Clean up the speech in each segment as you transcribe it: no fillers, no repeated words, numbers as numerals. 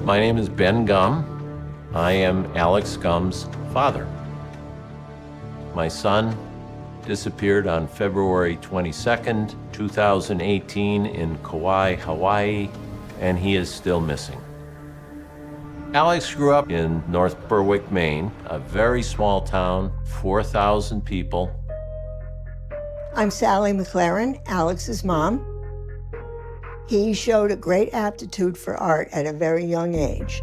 My name is Ben Gum. I am Alex Gum's father. My son disappeared on February 22nd, 2018 in Kauai, Hawaii, and he is still missing. Alex grew up in North Berwick, Maine, a very small town, 4,000 people. I'm Sally McLaren, Alex's mom. He showed a great aptitude for art at a very young age.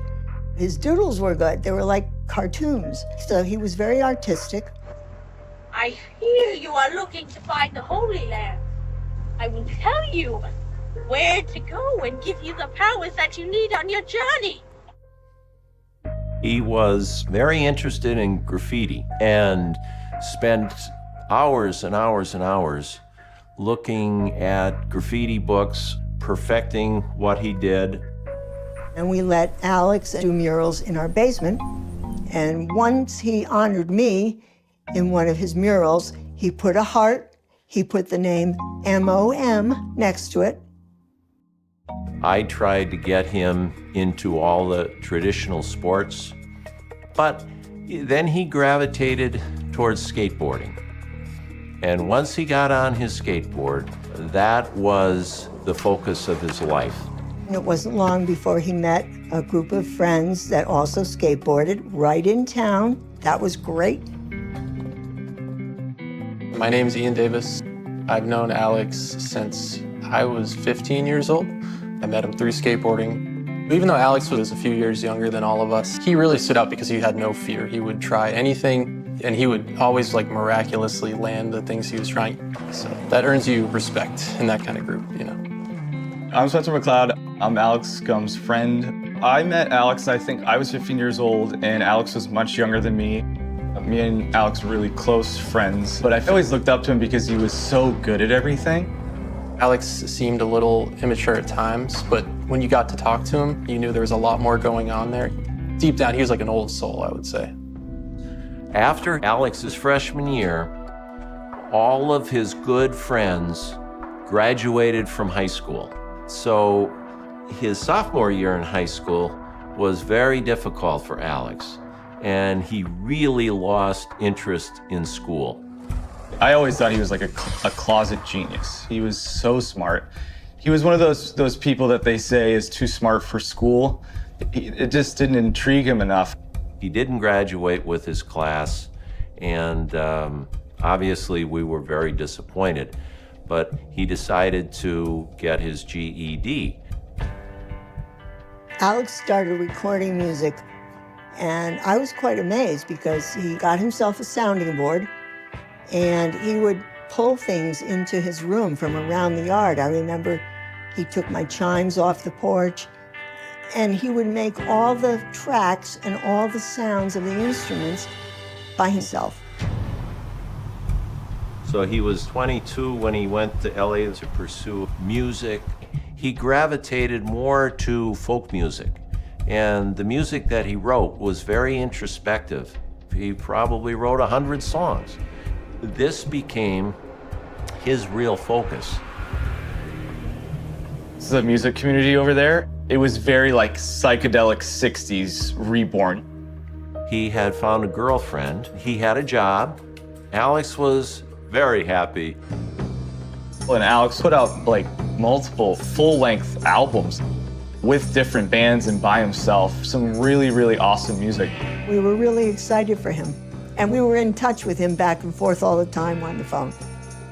His doodles were good. They were like cartoons. So he was very artistic. I hear you are looking to find the Holy Land. I will tell you where to go and give you the powers that you need on your journey. He was very interested in graffiti and spent hours and hours and hours looking at graffiti books, perfecting what he did. And we let Alex do murals in our basement. And once he honored me in one of his murals, he put a heart, he put the name MOM next to it. I tried to get him into all the traditional sports, but then he gravitated towards skateboarding. And once he got on his skateboard, that was the focus of his life. It wasn't long before he met a group of friends that also skateboarded right in town. That was great. My name's Ian Davis. I've known Alex since I was 15 years old. I met him through skateboarding. Even though Alex was a few years younger than all of us, he really stood out because he had no fear. He would try anything, and he would always miraculously land the things he was trying. So that earns you respect in that kind of group, you know. I'm Spencer McLeod. I'm Alex Gum's friend. I met Alex, I think I was 15 years old, and Alex was much younger than me. Me and Alex were really close friends, but I always looked up to him because he was so good at everything. Alex seemed a little immature at times, but when you got to talk to him, you knew there was a lot more going on there. Deep down, he was like an old soul, I would say. After Alex's freshman year, all of his good friends graduated from high school. So his sophomore year in high school was very difficult for Alex, and he really lost interest in school. I always thought he was like a closet genius. He was so smart. He was one of those people that they say is too smart for school. It just didn't intrigue him enough. He didn't graduate with his class, and obviously we were very disappointed, but he decided to get his GED. Alex started recording music, and I was quite amazed because he got himself a sounding board, and he would pull things into his room from around the yard. I remember he took my chimes off the porch, and he would make all the tracks and all the sounds of the instruments by himself. So he was 22 when he went to LA to pursue music. He gravitated more to folk music, and the music that he wrote was very introspective. He probably wrote 100 songs. This became his real focus. This is a music community over there. It was very like psychedelic 60s reborn. He had found a girlfriend. He had a job. Alex was very happy. And Alex put out like multiple full-length albums with different bands and by himself. Some really, really awesome music. We were really excited for him, and we were in touch with him back and forth all the time on the phone.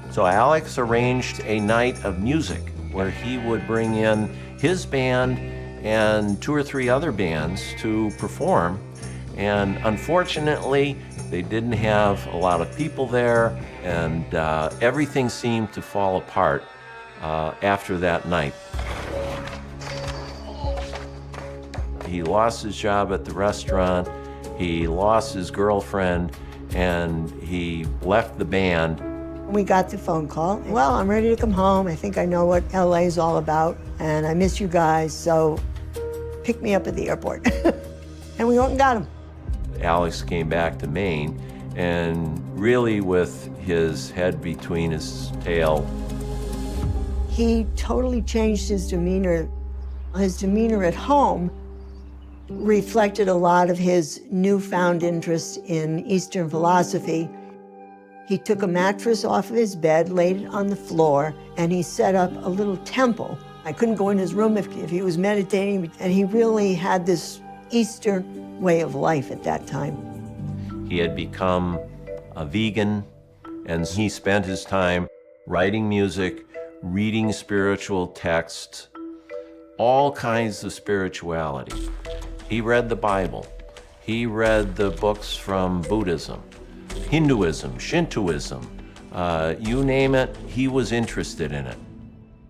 So Alex arranged a night of music where he would bring in his band and 2 or 3 other bands to perform. And unfortunately, they didn't have a lot of people there, and everything seemed to fall apart after that night. He lost his job at the restaurant, he lost his girlfriend, and he left the band. We got the phone call. Well, I'm ready to come home. I think I know what LA is all about, and I miss you guys, so pick me up at the airport. And we went and got him. Alex came back to Maine, and really with his head between his tail. He totally changed his demeanor. His demeanor at home reflected a lot of his newfound interest in Eastern philosophy. He took a mattress off of his bed, laid it on the floor, and he set up a little temple. I couldn't go in his room if he was meditating, and he really had this Eastern way of life at that time. He had become a vegan, and he spent his time writing music, reading spiritual texts, all kinds of spirituality. He read the Bible. He read the books from Buddhism, Hinduism, Shintoism, you name it, he was interested in it.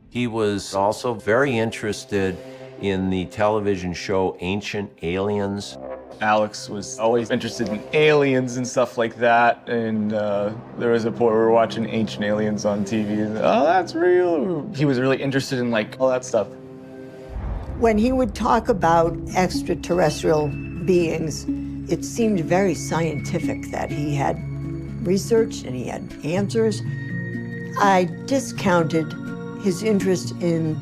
He was also very interested in the television show Ancient Aliens. Alex was always interested in aliens and stuff like that, and there was a point where we were watching Ancient Aliens on TV, and oh, that's real. He was really interested in like all that stuff. When he would talk about extraterrestrial beings, it seemed very scientific that he had research and he had answers. I discounted his interest in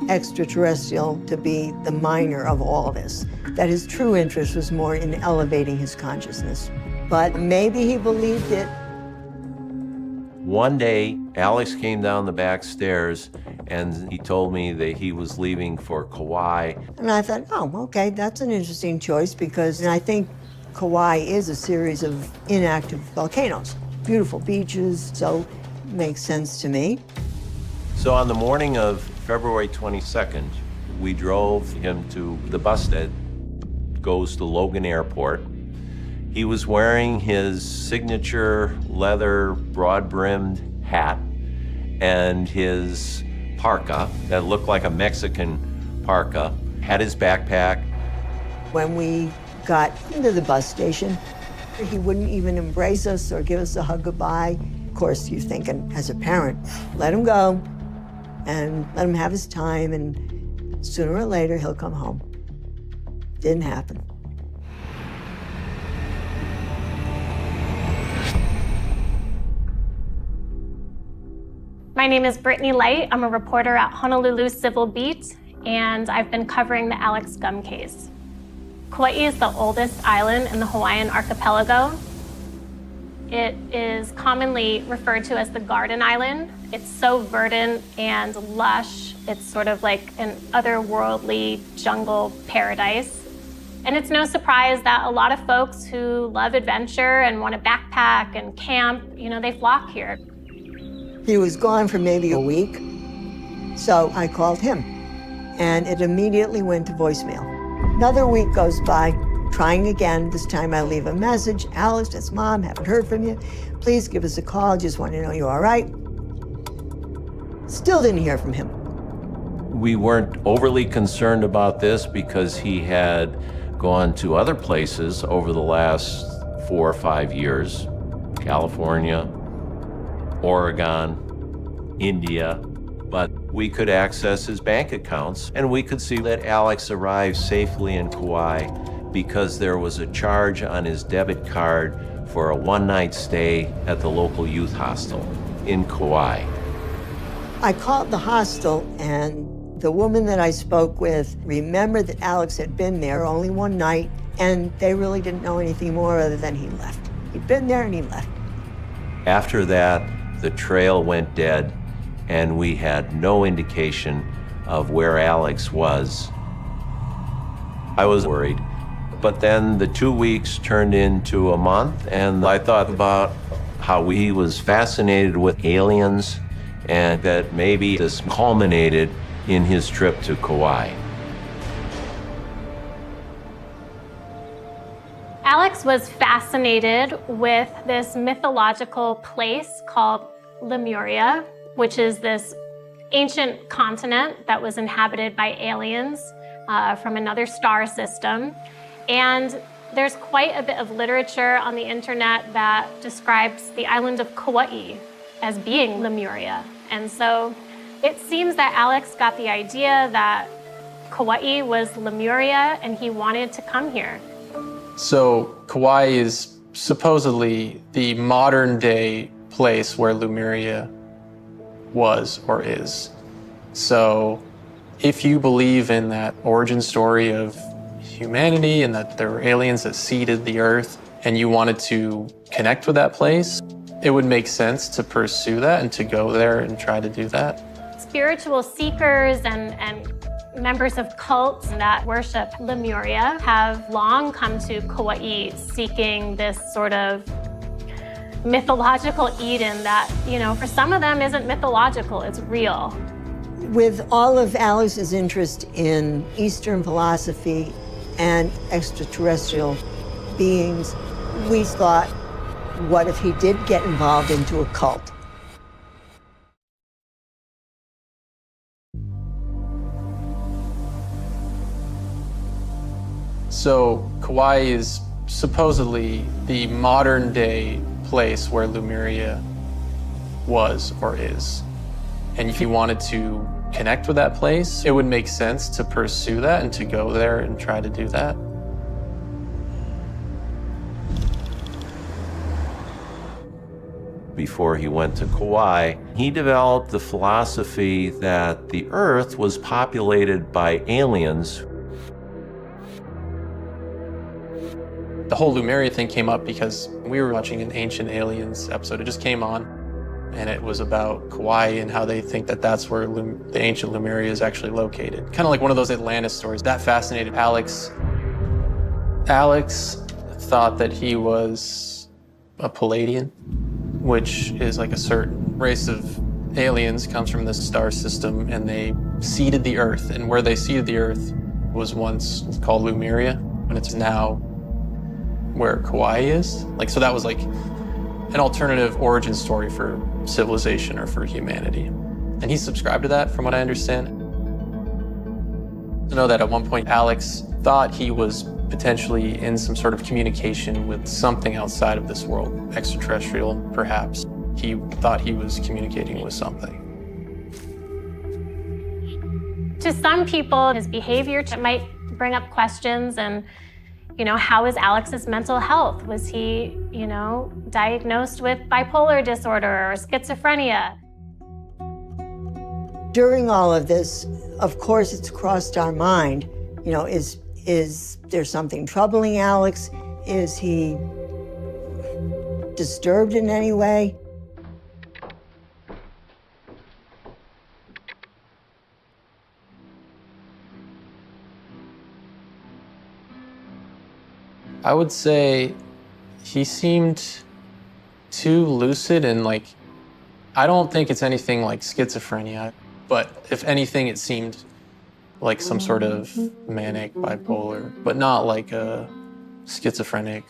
extraterrestrial to be the minor of all of this, that his true interest was more in elevating his consciousness. But maybe he believed it. One day, Alex came down the back stairs and he told me that he was leaving for Kauai. And I thought, oh, okay, that's an interesting choice because I think Kauai is a series of inactive volcanoes. Beautiful beaches, so it makes sense to me. So on the morning of February 22nd, we drove him to the bus that goes to Logan Airport. He was wearing his signature leather broad-brimmed hat and his parka that looked like a Mexican parka, had his backpack. When we got into the bus station, he wouldn't even embrace us or give us a hug goodbye. Of course, you're thinking, as a parent, let him go and let him have his time, and sooner or later, he'll come home. Didn't happen. My name is Brittany Light. I'm a reporter at Honolulu Civil Beat, and I've been covering the Alex Gum case. Kauai is the oldest island in the Hawaiian archipelago. It is commonly referred to as the Garden Island. It's so verdant and lush. It's sort of like an otherworldly jungle paradise. And it's no surprise that a lot of folks who love adventure and want to backpack and camp, they flock here. He was gone for maybe a week, so I called him, and it immediately went to voicemail. Another week goes by, trying again. This time I leave a message. Alex, it's Mom, haven't heard from you. Please give us a call, just want to know you're all right. Still didn't hear from him. We weren't overly concerned about this because he had gone to other places over the last 4 or 5 years, California, Oregon, India, but we could access his bank accounts and we could see that Alex arrived safely in Kauai because there was a charge on his debit card for a one-night stay at the local youth hostel in Kauai. I called the hostel, and the woman that I spoke with remembered that Alex had been there only one night, and they really didn't know anything more other than he left. He'd been there and he left. After that, the trail went dead, and we had no indication of where Alex was. I was worried. But then the 2 weeks turned into a month, and I thought about how he was fascinated with aliens, and that maybe this culminated in his trip to Kauai. Alex was fascinated with this mythological place called Lemuria, which is this ancient continent that was inhabited by aliens from another star system. And there's quite a bit of literature on the internet that describes the island of Kauai as being Lemuria. And so it seems that Alex got the idea that Kauai was Lemuria and he wanted to come here. So Kauai is supposedly the modern day place where Lemuria was or is. So if you believe in that origin story of humanity and that there were aliens that seeded the earth, and you wanted to connect with that place, it would make sense to pursue that and to go there and try to do that. Spiritual seekers and members of cults that worship Lemuria have long come to Kauai seeking this sort of mythological Eden that, for some of them isn't mythological, it's real. With all of Alex's interest in Eastern philosophy and extraterrestrial beings, we thought, what if he did get involved into a cult? So Kauai is supposedly the modern day place where Lemuria was or is. And if you wanted to connect with that place, it would make sense to pursue that and to go there and try to do that. Before he went to Kauai, he developed the philosophy that the Earth was populated by aliens. The whole Lemuria thing came up because we were watching an Ancient Aliens episode. It just came on, and it was about Kauai and how they think that that's where the ancient Lemuria is actually located. Kind of like one of those Atlantis stories. That fascinated Alex. Alex thought that he was a Palladian, which is like a certain race of aliens, comes from this star system, and they seeded the Earth. And where they seeded the Earth was once called Lemuria, and it's now where Kauai is. So that was like an alternative origin story for civilization or for humanity. And he subscribed to that, from what I understand. I know that at one point Alex thought he was potentially in some sort of communication with something outside of this world, extraterrestrial perhaps. He thought he was communicating with something. To some people, his behavior might bring up questions and, how is Alex's mental health? Was he, diagnosed with bipolar disorder or schizophrenia? During all of this, of course, it's crossed our mind, is there something troubling Alex? Is he disturbed in any way? I would say he seemed too lucid and I don't think it's anything like schizophrenia, but if anything, it seemed like some sort of manic, bipolar, but not like a schizophrenic.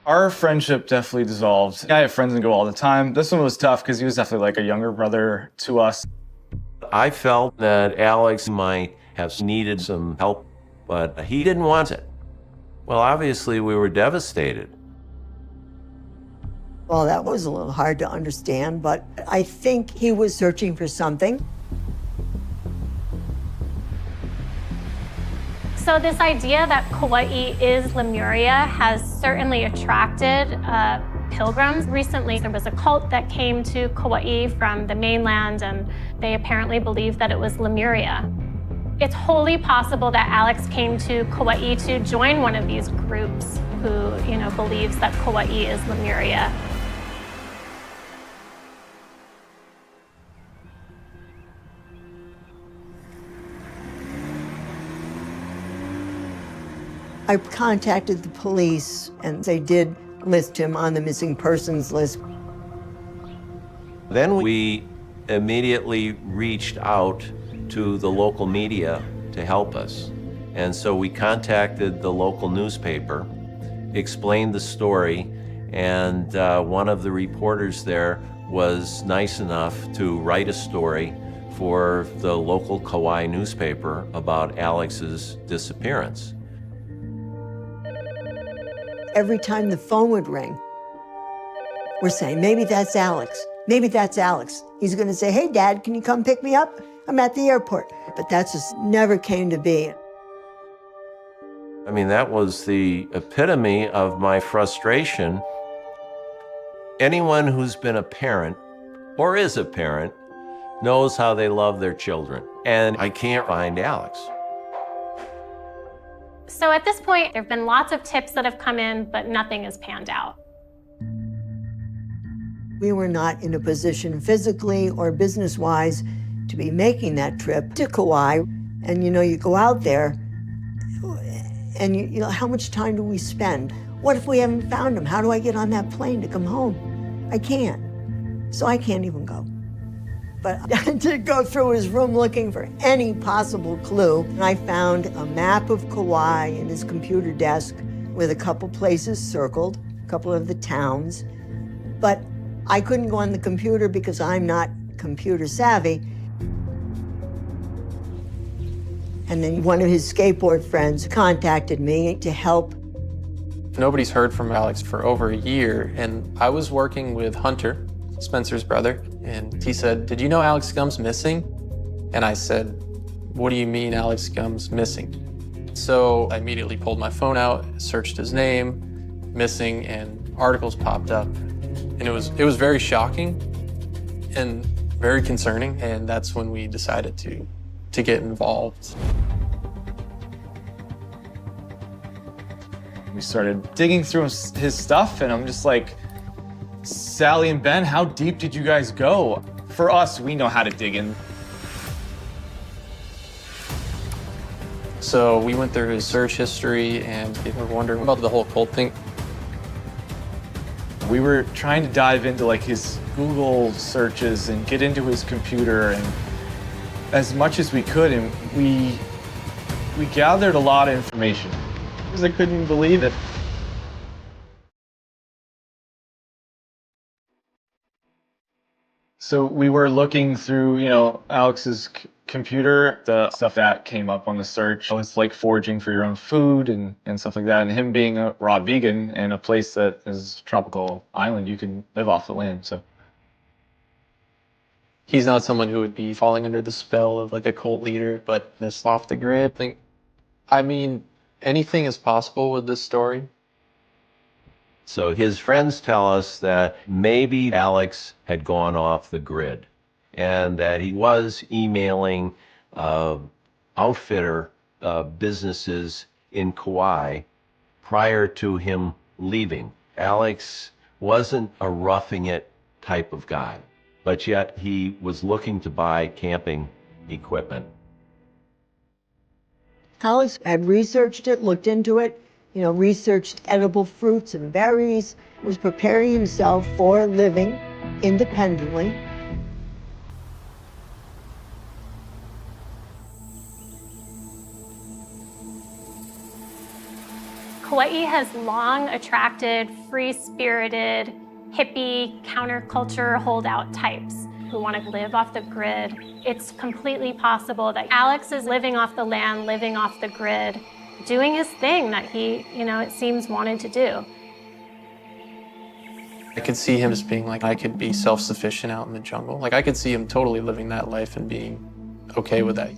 Our friendship definitely dissolved. I have friends that go all the time. This one was tough because he was definitely like a younger brother to us. I felt that Alex might have needed some help, but he didn't want it. Well, obviously, we were devastated. Well, that was a little hard to understand, but I think he was searching for something. So this idea that Kauai is Lemuria has certainly attracted pilgrims. Recently, there was a cult that came to Kauai from the mainland, and they apparently believed that it was Lemuria. It's wholly possible that Alex came to Kauai to join one of these groups who, believes that Kauai is Lemuria. I contacted the police, and they did list him on the missing persons list. Then we immediately reached out to the local media to help us. And so we contacted the local newspaper, explained the story, and one of the reporters there was nice enough to write a story for the local Kauai newspaper about Alex's disappearance. Every time the phone would ring, we're saying, maybe that's Alex. Maybe that's Alex. He's going to say, hey, Dad, can you come pick me up? I'm at the airport. But that just never came to be. I mean, that was the epitome of my frustration. Anyone who's been a parent or is a parent knows how they love their children. And I can't find Alex. So at this point, there have been lots of tips that have come in, but nothing has panned out. We were not in a position physically or business-wise to be making that trip to Kauai. And you go out there and you know, how much time do we spend? What if we haven't found him? How do I get on that plane to come home? I can't. So I can't even go. But I did go through his room looking for any possible clue. And I found a map of Kauai in his computer desk with a couple places circled, a couple of the towns. But I couldn't go on the computer because I'm not computer savvy. And then one of his skateboard friends contacted me to help. Nobody's heard from Alex for over a year, and I was working with Hunter, Spencer's brother, and he said, "Did you know Alex Gumb's missing?" And I said, "What do you mean Alex Gumb's missing?" So I immediately pulled my phone out, searched his name, missing, and articles popped up. And it was very shocking and very concerning, and that's when we decided to get involved. We started digging through his stuff, and I'm just like, Sally and Ben, how deep did you guys go? For us, we know how to dig in. So we went through his search history, and we were wondering about the whole cult thing. We were trying to dive into like his Google searches and get into his computer and as much as we could, and we gathered a lot of information because I couldn't believe it. So we were looking through, Alex's computer, the stuff that came up on the search. It's like foraging for your own food and stuff like that. And him being a raw vegan in a place that is a tropical island, you can live off the land, so. He's not someone who would be falling under the spell of like a cult leader, but this off the grid thing. I mean, anything is possible with this story. So his friends tell us that maybe Alex had gone off the grid and that he was emailing outfitter businesses in Kauai prior to him leaving. Alex wasn't a roughing it type of guy, but yet he was looking to buy camping equipment. Alex had researched it, looked into it, researched edible fruits and berries, was preparing himself for living independently. Kauai has long attracted free-spirited, hippie, counterculture holdout types who want to live off the grid. It's completely possible that Alex is living off the land, living off the grid, doing his thing that he, it seems wanted to do. I could see him as being like, I could be self-sufficient out in the jungle. Like I could see him totally living that life and being okay with that.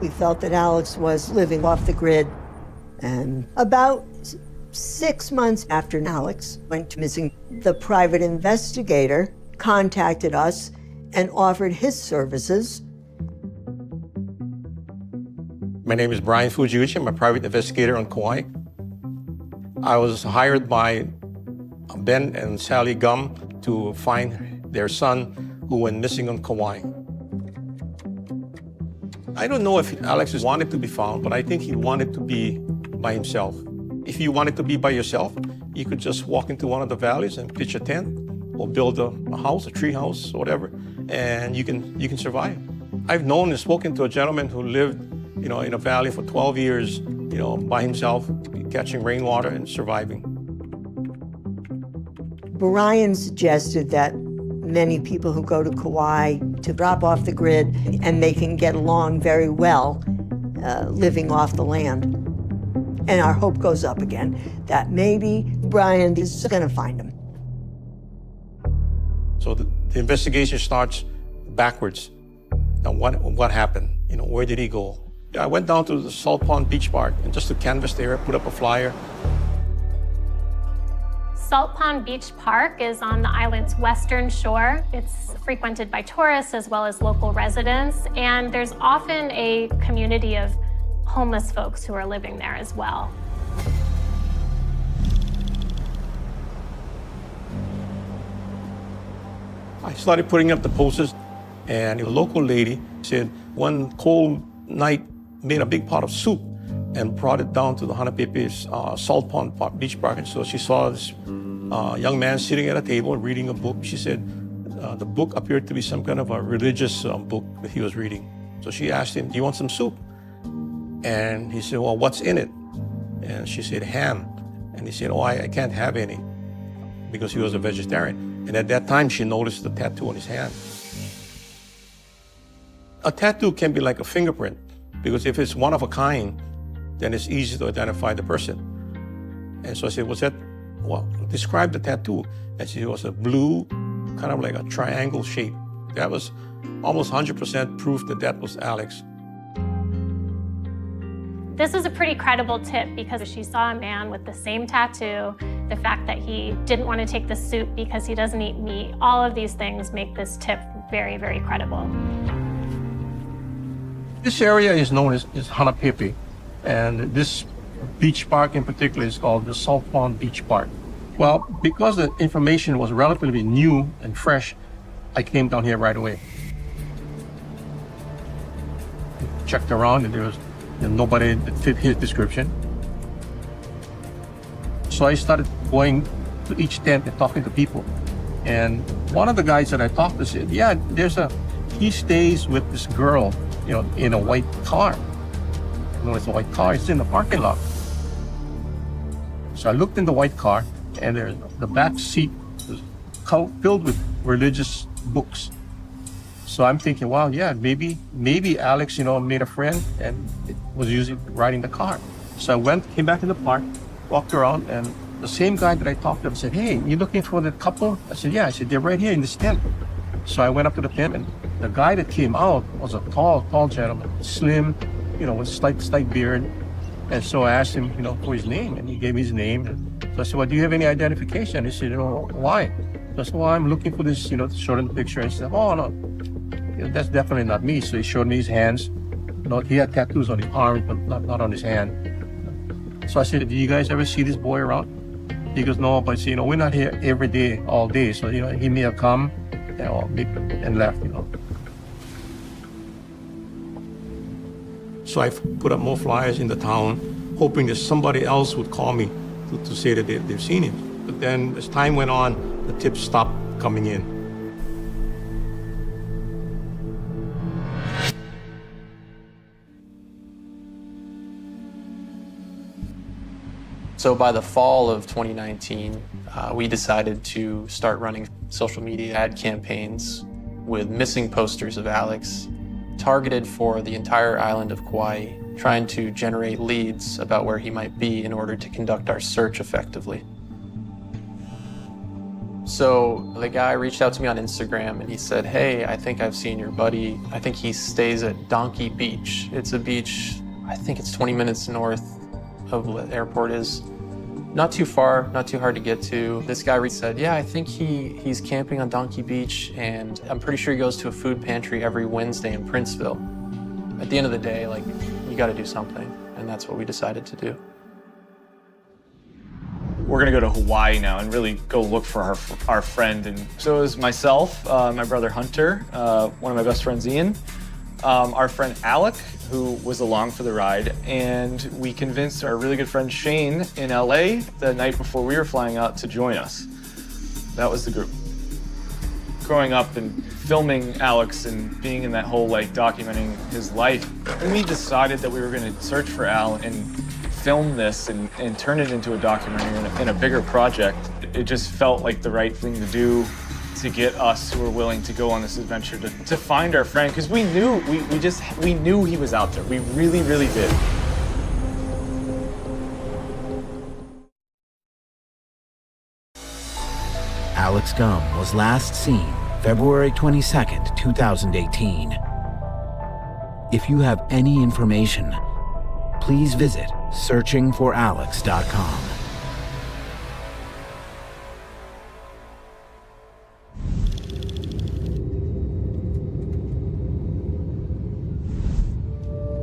We felt that Alex was living off the grid. And about 6 months after Alex went missing, the private investigator contacted us and offered his services. My name is Brian Fujiuchi. I'm a private investigator on Kauai. I was hired by Ben and Sally Gum to find their son who went missing on Kauai. I don't know if Alex wanted to be found, but I think he wanted to be by himself. If you wanted to be by yourself, you could just walk into one of the valleys and pitch a tent or build a house, a tree house, or whatever, and you can survive. I've known and spoken to a gentleman who lived, in a valley for 12 years, by himself, catching rainwater and surviving. Brian suggested that many people who go to Kauai to drop off the grid, and they can get along very well living off the land. And our hope goes up again that maybe Brian is going to find him. So the investigation starts backwards. Now, what happened? Where did he go? I went down to the Salt Pond Beach Park and just to canvass there, put up a flyer. Salt Pond Beach Park is on the island's western shore. It's frequented by tourists as well as local residents, and there's often a community of homeless folks who are living there as well. I started putting up the posters, and a local lady said one cold night made a big pot of soup and brought it down to the Hanapepe's Salt Pond Beach Park. And so she saw this young man sitting at a table reading a book. She said the book appeared to be some kind of a religious book that he was reading. So she asked him, "Do you want some soup?" And he said, "Well, what's in it?" And she said, "Ham." And he said, "Oh, I can't have any," because he was a vegetarian. And at that time, she noticed the tattoo on his hand. A tattoo can be like a fingerprint, because if it's one of a kind, then it's easy to identify the person. And so I said, well, describe the tattoo. And she said, it was a blue, kind of like a triangle shape. That was almost 100% proof that that was Alex. This is a pretty credible tip because she saw a man with the same tattoo, the fact that he didn't want to take the soup because he doesn't eat meat. All of these things make this tip very, very credible. This area is known as Hanapepe, and this beach park in particular is called the Salt Pond Beach Park. Well, because the information was relatively new and fresh, I came down here right away. Checked around and there was nobody that fit his description. So I started going to each tent and talking to people. And one of the guys that I talked to said, yeah, he stays with this girl, in a white car. It's a white car, it's in the parking lot. So I looked in the white car and the back seat was filled with religious books. So I'm thinking, wow, yeah, maybe Alex, made a friend and was riding the car. So I came back to the park, walked around, and the same guy that I talked to said, hey, you looking for the couple? I said, yeah. I said, they're right here in this tent. So I went up to the tent, and the guy that came out was a tall gentleman, slim, with slight beard. And so I asked him, for his name, and he gave me his name. So I said, well, do you have any identification? He said, why? So I said, well, I'm looking for this, showed him the picture. And he said, oh, no, that's definitely not me. So he showed me his hands. He had tattoos on his arm, but not on his hand. So I said, do you guys ever see this boy around? He goes, no, but we're not here every day, all day. So, he may have come and left, So I put up more flyers in the town, hoping that somebody else would call me to say that they've seen him. But then as time went on, the tips stopped coming in. So by the fall of 2019, we decided to start running social media ad campaigns with missing posters of Alex, targeted for the entire island of Kauai, trying to generate leads about where he might be in order to conduct our search effectively. So the guy reached out to me on Instagram and he said, hey, I think I've seen your buddy. I think he stays at Donkey Beach. It's a beach, I think it's 20 minutes north of where the airport is. Not too far, not too hard to get to. This guy said, yeah, I think he's camping on Donkey Beach, and I'm pretty sure he goes to a food pantry every Wednesday in Princeville. At the end of the day, you gotta do something, and that's what we decided to do. We're gonna go to Hawaii now and really go look for our friend. And so it was myself, my brother Hunter, one of my best friends Ian, our friend Alec, who was along for the ride, and we convinced our really good friend Shane in LA the night before we were flying out to join us. That was the group. Growing up and filming Alex and being in that whole documenting his life, when we decided that we were gonna search for Al and film this and turn it into a documentary in a bigger project, it just felt like the right thing to do, to get us who were willing to go on this adventure to find our friend, because we knew we knew he was out there. We really, really did. Alex Gum was last seen February 22nd, 2018. If you have any information, please visit searchingforalex.com.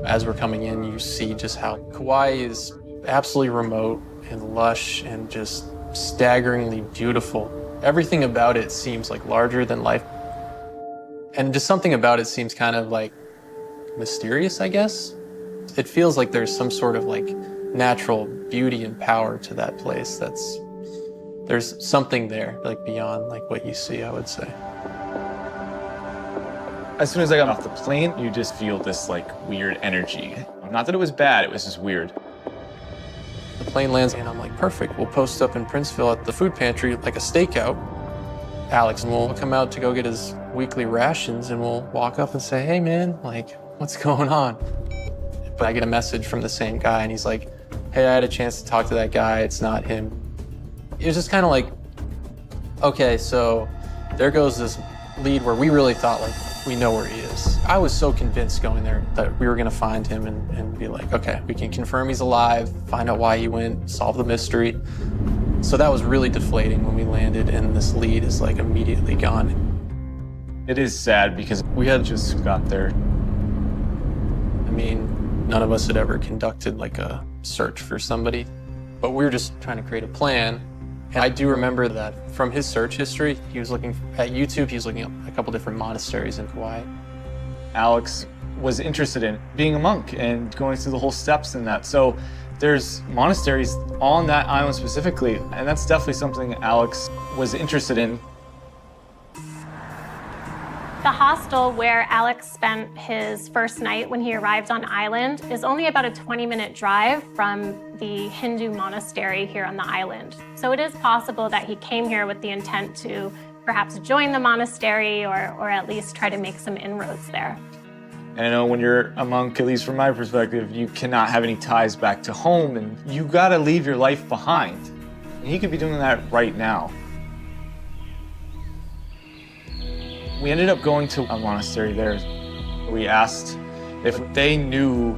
As we're coming in, you see just how Kauai is absolutely remote and lush and just staggeringly beautiful. Everything about it seems like larger than life. And just something about it seems kind of like mysterious, I guess. It feels like there's some sort of like natural beauty and power to that place there's something there, like beyond like what you see, I would say. As soon as I got off the plane, you just feel this like weird energy. Not that it was bad, it was just weird. The plane lands and I'm like, perfect, we'll post up in Princeville at the food pantry like a stakeout. Alex will come out to go get his weekly rations and we'll walk up and say, hey man, like, what's going on? But I get a message from the same guy and he's like, hey, I had a chance to talk to that guy, it's not him. It was just kind of like, okay, so there goes this lead where we really thought like, we know where he is. I was so convinced going there that we were gonna find him and be like, okay, we can confirm he's alive, find out why he went, solve the mystery. So that was really deflating when we landed and this lead is like immediately gone. It is sad because we had just got there. I mean, none of us had ever conducted like a search for somebody, but we were just trying to create a plan. And I do remember that from his search history, he was looking at YouTube, he was looking at a couple different monasteries in Kauai. Alex was interested in being a monk and going through the whole steps in that. So there's monasteries on that island specifically, and that's definitely something Alex was interested in. The hostel where Alex spent his first night when he arrived on island is only about a 20-minute drive from the Hindu monastery here on the island. So it is possible that he came here with the intent to perhaps join the monastery or at least try to make some inroads there. And I know when you're a monk, at least from my perspective, you cannot have any ties back to home and you gotta leave your life behind. And he could be doing that right now. We ended up going to a monastery there. We asked if they knew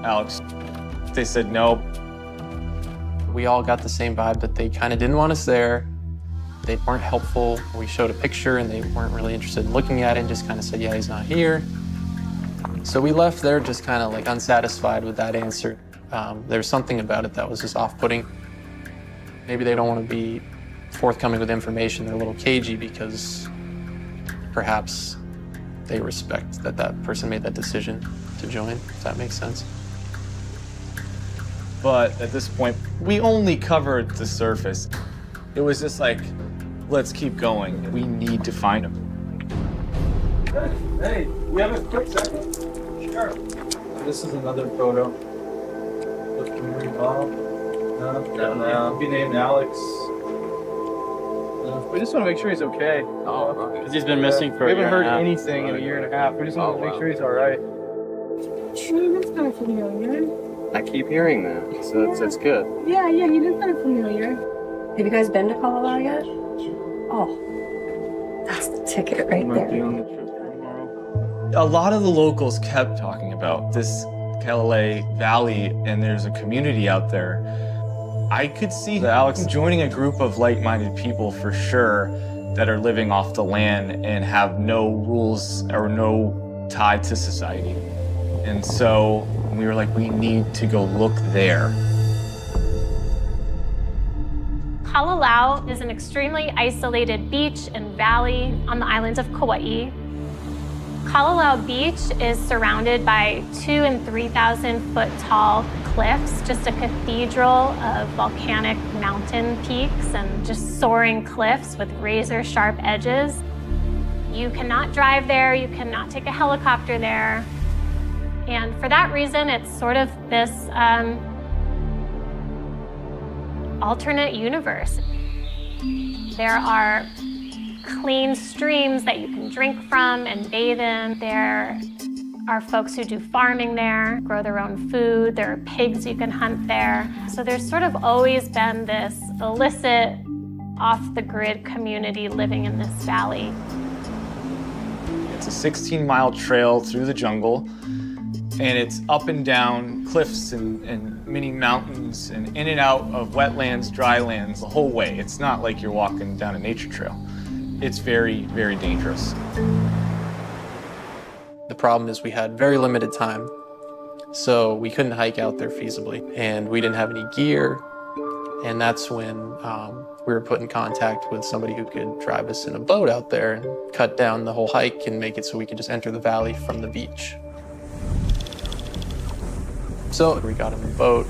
Alex. They said no. We all got the same vibe that they kind of didn't want us there. They weren't helpful. We showed a picture and they weren't really interested in looking at it and just kind of said, yeah, he's not here. So we left there just kind of like unsatisfied with that answer. There's something about it that was just off-putting. Maybe they don't want to be forthcoming with information. They're a little cagey because perhaps they respect that that person made that decision to join, if that makes sense. But at this point, we only covered the surface. It was just like, let's keep going. We need to find him. Hey, we have a quick second? Sure. This is another photo. Looking involved. No. Be named Alex. We just want to make sure he's okay. Oh, because he's been missing for a year. We haven't heard anything in a year and a half. We just want to make sure he's all right. He looks kind of familiar. I keep hearing that, so it's good. Yeah, he looks kind of familiar. Have you guys been to Colorado yet? Oh, that's the ticket right there. A lot of the locals kept talking about this Kalale Valley, and there's a community out there. I could see Alex joining a group of like-minded people for sure that are living off the land and have no rules or no tie to society. And so we were like, we need to go look there. Kalalau is an extremely isolated beach and valley on the island of Kauai. Kalalau Beach is surrounded by 2,000 and 3,000 foot tall cliffs, just a cathedral of volcanic mountain peaks and just soaring cliffs with razor sharp edges. You cannot drive there, you cannot take a helicopter there. And for that reason, it's sort of this alternate universe. There are clean streams that you can drink from and bathe in. There are folks who do farming there, grow their own food. There are pigs you can hunt there. So there's sort of always been this illicit, off-the-grid community living in this valley. It's a 16-mile trail through the jungle. And it's up and down cliffs and mini mountains and in and out of wetlands, dry lands the whole way. It's not like you're walking down a nature trail. It's very, very dangerous. The problem is we had very limited time, so we couldn't hike out there feasibly, and we didn't have any gear, and that's when we were put in contact with somebody who could drive us in a boat out there and cut down the whole hike and make it so we could just enter the valley from the beach. So we got in the boat.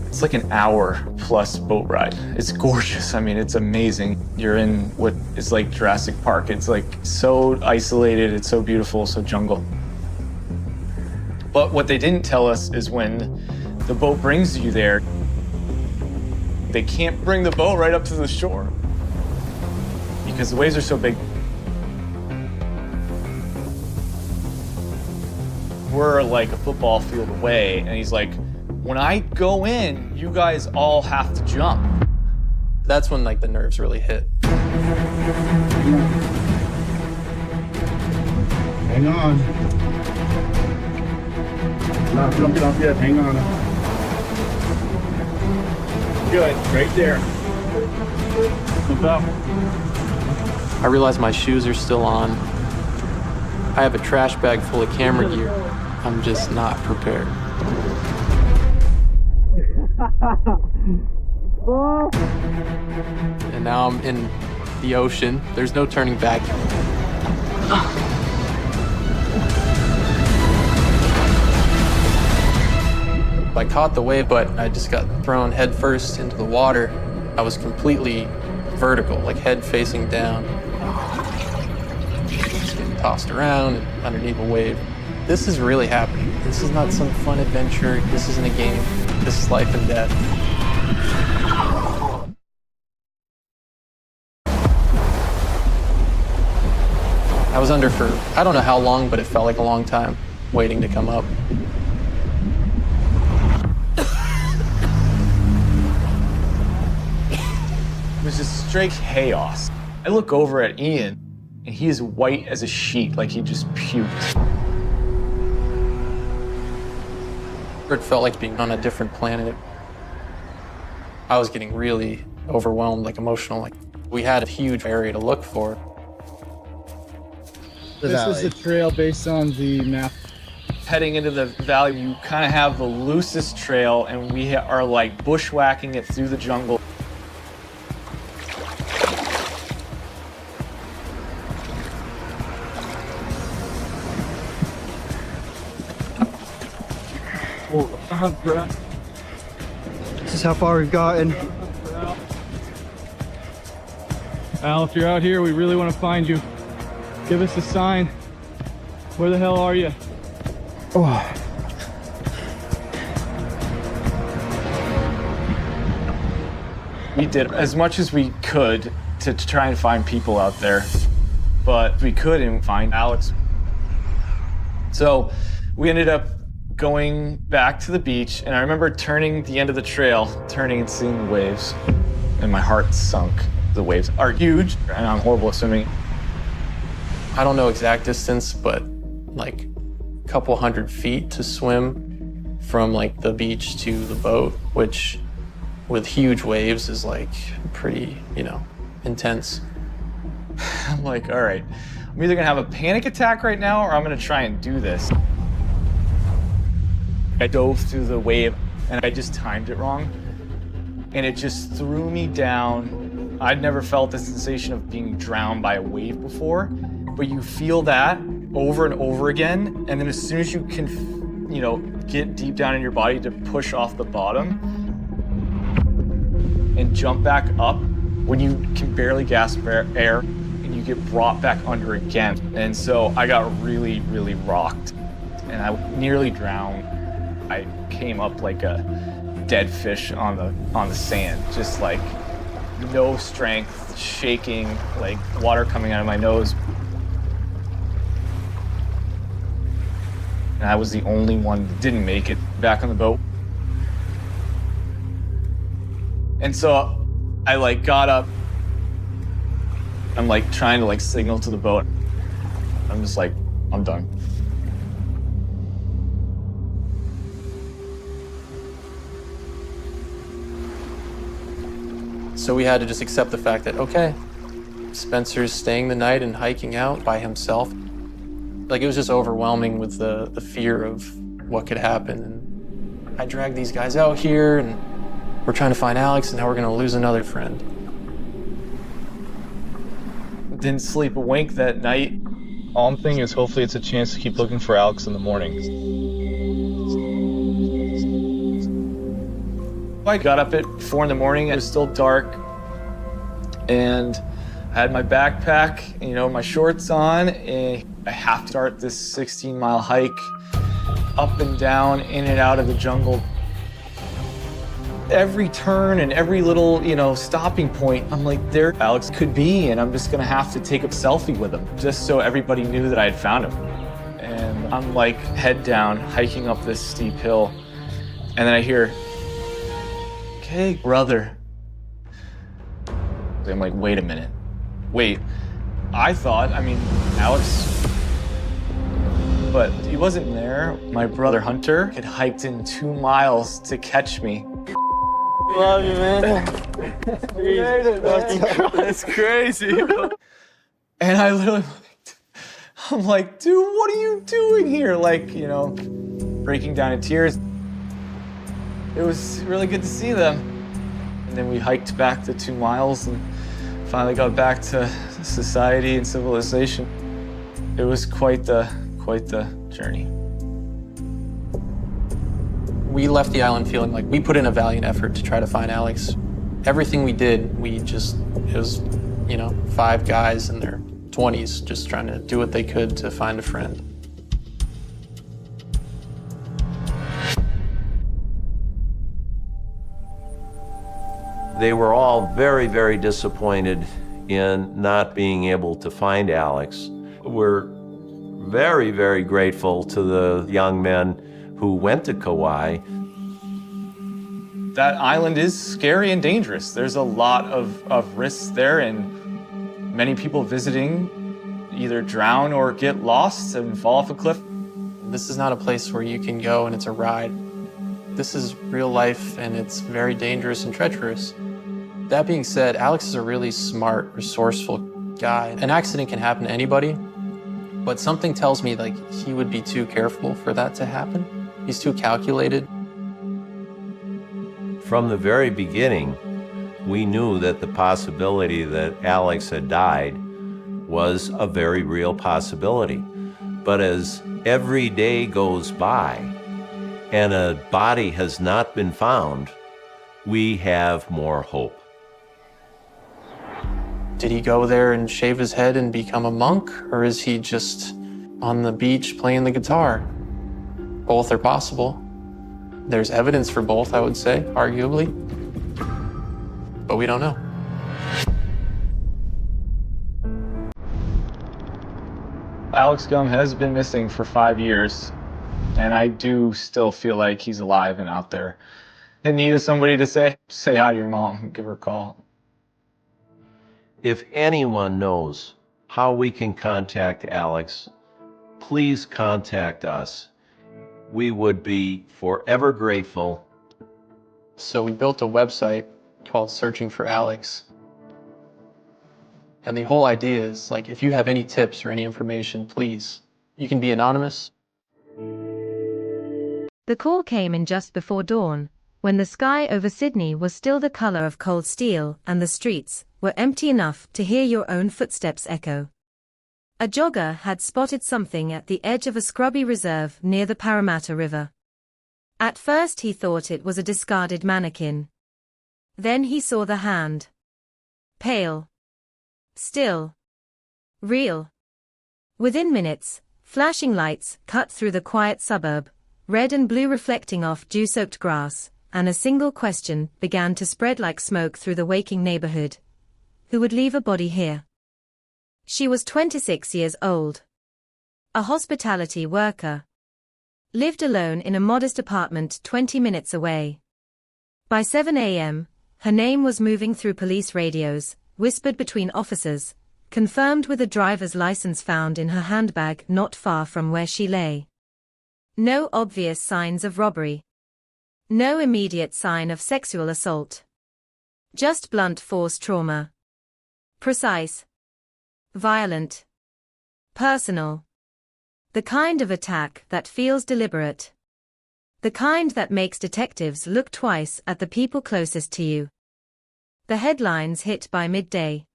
It's like an hour plus boat ride. It's gorgeous. I mean, it's amazing. You're in what is like Jurassic Park. It's like so isolated, it's so beautiful, so jungle. But what they didn't tell us is when the boat brings you there, they can't bring the boat right up to the shore because the waves are so big. We're like a football field away, and he's like, when I go in, you guys all have to jump. That's when like the nerves really hit. Hang on. Not jumping off yet, hang on. Good, right there. Jump up. I realize my shoes are still on. I have a trash bag full of camera gear. I'm just not prepared. And now I'm in the ocean. There's no turning back. I caught the wave, but I just got thrown headfirst into the water. I was completely vertical, like head facing down. Just getting tossed around and underneath a wave. This is really happening. This is not some fun adventure. This isn't a game. This is life and death. I was under for, I don't know how long, but it felt like a long time waiting to come up. It was just straight chaos. I look over at Ian, and he is white as a sheet, like he just puked. It felt like being on a different planet. I was getting really overwhelmed, like emotional. Like we had a huge area to look for. This is the trail based on the map. Heading into the valley, you kind of have the loosest trail, and we are like bushwhacking it through the jungle. This is how far we've gotten. Al, if you're out here, we really want to find you. Give us a sign. Where the hell are you? Oh. We did as much as we could to try and find people out there, but we couldn't find Alex. So we ended up going back to the beach, and I remember turning the end of the trail, turning and seeing the waves, and my heart sunk. The waves are huge, and I'm horrible at swimming. I don't know exact distance, but like a couple 100 feet to swim from like the beach to the boat, which with huge waves is like pretty, intense. I'm like, all right, I'm either gonna have a panic attack right now or I'm gonna try and do this. I dove through the wave and I just timed it wrong. And it just threw me down. I'd never felt the sensation of being drowned by a wave before, but you feel that over and over again. And then as soon as you can, get deep down in your body to push off the bottom and jump back up, when you can barely gasp air and you get brought back under again. And so I got really, really rocked and I nearly drowned. I came up like a dead fish on the sand, just like no strength, shaking, like water coming out of my nose. And I was the only one that didn't make it back on the boat. And so I got up I'm like trying to like signal to the boat. I'm just like, I'm done. So we had to just accept the fact that, okay, Spencer's staying the night and hiking out by himself. Like, it was just overwhelming with the fear of what could happen. And I dragged these guys out here, and we're trying to find Alex, and now we're gonna lose another friend. Didn't sleep a wink that night. All I'm thinking is hopefully it's a chance to keep looking for Alex in the morning. I got up at 4 in the morning. It was still dark. And I had my backpack, you know, my shorts on, and I have to start this 16-mile hike up and down, in and out of the jungle. Every turn and every little, you know, stopping point, I'm like, there Alex could be, and I'm just gonna have to take a selfie with him, just so everybody knew that I had found him. And I'm like, head down, hiking up this steep hill, and then I hear, "Okay, brother." I'm like, wait a minute. Wait, I thought, Alex, but he wasn't there. My brother Hunter had hiked in 2 miles to catch me. Love you, man. That's crazy. And I literally, I'm like, dude, what are you doing here? Like, you know, breaking down in tears. It was really good to see them. And then we hiked back the 2 miles and finally got back to society and civilization. It was quite the journey. We left the island feeling like we put in a valiant effort to try to find Alex. Everything we did, it was, you know, 5 guys in their 20s just trying to do what they could to find a friend. They were all very, very disappointed in not being able to find Alex. We're very, very grateful to the young men who went to Kauai. That island is scary and dangerous. There's a lot of risks there, and many people visiting either drown or get lost and fall off a cliff. This is not a place where you can go and it's a ride. This is real life, and it's very dangerous and treacherous. That being said, Alex is a really smart, resourceful guy. An accident can happen to anybody, but something tells me like he would be too careful for that to happen. He's too calculated. From the very beginning, we knew that the possibility that Alex had died was a very real possibility. But as every day goes by and a body has not been found, we have more hope. Did he go there and shave his head and become a monk? Or is he just on the beach playing the guitar? Both are possible. There's evidence for both, I would say, arguably. But we don't know. Alex Gum has been missing for 5 years, and I do still feel like he's alive and out there. In need of somebody to say hi to your mom, give her a call. If anyone knows how we can contact Alex, please contact us. We would be forever grateful. So we built a website called Searching for Alex. And the whole idea is, like, if you have any tips or any information, please, you can be anonymous. The call came in just before dawn, when the sky over Sydney was still the color of cold steel and the streets were empty enough to hear your own footsteps echo. A jogger had spotted something at the edge of a scrubby reserve near the Parramatta River. At first he thought it was a discarded mannequin. Then he saw the hand. Pale. Still. Real. Within minutes, flashing lights cut through the quiet suburb, red and blue reflecting off dew-soaked grass, and a single question began to spread like smoke through the waking neighborhood. Who would leave a body here? She was 26 years old. A hospitality worker. Lived alone in a modest apartment 20 minutes away. By 7 a.m., her name was moving through police radios, whispered between officers, confirmed with a driver's license found in her handbag not far from where she lay. No obvious signs of robbery. No immediate sign of sexual assault. Just blunt force trauma. Precise. Violent. Personal. The kind of attack that feels deliberate. The kind that makes detectives look twice at the people closest to you. The headlines hit by midday.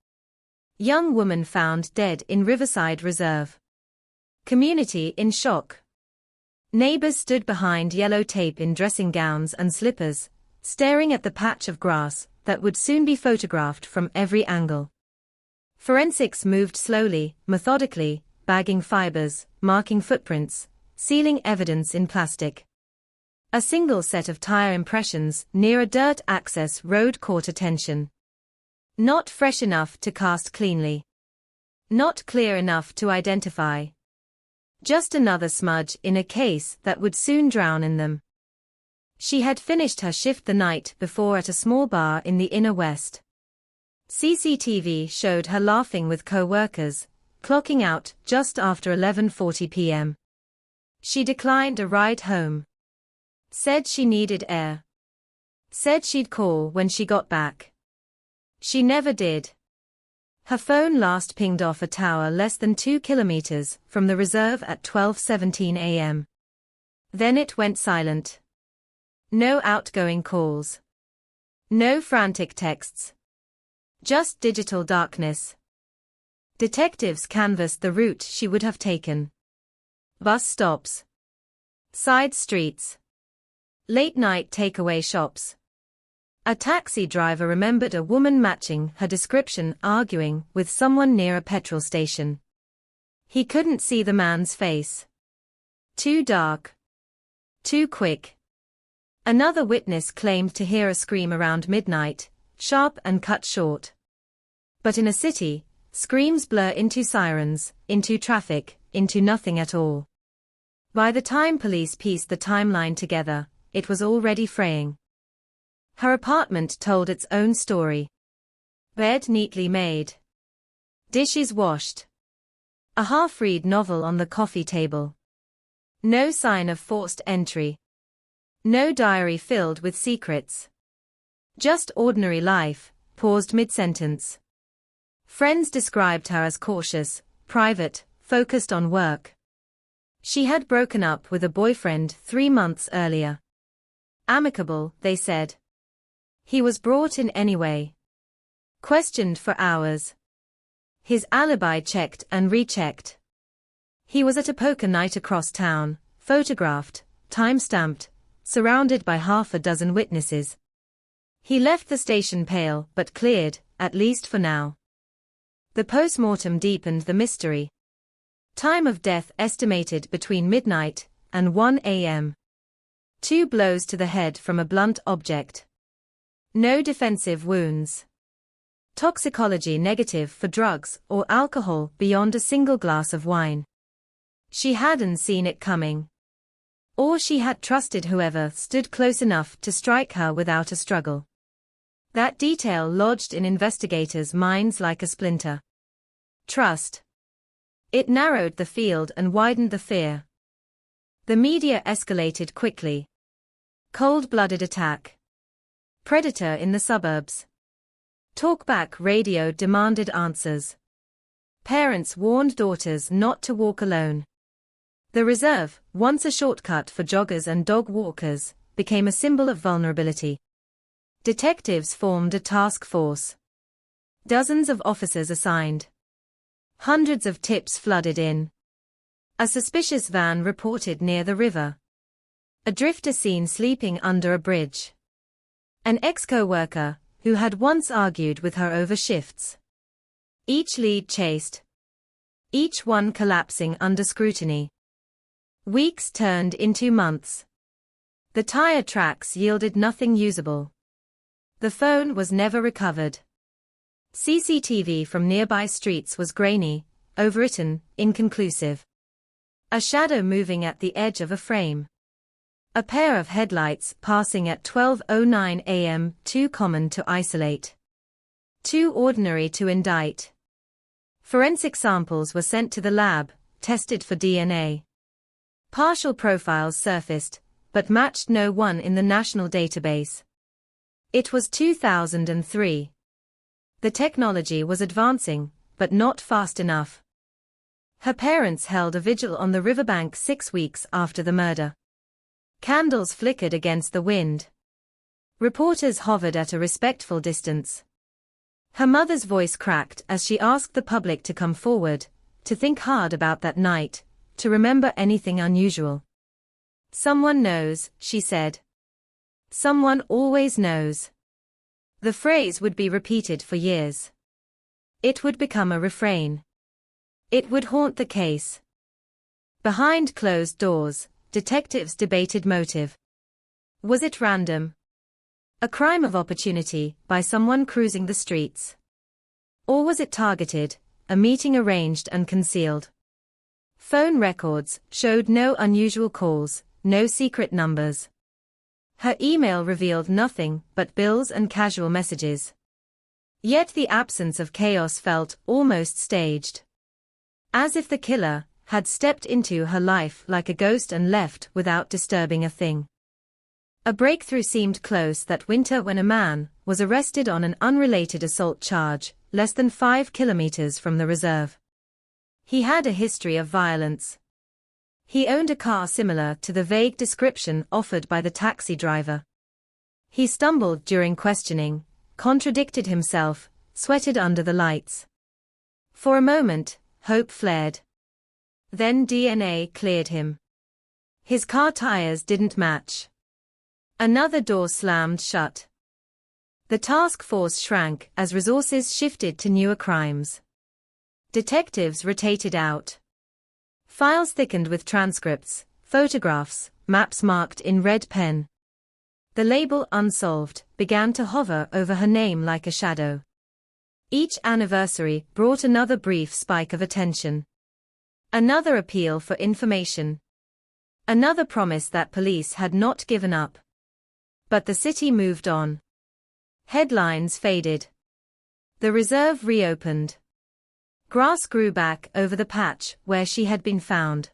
Young woman found dead in Riverside Reserve. Community in shock. Neighbors stood behind yellow tape in dressing gowns and slippers, staring at the patch of grass that would soon be photographed from every angle. Forensics moved slowly, methodically, bagging fibers, marking footprints, sealing evidence in plastic. A single set of tire impressions near a dirt access road caught attention. Not fresh enough to cast cleanly. Not clear enough to identify. Just another smudge in a case that would soon drown in them. She had finished her shift the night before at a small bar in the inner west. CCTV showed her laughing with co-workers, clocking out just after 11:40 p.m. She declined a ride home. Said she needed air. Said she'd call when she got back. She never did. Her phone last pinged off a tower less than 2 kilometers from the reserve at 12:17 a.m. Then it went silent. No outgoing calls. No frantic texts. Just digital darkness. Detectives canvassed the route she would have taken. Bus stops. Side streets. Late-night takeaway shops. A taxi driver remembered a woman matching her description arguing with someone near a petrol station. He couldn't see the man's face. Too dark. Too quick. Another witness claimed to hear a scream around midnight, sharp and cut short. But in a city, screams blur into sirens, into traffic, into nothing at all. By the time police pieced the timeline together, it was already fraying. Her apartment told its own story. Bed neatly made. Dishes washed. A half-read novel on the coffee table. No sign of forced entry. No diary filled with secrets. Just ordinary life, paused mid-sentence. Friends described her as cautious, private, focused on work. She had broken up with a boyfriend 3 months earlier. Amicable, they said. He was brought in anyway. Questioned for hours. His alibi checked and rechecked. He was at a poker night across town, photographed, time-stamped, surrounded by half a dozen witnesses. He left the station pale but cleared, at least for now. The post-mortem deepened the mystery. Time of death estimated between midnight and 1 a.m. 2 blows to the head from a blunt object. No defensive wounds. Toxicology negative for drugs or alcohol beyond a single glass of wine. She hadn't seen it coming. Or she had trusted whoever stood close enough to strike her without a struggle. That detail lodged in investigators' minds like a splinter. Trust. It narrowed the field and widened the fear. The media escalated quickly. Cold-blooded attack. Predator in the suburbs. Talkback radio demanded answers. Parents warned daughters not to walk alone. The reserve, once a shortcut for joggers and dog walkers, became a symbol of vulnerability. Detectives formed a task force. Dozens of officers assigned. Hundreds of tips flooded in. A suspicious van reported near the river. A drifter seen sleeping under a bridge. An ex-co-worker, who had once argued with her over shifts. Each lead chased. Each one collapsing under scrutiny. Weeks turned into months. The tire tracks yielded nothing usable. The phone was never recovered. CCTV from nearby streets was grainy, overwritten, inconclusive. A shadow moving at the edge of a frame. A pair of headlights passing at 12:09 a.m. too common to isolate. Too ordinary to indict. Forensic samples were sent to the lab, tested for DNA. Partial profiles surfaced, but matched no one in the national database. It was 2003. The technology was advancing, but not fast enough. Her parents held a vigil on the riverbank 6 weeks after the murder. Candles flickered against the wind. Reporters hovered at a respectful distance. Her mother's voice cracked as she asked the public to come forward, to think hard about that night, to remember anything unusual. "Someone knows," she said. "Someone always knows." The phrase would be repeated for years. It would become a refrain. It would haunt the case. Behind closed doors, detectives debated motive. Was it random? A crime of opportunity by someone cruising the streets? Or was it targeted, a meeting arranged and concealed? Phone records showed no unusual calls, no secret numbers. Her email revealed nothing but bills and casual messages. Yet the absence of chaos felt almost staged. As if the killer had stepped into her life like a ghost and left without disturbing a thing. A breakthrough seemed close that winter when a man was arrested on an unrelated assault charge, less than 5 kilometers from the reserve. He had a history of violence. He owned a car similar to the vague description offered by the taxi driver. He stumbled during questioning, contradicted himself, sweated under the lights. For a moment, hope flared. Then DNA cleared him. His car tires didn't match. Another door slammed shut. The task force shrank as resources shifted to newer crimes. Detectives rotated out. Files thickened with transcripts, photographs, maps marked in red pen. The label "Unsolved" began to hover over her name like a shadow. Each anniversary brought another brief spike of attention. Another appeal for information. Another promise that police had not given up. But the city moved on. Headlines faded. The reserve reopened. Grass grew back over the patch where she had been found.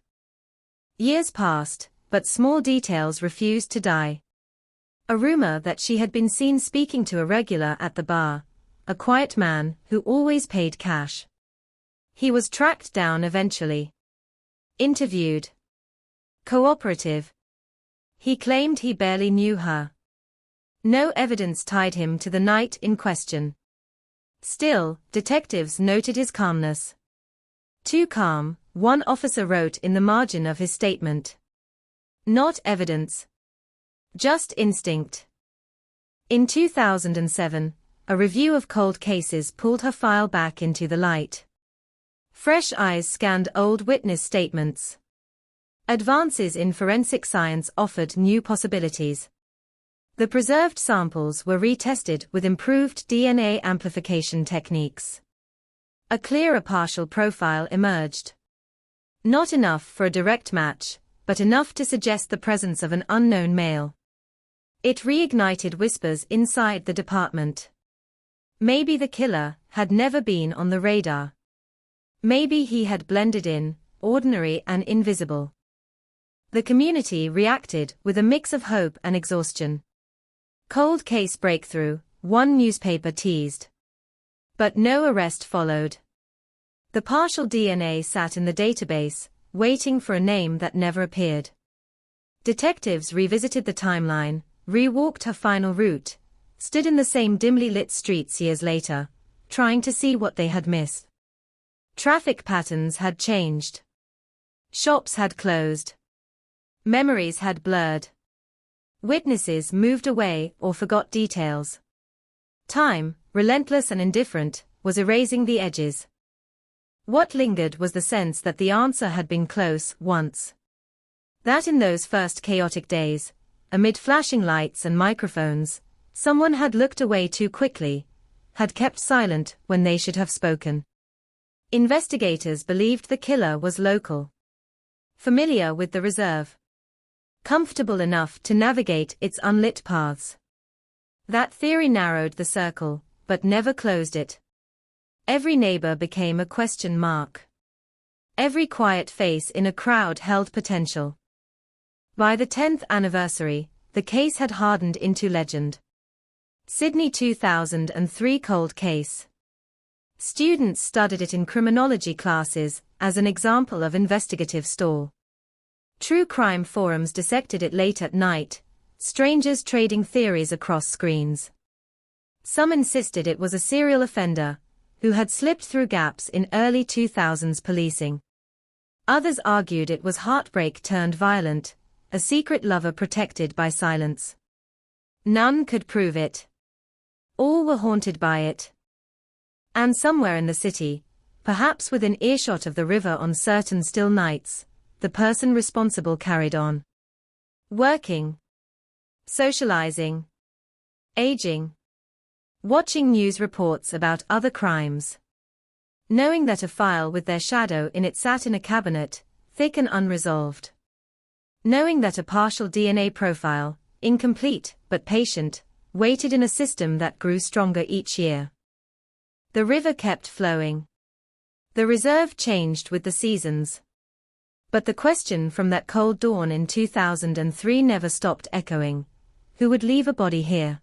Years passed, but small details refused to die. A rumor that she had been seen speaking to a regular at the bar, a quiet man who always paid cash. He was tracked down eventually. Interviewed. Cooperative. He claimed he barely knew her. No evidence tied him to the night in question. Still, detectives noted his calmness. "Too calm," one officer wrote in the margin of his statement. "Not evidence. Just instinct." In 2007, a review of cold cases pulled her file back into the light. Fresh eyes scanned old witness statements. Advances in forensic science offered new possibilities. The preserved samples were retested with improved DNA amplification techniques. A clearer partial profile emerged. Not enough for a direct match, but enough to suggest the presence of an unknown male. It reignited whispers inside the department. Maybe the killer had never been on the radar. Maybe he had blended in, ordinary and invisible. The community reacted with a mix of hope and exhaustion. Cold case breakthrough, one newspaper teased. But no arrest followed. The partial DNA sat in the database, waiting for a name that never appeared. Detectives revisited the timeline, re-walked her final route, stood in the same dimly lit streets years later, trying to see what they had missed. Traffic patterns had changed. Shops had closed. Memories had blurred. Witnesses moved away or forgot details. Time, relentless and indifferent, was erasing the edges. What lingered was the sense that the answer had been close once. That in those first chaotic days, amid flashing lights and microphones, someone had looked away too quickly, had kept silent when they should have spoken. Investigators believed the killer was local. Familiar with the reserve. Comfortable enough to navigate its unlit paths. That theory narrowed the circle, but never closed it. Every neighbor became a question mark. Every quiet face in a crowd held potential. By the 10th anniversary, the case had hardened into legend. Sydney 2003 cold case. Students studied it in criminology classes as an example of investigative stall. True crime forums dissected it late at night, strangers trading theories across screens. Some insisted it was a serial offender who had slipped through gaps in early 2000s policing. Others argued it was heartbreak turned violent, a secret lover protected by silence. None could prove it. All were haunted by it. And somewhere in the city, perhaps within earshot of the river on certain still nights, the person responsible carried on. Working. Socializing. Aging. Watching news reports about other crimes. Knowing that a file with their shadow in it sat in a cabinet, thick and unresolved. Knowing that a partial DNA profile, incomplete but patient, waited in a system that grew stronger each year. The river kept flowing. The reserve changed with the seasons. But the question from that cold dawn in 2003 never stopped echoing. Who would leave a body here?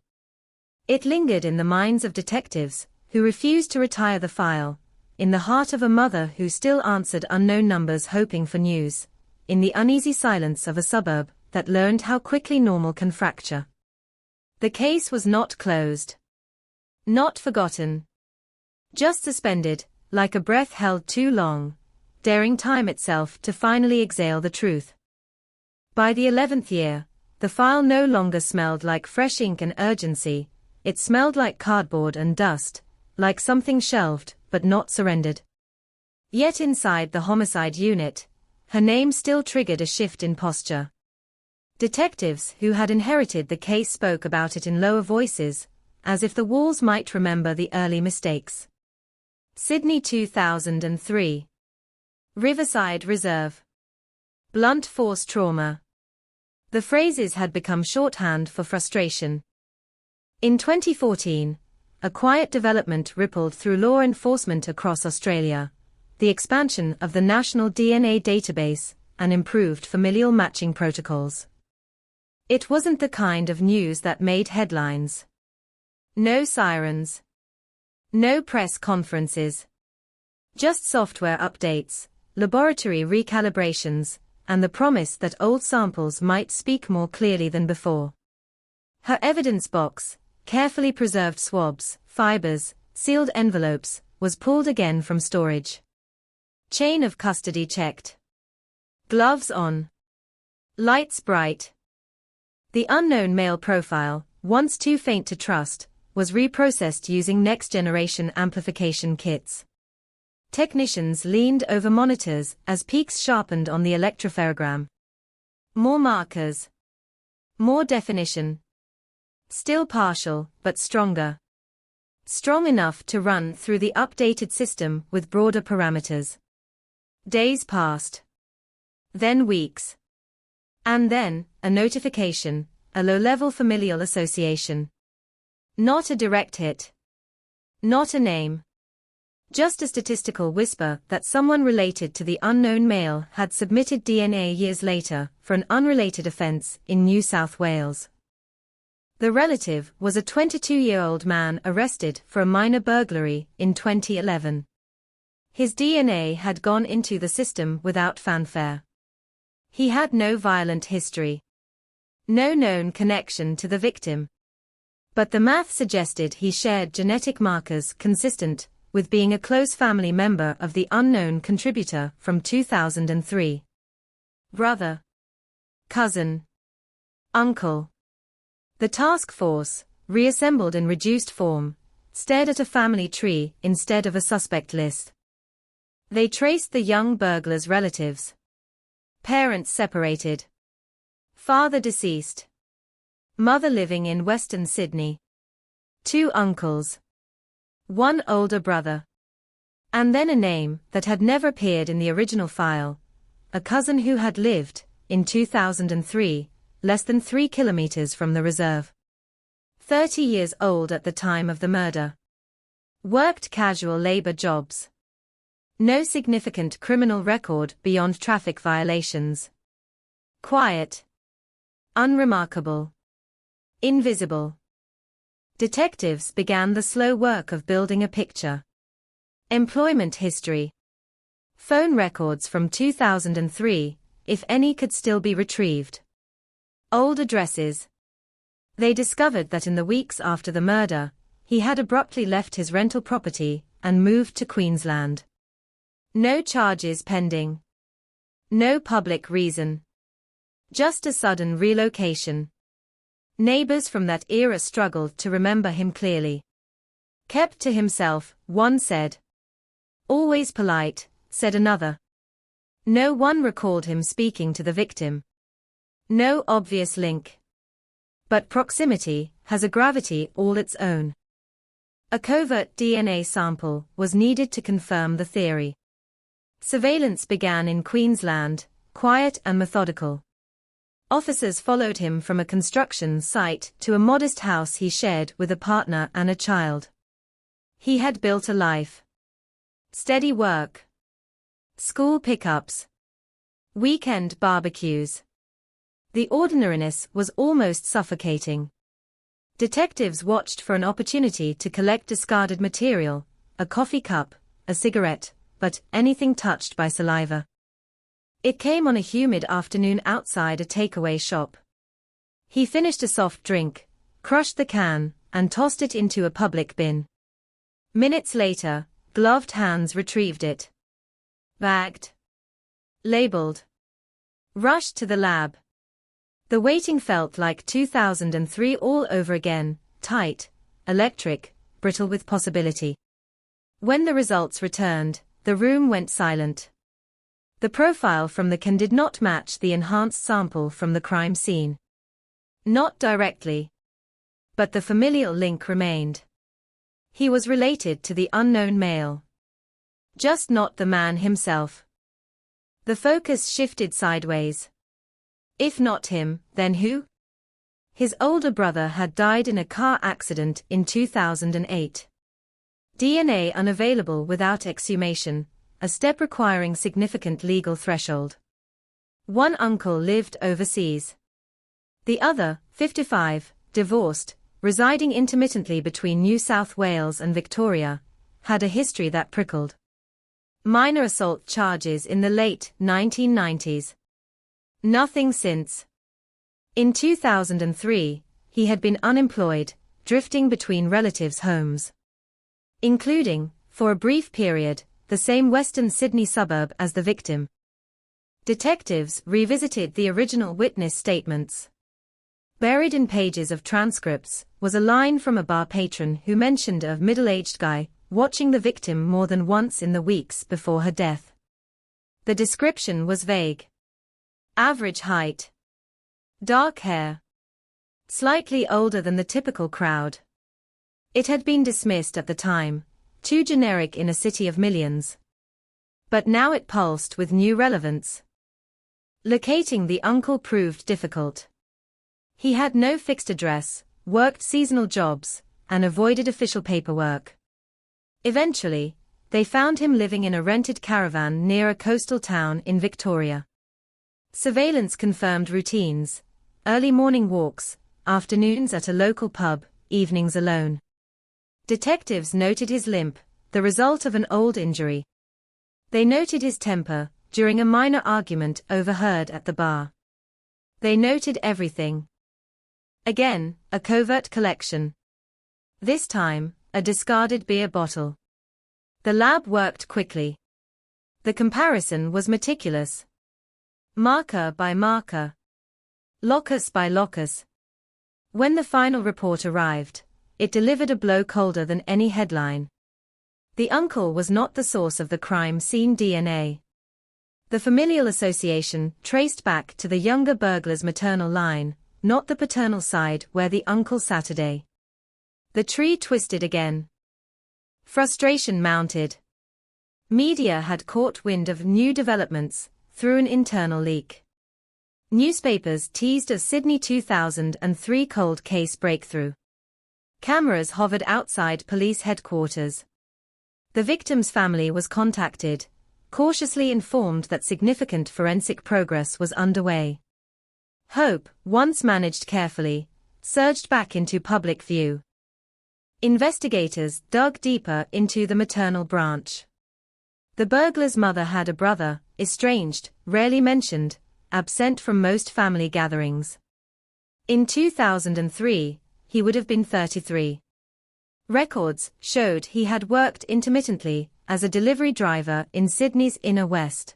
It lingered in the minds of detectives, who refused to retire the file, in the heart of a mother who still answered unknown numbers hoping for news, in the uneasy silence of a suburb that learned how quickly normal can fracture. The case was not closed. Not forgotten. Just suspended, like a breath held too long, daring time itself to finally exhale the truth. By the 11th year, the file no longer smelled like fresh ink and urgency, it smelled like cardboard and dust, like something shelved but not surrendered. Yet inside the homicide unit, her name still triggered a shift in posture. Detectives who had inherited the case spoke about it in lower voices, as if the walls might remember the early mistakes. Sydney 2003. Riverside Reserve. Blunt force trauma. The phrases had become shorthand for frustration. In 2014, a quiet development rippled through law enforcement across Australia, the expansion of the National DNA Database and improved familial matching protocols. It wasn't the kind of news that made headlines. No sirens. No press conferences. Just software updates, laboratory recalibrations, and the promise that old samples might speak more clearly than before. Her evidence box, carefully preserved swabs, fibers, sealed envelopes, was pulled again from storage. Chain of custody checked. Gloves on. Lights bright. The unknown male profile, once too faint to trust, was reprocessed using next-generation amplification kits. Technicians leaned over monitors as peaks sharpened on the electropherogram. More markers. More definition. Still partial, but stronger. Strong enough to run through the updated system with broader parameters. Days passed. Then weeks. And then, a notification, a low-level familial association. Not a direct hit. Not a name. Just a statistical whisper that someone related to the unknown male had submitted DNA years later for an unrelated offense in New South Wales. The relative was a 22-year-old man arrested for a minor burglary in 2011. His DNA had gone into the system without fanfare. He had no violent history. No known connection to the victim. But the math suggested he shared genetic markers consistent with being a close family member of the unknown contributor from 2003. Brother. Cousin. Uncle. The task force, reassembled in reduced form, stared at a family tree instead of a suspect list. They traced the young burglar's relatives. Parents separated. Father deceased. Mother living in Western Sydney. 2 uncles. 1 older brother. And then a name that had never appeared in the original file. A cousin who had lived, in 2003, less than 3 kilometers from the reserve. 30 years old at the time of the murder. Worked casual labor jobs. No significant criminal record beyond traffic violations. Quiet. Unremarkable. Invisible. Detectives began the slow work of building a picture. Employment history. Phone records from 2003, if any could still be retrieved. Old addresses. They discovered that in the weeks after the murder, he had abruptly left his rental property and moved to Queensland. No charges pending. No public reason. Just a sudden relocation. Neighbors from that era struggled to remember him clearly. Kept to himself, one said. Always polite, said another. No one recalled him speaking to the victim. No obvious link. But proximity has a gravity all its own. A covert DNA sample was needed to confirm the theory. Surveillance began in Queensland, quiet and methodical. Officers followed him from a construction site to a modest house he shared with a partner and a child. He had built a life. Steady work. School pickups. Weekend barbecues. The ordinariness was almost suffocating. Detectives watched for an opportunity to collect discarded material, a coffee cup, a cigarette, but anything touched by saliva. It came on a humid afternoon outside a takeaway shop. He finished a soft drink, crushed the can, and tossed it into a public bin. Minutes later, gloved hands retrieved it. Bagged. Labeled. Rushed to the lab. The waiting felt like 2003 all over again, tight, electric, brittle with possibility. When the results returned, the room went silent. The profile from the can did not match the enhanced sample from the crime scene. Not directly. But the familial link remained. He was related to the unknown male. Just not the man himself. The focus shifted sideways. If not him, then who? His older brother had died in a car accident in 2008. DNA unavailable without exhumation, a step requiring significant legal threshold. One uncle lived overseas. The other, 55, divorced, residing intermittently between New South Wales and Victoria, had a history that prickled. Minor assault charges in the late 1990s. Nothing since. In 2003, he had been unemployed, drifting between relatives' homes. Including, for a brief period, the same Western Sydney suburb as the victim. Detectives revisited the original witness statements. Buried in pages of transcripts was a line from a bar patron who mentioned a middle-aged guy watching the victim more than once in the weeks before her death. The description was vague. Average height. Dark hair. Slightly older than the typical crowd. It had been dismissed at the time, too generic in a city of millions. But now it pulsed with new relevance. Locating the uncle proved difficult. He had no fixed address, worked seasonal jobs, and avoided official paperwork. Eventually, they found him living in a rented caravan near a coastal town in Victoria. Surveillance confirmed routines, early morning walks, afternoons at a local pub, evenings alone. Detectives noted his limp, the result of an old injury. They noted his temper, during a minor argument overheard at the bar. They noted everything. Again, a covert collection. This time, a discarded beer bottle. The lab worked quickly. The comparison was meticulous. Marker by marker. Locus by locus. When the final report arrived, it delivered a blow colder than any headline. The uncle was not the source of the crime scene DNA. The familial association traced back to the younger burglar's maternal line, not the paternal side where the uncle Saturday. The tree twisted again. Frustration mounted. Media had caught wind of new developments, through an internal leak. Newspapers teased a Sydney 2003 cold case breakthrough. Cameras hovered outside police headquarters, The victim's family was contacted, cautiously informed that significant forensic progress was underway. Hope, once managed carefully, surged back into public view. Investigators dug deeper into the maternal branch. The burglar's mother had a brother, estranged, rarely mentioned, absent from most family gatherings. In 2003, he would have been 33. Records showed he had worked intermittently as a delivery driver in Sydney's inner west.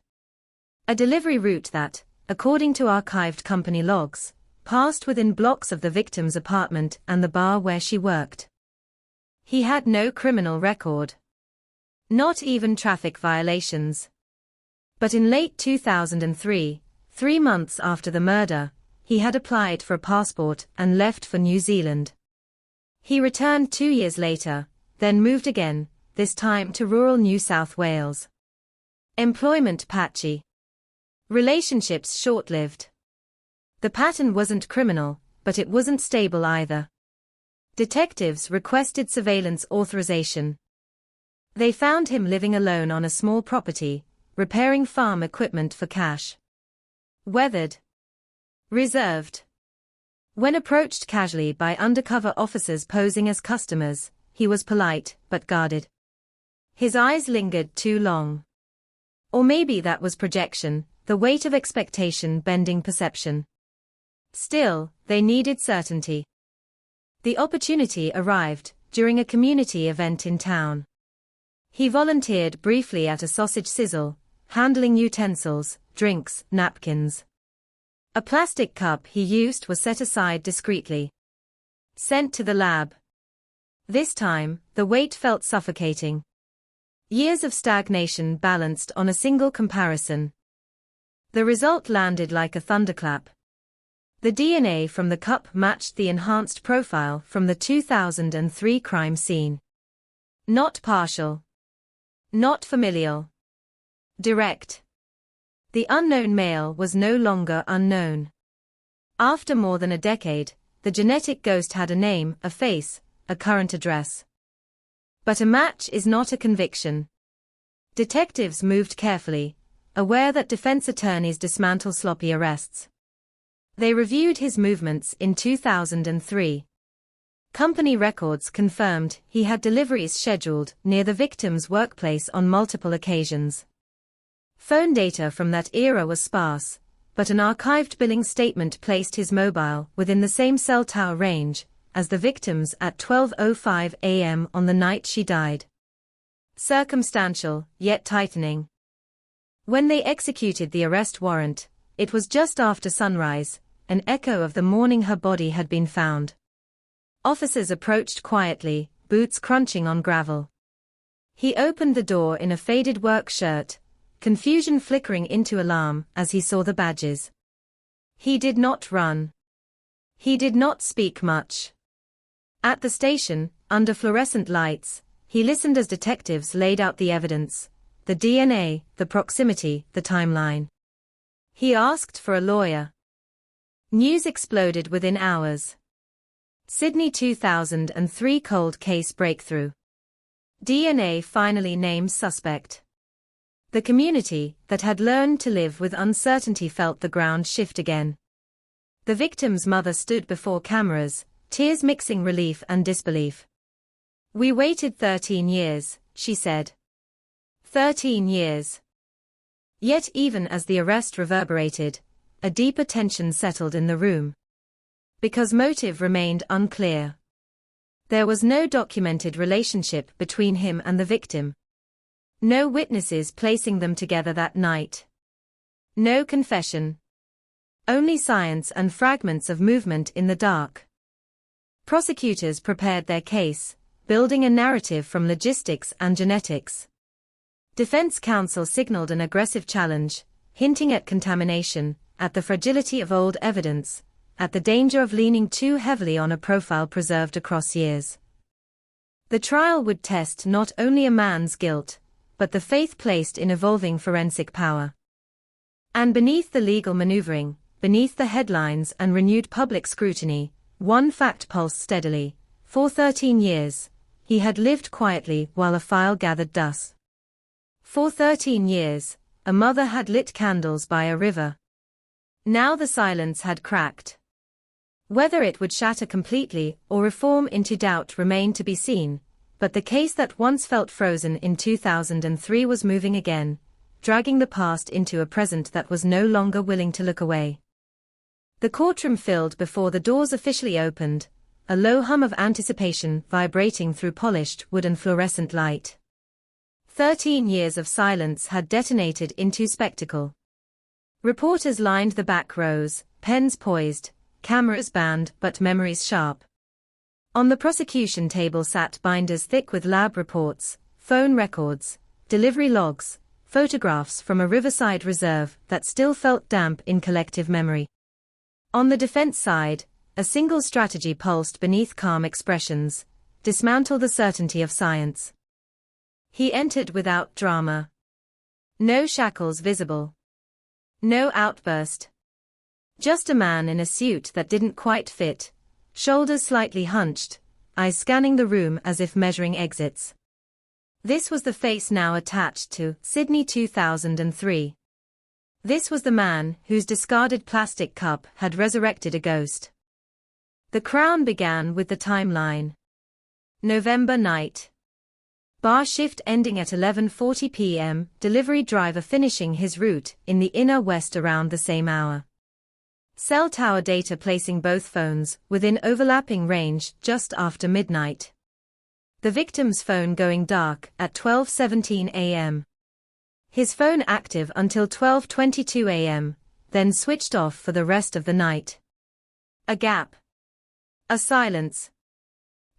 A delivery route that, according to archived company logs, passed within blocks of the victim's apartment and the bar where she worked. He had no criminal record. Not even traffic violations. But in late 2003, 3 months after the murder, he had applied for a passport and left for New Zealand. He returned 2 years later, then moved again, this time to rural New South Wales. Employment patchy. Relationships short-lived. The pattern wasn't criminal, but it wasn't stable either. Detectives requested surveillance authorization. They found him living alone on a small property, repairing farm equipment for cash. Weathered. Reserved. When approached casually by undercover officers posing as customers, he was polite but guarded. His eyes lingered too long. Or maybe that was projection, the weight of expectation bending perception. Still, they needed certainty. The opportunity arrived during a community event in town. He volunteered briefly at a sausage sizzle, handling utensils, drinks, napkins. A plastic cup he used was set aside discreetly. Sent to the lab. This time, the weight felt suffocating. Years of stagnation balanced on a single comparison. The result landed like a thunderclap. The DNA from the cup matched the enhanced profile from the 2003 crime scene. Not partial. Not familial. Direct. The unknown male was no longer unknown. After more than a decade, the genetic ghost had a name, a face, a current address. But a match is not a conviction. Detectives moved carefully, aware that defense attorneys dismantle sloppy arrests. They reviewed his movements in 2003. Company records confirmed he had deliveries scheduled near the victim's workplace on multiple occasions. Phone data from that era was sparse, but an archived billing statement placed his mobile within the same cell tower range as the victim's at 12:05 a.m. on the night she died. Circumstantial, yet tightening. When they executed the arrest warrant, it was just after sunrise, an echo of the morning her body had been found. Officers approached quietly, boots crunching on gravel. He opened the door in a faded work shirt, confusion flickering into alarm as he saw the badges. He did not run. He did not speak much. At the station, under fluorescent lights, he listened as detectives laid out the evidence, the DNA, the proximity, the timeline. He asked for a lawyer. News exploded within hours. Sydney 2003 cold case breakthrough. DNA finally names suspect. The community that had learned to live with uncertainty felt the ground shift again. The victim's mother stood before cameras, tears mixing relief and disbelief. "We waited 13 years, she said. 13 years. Yet even as the arrest reverberated, a deeper tension settled in the room. Because motive remained unclear. There was no documented relationship between him and the victim. No witnesses placing them together that night. No confession. Only science and fragments of movement in the dark. Prosecutors prepared their case, building a narrative from logistics and genetics. Defense counsel signaled an aggressive challenge, hinting at contamination, at the fragility of old evidence, at the danger of leaning too heavily on a profile preserved across years. The trial would test not only a man's guilt, but the faith placed in evolving forensic power. And beneath the legal maneuvering, beneath the headlines and renewed public scrutiny, one fact pulsed steadily. For 13 years, he had lived quietly while a file gathered dust. For 13 years, a mother had lit candles by a river. Now the silence had cracked. Whether it would shatter completely or reform into doubt remained to be seen, but the case that once felt frozen in 2003 was moving again, dragging the past into a present that was no longer willing to look away. The courtroom filled before the doors officially opened, a low hum of anticipation vibrating through polished wood and fluorescent light. 13 years of silence had detonated into spectacle. Reporters lined the back rows, pens poised, cameras banned but memories sharp. On the prosecution table sat binders thick with lab reports, phone records, delivery logs, photographs from a riverside reserve that still felt damp in collective memory. On the defense side, a single strategy pulsed beneath calm expressions: dismantle the certainty of science. He entered without drama. No shackles visible. No outburst. Just a man in a suit that didn't quite fit, shoulders slightly hunched, eyes scanning the room as if measuring exits. This was the face now attached to Sydney 2003. This was the man whose discarded plastic cup had resurrected a ghost. The Crown began with the timeline. November night. Bar shift ending at 11:40 p.m., delivery driver finishing his route in the inner west around the same hour. Cell tower data placing both phones within overlapping range just after midnight. The victim's phone going dark at 12:17 a.m. His phone active until 12:22 a.m., then switched off for the rest of the night. A gap. A silence.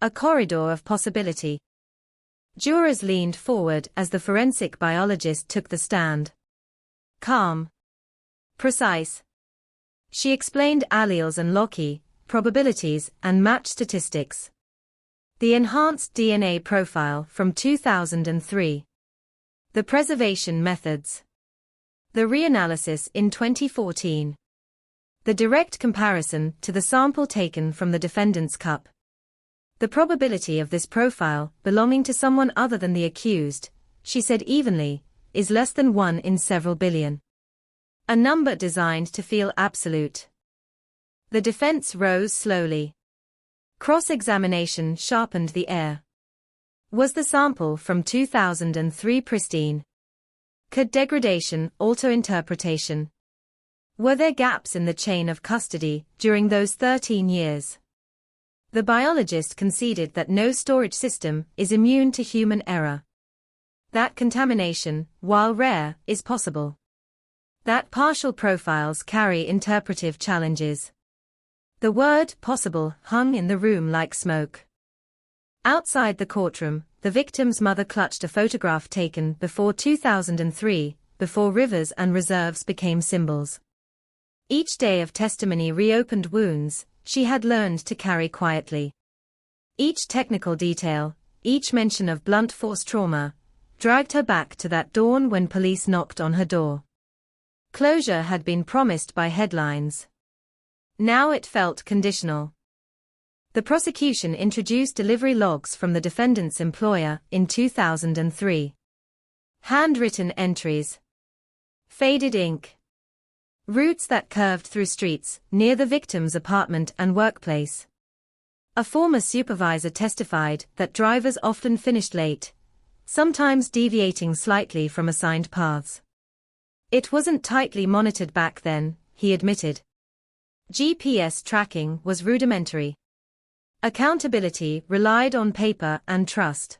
A corridor of possibility. Jurors leaned forward as the forensic biologist took the stand. Calm. Precise. She explained alleles and loci, probabilities and match statistics. The enhanced DNA profile from 2003. The preservation methods. The reanalysis in 2014. The direct comparison to the sample taken from the defendant's cup. The probability of this profile belonging to someone other than the accused, she said evenly, is less than 1 in several billion. A number designed to feel absolute. The defense rose slowly. Cross-examination sharpened the air. Was the sample from 2003 pristine? Could degradation alter interpretation? Were there gaps in the chain of custody during those 13 years? The biologist conceded that no storage system is immune to human error. That contamination, while rare, is possible. That partial profiles carry interpretive challenges. The word possible hung in the room like smoke. Outside the courtroom, the victim's mother clutched a photograph taken before 2003, before rivers and reserves became symbols. Each day of testimony reopened wounds she had learned to carry quietly. Each technical detail, each mention of blunt force trauma, dragged her back to that dawn when police knocked on her door. Closure had been promised by headlines. Now it felt conditional. The prosecution introduced delivery logs from the defendant's employer in 2003. Handwritten entries. Faded ink. Routes that curved through streets near the victim's apartment and workplace. A former supervisor testified that drivers often finished late, sometimes deviating slightly from assigned paths. It wasn't tightly monitored back then, he admitted. GPS tracking was rudimentary. Accountability relied on paper and trust.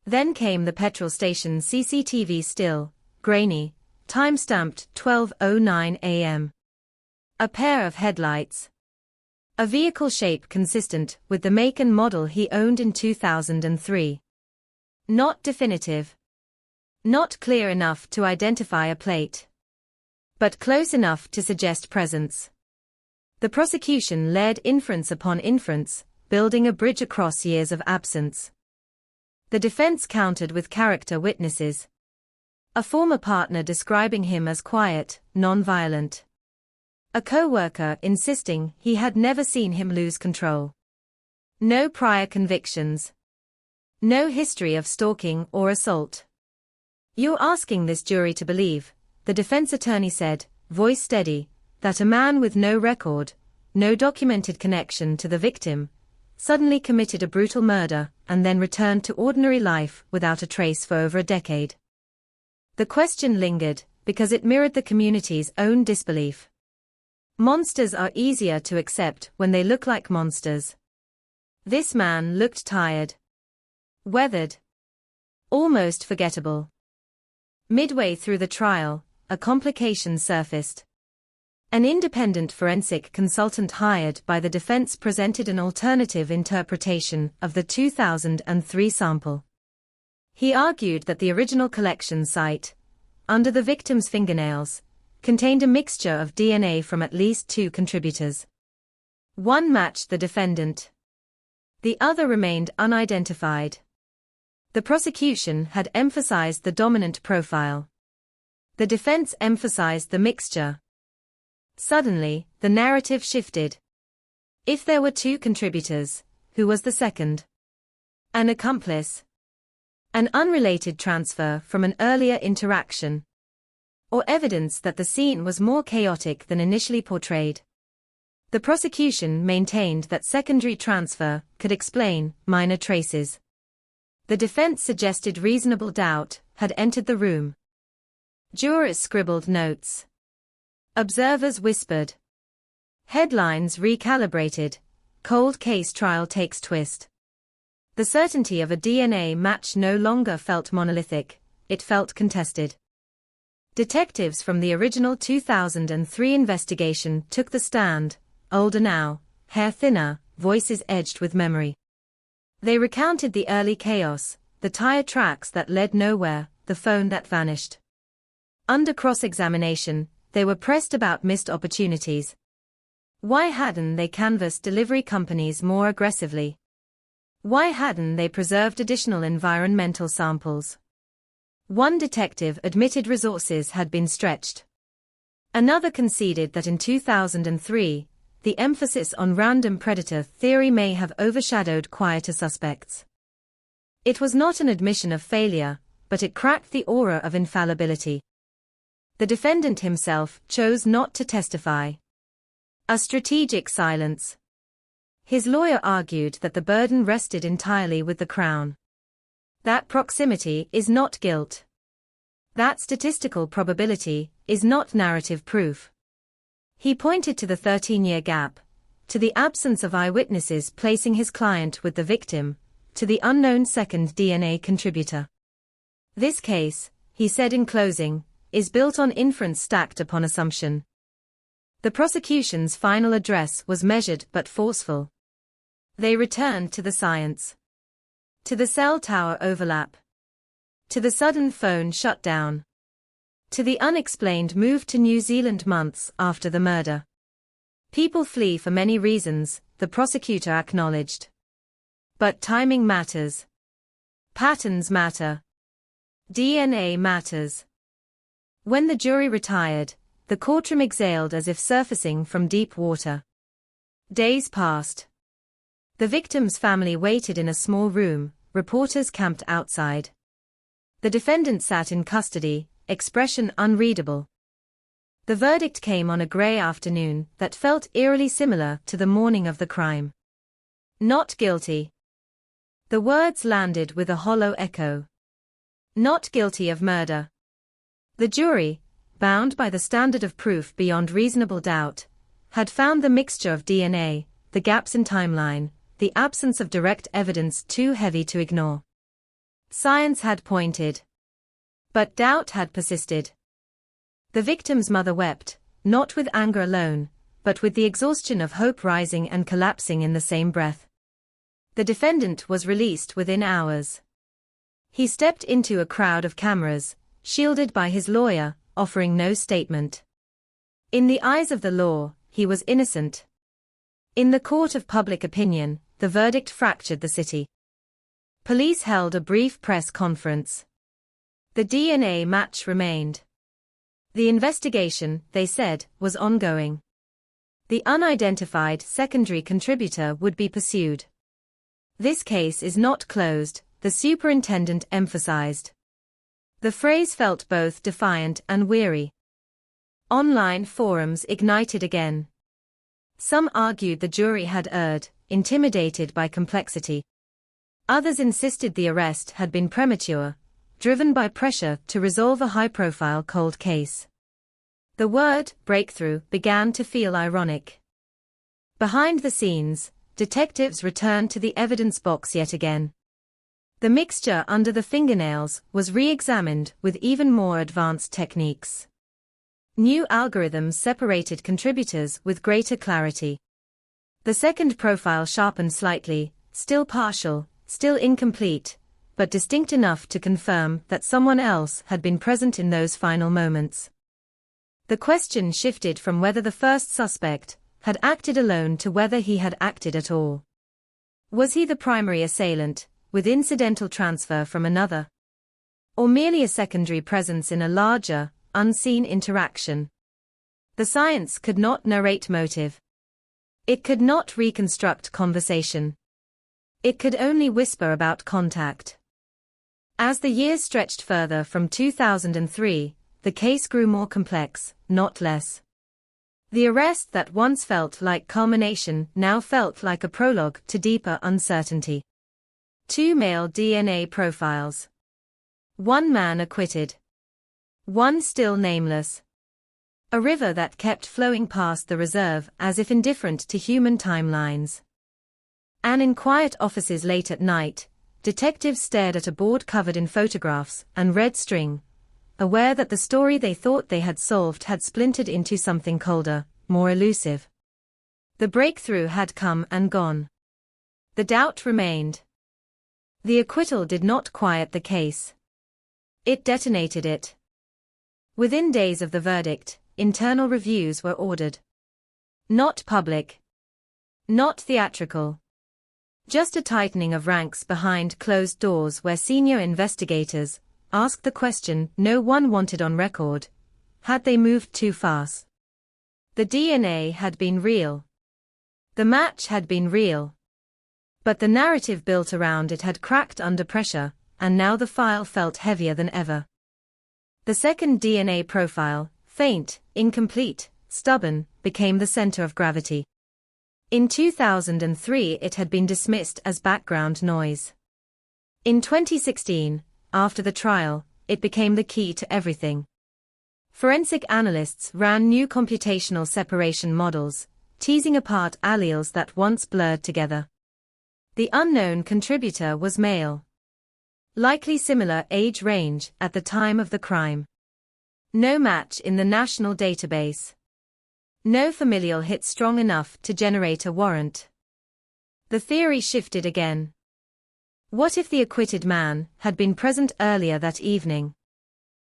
Then came the petrol station CCTV, still, grainy, time-stamped 12:09 a.m. A pair of headlights. A vehicle shape consistent with the make and model he owned in 2003. Not definitive. Not clear enough to identify a plate. But close enough to suggest presence. The prosecution led inference upon inference, building a bridge across years of absence. The defense countered with character witnesses. A former partner describing him as quiet, non-violent. A co-worker insisting he had never seen him lose control. No prior convictions. No history of stalking or assault. You're asking this jury to believe, the defense attorney said, voice steady, that a man with no record, no documented connection to the victim, suddenly committed a brutal murder and then returned to ordinary life without a trace for over a decade. The question lingered because it mirrored the community's own disbelief. Monsters are easier to accept when they look like monsters. This man looked tired, weathered, almost forgettable. Midway through the trial, a complication surfaced. An independent forensic consultant hired by the defense presented an alternative interpretation of the 2003 sample. He argued that the original collection site, under the victim's fingernails, contained a mixture of DNA from at least 2 contributors. One matched the defendant. The other remained unidentified. The prosecution had emphasized the dominant profile. The defense emphasized the mixture. Suddenly, the narrative shifted. If there were 2 contributors, who was the second? An accomplice? An unrelated transfer from an earlier interaction? Or evidence that the scene was more chaotic than initially portrayed? The prosecution maintained that secondary transfer could explain minor traces. The defense suggested reasonable doubt had entered the room. Jurors scribbled notes. Observers whispered. Headlines recalibrated. Cold case trial takes twist. The certainty of a DNA match no longer felt monolithic, it felt contested. Detectives from the original 2003 investigation took the stand, older now, hair thinner, voices edged with memory. They recounted the early chaos, the tire tracks that led nowhere, the phone that vanished. Under cross-examination, they were pressed about missed opportunities. Why hadn't they canvassed delivery companies more aggressively? Why hadn't they preserved additional environmental samples? One detective admitted resources had been stretched. Another conceded that in 2003, the emphasis on random predator theory may have overshadowed quieter suspects. It was not an admission of failure, but it cracked the aura of infallibility. The defendant himself chose not to testify. A strategic silence. His lawyer argued that the burden rested entirely with the Crown. That proximity is not guilt. That statistical probability is not narrative proof. He pointed to the 13-year gap, to the absence of eyewitnesses placing his client with the victim, to the unknown second DNA contributor. This case, he said in closing, is built on inference stacked upon assumption. The prosecution's final address was measured but forceful. They returned to the science. To the cell tower overlap. To the sudden phone shutdown. To the unexplained move to New Zealand months after the murder. People flee for many reasons, the prosecutor acknowledged. But timing matters. Patterns matter. DNA matters. When the jury retired, the courtroom exhaled as if surfacing from deep water. Days passed. The victim's family waited in a small room, reporters camped outside. The defendant sat in custody, expression unreadable. The verdict came on a grey afternoon that felt eerily similar to the morning of the crime. Not guilty. The words landed with a hollow echo. Not guilty of murder. The jury, bound by the standard of proof beyond reasonable doubt, had found the mixture of DNA, the gaps in timeline, the absence of direct evidence too heavy to ignore. Science had pointed. But doubt had persisted. The victim's mother wept, not with anger alone, but with the exhaustion of hope rising and collapsing in the same breath. The defendant was released within hours. He stepped into a crowd of cameras, shielded by his lawyer, offering no statement. In the eyes of the law, he was innocent. In the court of public opinion, the verdict fractured the city. Police held a brief press conference. The DNA match remained. The investigation, they said, was ongoing. The unidentified secondary contributor would be pursued. This case is not closed, the superintendent emphasized. The phrase felt both defiant and weary. Online forums ignited again. Some argued the jury had erred, intimidated by complexity. Others insisted the arrest had been premature, driven by pressure to resolve a high-profile cold case. The word breakthrough began to feel ironic. Behind the scenes, detectives returned to the evidence box yet again. The mixture under the fingernails was re-examined with even more advanced techniques. New algorithms separated contributors with greater clarity. The second profile sharpened slightly, still partial, still incomplete, but distinct enough to confirm that someone else had been present in those final moments. The question shifted from whether the first suspect had acted alone to whether he had acted at all. Was he the primary assailant, with incidental transfer from another? Or merely a secondary presence in a larger, unseen interaction? The science could not narrate motive. It could not reconstruct conversation. It could only whisper about contact. As the years stretched further from 2003, the case grew more complex, not less. The arrest that once felt like culmination now felt like a prologue to deeper uncertainty. 2 male DNA profiles. 1 man acquitted. 1 still nameless. A river that kept flowing past the reserve as if indifferent to human timelines. And in quiet offices late at night, detectives stared at a board covered in photographs and red string, aware that the story they thought they had solved had splintered into something colder, more elusive. The breakthrough had come and gone. The doubt remained. The acquittal did not quiet the case. It detonated it. Within days of the verdict, internal reviews were ordered. Not public. Not theatrical. Just a tightening of ranks behind closed doors where senior investigators asked the question no one wanted on record: had they moved too fast? The DNA had been real. The match had been real. But the narrative built around it had cracked under pressure, and now the file felt heavier than ever. The second DNA profile, faint, incomplete, stubborn, became the center of gravity. In 2003 it had been dismissed as background noise. In 2016, after the trial, it became the key to everything. Forensic analysts ran new computational separation models, teasing apart alleles that once blurred together. The unknown contributor was male. Likely similar age range at the time of the crime. No match in the national database. No familial hit strong enough to generate a warrant. The theory shifted again. What if the acquitted man had been present earlier that evening?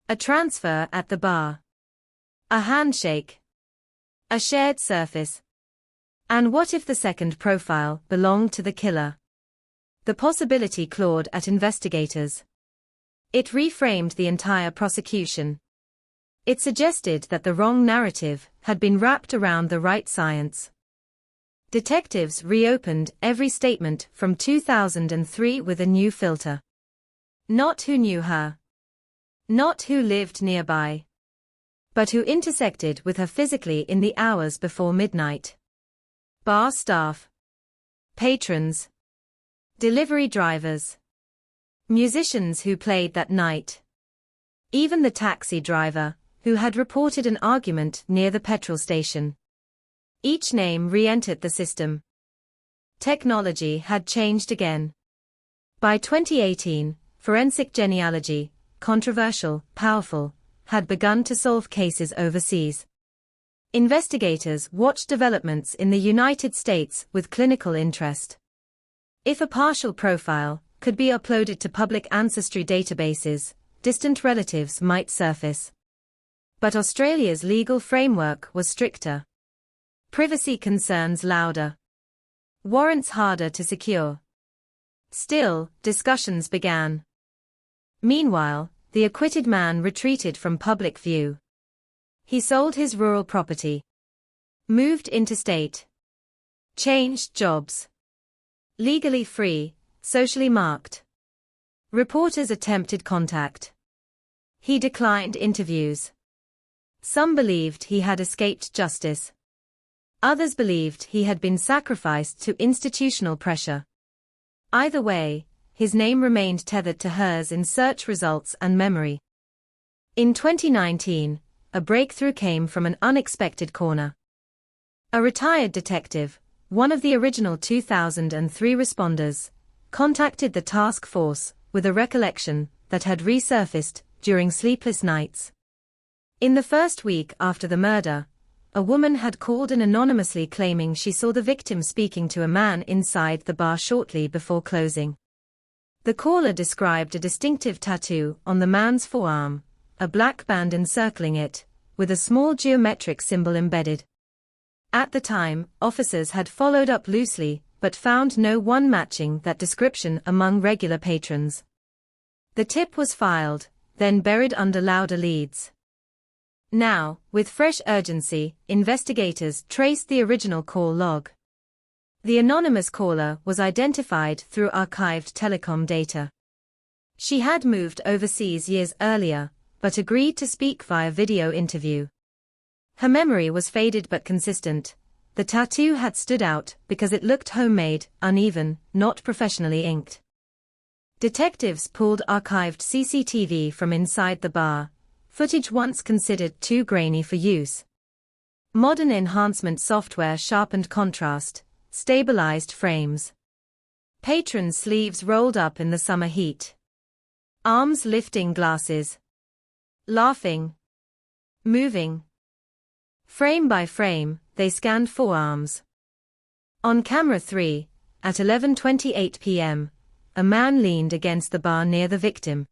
A transfer at the bar. A handshake. A shared surface. And what if the second profile belonged to the killer? The possibility clawed at investigators. It reframed the entire prosecution. It suggested that the wrong narrative had been wrapped around the right science. Detectives reopened every statement from 2003 with a new filter. Not who knew her. Not who lived nearby. But who intersected with her physically in the hours before midnight. Bar staff. Patrons. Delivery drivers. Musicians who played that night. Even the taxi driver, who had reported an argument near the petrol station. Each name re-entered the system. Technology had changed again. By 2018, forensic genealogy, controversial, powerful, had begun to solve cases overseas. Investigators watched developments in the United States with clinical interest. If a partial profile could be uploaded to public ancestry databases, distant relatives might surface. But Australia's legal framework was stricter. Privacy concerns louder. Warrants harder to secure. Still, discussions began. Meanwhile, the acquitted man retreated from public view. He sold his rural property. Moved interstate. Changed jobs. Legally free, socially marked. Reporters attempted contact. He declined interviews. Some believed he had escaped justice. Others believed he had been sacrificed to institutional pressure. Either way, his name remained tethered to hers in search results and memory. In 2019, a breakthrough came from an unexpected corner. A retired detective, one of the original 2003 responders, contacted the task force with a recollection that had resurfaced during sleepless nights. In the first week after the murder, a woman had called in anonymously claiming she saw the victim speaking to a man inside the bar shortly before closing. The caller described a distinctive tattoo on the man's forearm, a black band encircling it, with a small geometric symbol embedded. At the time, officers had followed up loosely, but found no one matching that description among regular patrons. The tip was filed, then buried under louder leads. Now, with fresh urgency, investigators traced the original call log. The anonymous caller was identified through archived telecom data. She had moved overseas years earlier, but agreed to speak via video interview. Her memory was faded but consistent. The tattoo had stood out because it looked homemade, uneven, not professionally inked. Detectives pulled archived CCTV from inside the bar, footage once considered too grainy for use. Modern enhancement software sharpened contrast, stabilized frames. Patron sleeves rolled up in the summer heat. Arms lifting glasses. Laughing. Moving. Frame by frame, they scanned forearms. On camera 3, at 11:28 p.m., a man leaned against the bar near the victim.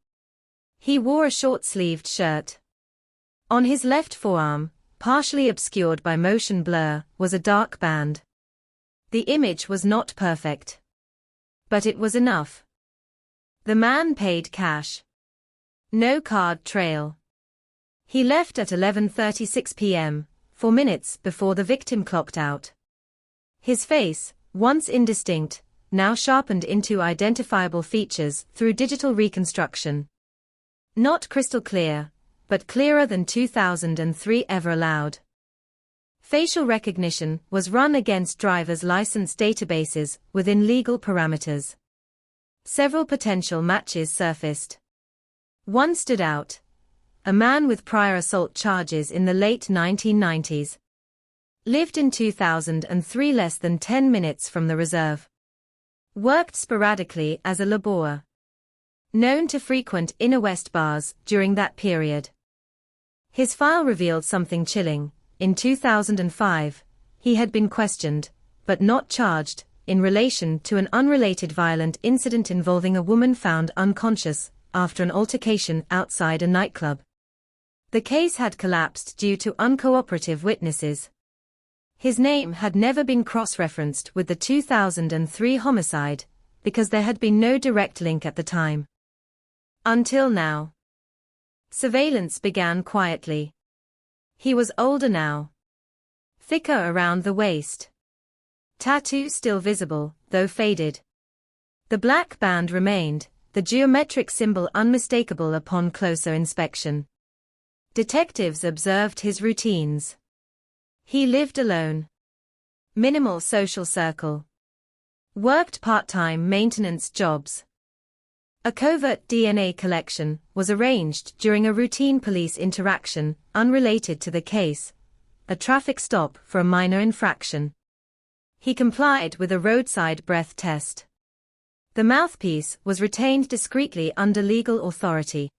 He wore a short-sleeved shirt. On his left forearm, partially obscured by motion blur, was a dark band. The image was not perfect. But it was enough. The man paid cash. No card trail. He left at 11:36 p.m., 4 minutes before the victim clocked out. His face, once indistinct, now sharpened into identifiable features through digital reconstruction. Not crystal clear, but clearer than 2003 ever allowed. Facial recognition was run against driver's license databases within legal parameters. Several potential matches surfaced. One stood out. A man with prior assault charges in the late 1990s. Lived in 2003, less than 10 minutes from the reserve. Worked sporadically as a laborer. Known to frequent inner west bars during that period. His file revealed something chilling. In 2005, he had been questioned, but not charged, in relation to an unrelated violent incident involving a woman found unconscious after an altercation outside a nightclub. The case had collapsed due to uncooperative witnesses. His name had never been cross-referenced with the 2003 homicide, because there had been no direct link at the time. Until now. Surveillance began quietly. He was older now. Thicker around the waist. Tattoo still visible, though faded. The black band remained, the geometric symbol unmistakable upon closer inspection. Detectives observed his routines. He lived alone. Minimal social circle. Worked part-time maintenance jobs. A covert DNA collection was arranged during a routine police interaction unrelated to the case, a traffic stop for a minor infraction. He complied with a roadside breath test. The mouthpiece was retained discreetly under legal authority.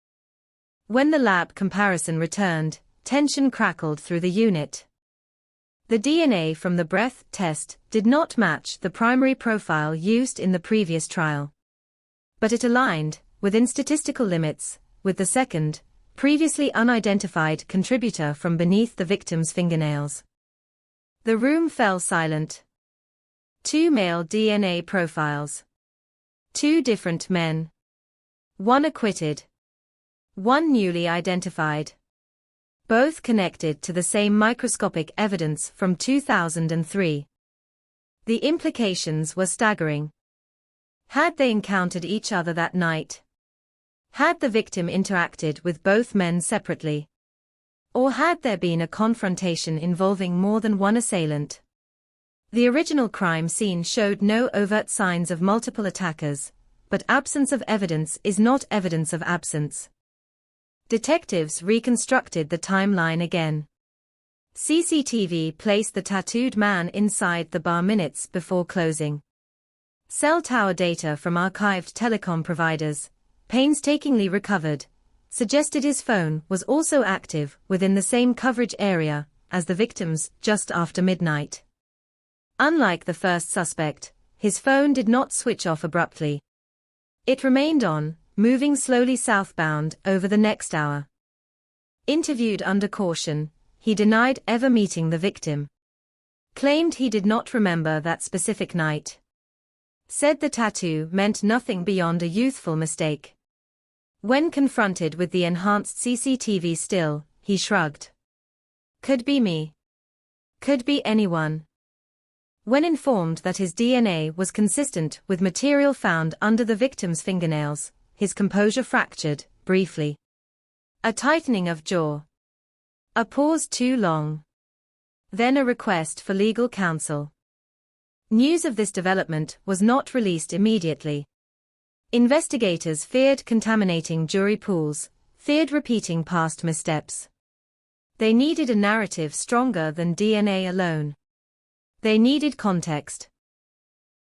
When the lab comparison returned, tension crackled through the unit. The DNA from the breath test did not match the primary profile used in the previous trial. But it aligned, within statistical limits, with the second, previously unidentified contributor from beneath the victim's fingernails. The room fell silent. 2 male DNA profiles. 2 different men. 1 acquitted. 1 newly identified. Both connected to the same microscopic evidence from 2003. The implications were staggering. Had they encountered each other that night? Had the victim interacted with both men separately? Or had there been a confrontation involving more than one assailant? The original crime scene showed no overt signs of multiple attackers, but absence of evidence is not evidence of absence. Detectives reconstructed the timeline again. CCTV placed the tattooed man inside the bar minutes before closing. Cell tower data from archived telecom providers, painstakingly recovered, suggested his phone was also active within the same coverage area as the victim's just after midnight. Unlike the first suspect, his phone did not switch off abruptly. It remained on, moving slowly southbound over the next hour. Interviewed under caution, he denied ever meeting the victim. Claimed he did not remember that specific night. Said the tattoo meant nothing beyond a youthful mistake. When confronted with the enhanced CCTV still, he shrugged. Could be me. Could be anyone. When informed that his DNA was consistent with material found under the victim's fingernails, his composure fractured, briefly. A tightening of jaw. A pause too long. Then a request for legal counsel. News of this development was not released immediately. Investigators feared contaminating jury pools, feared repeating past missteps. They needed a narrative stronger than DNA alone. They needed context.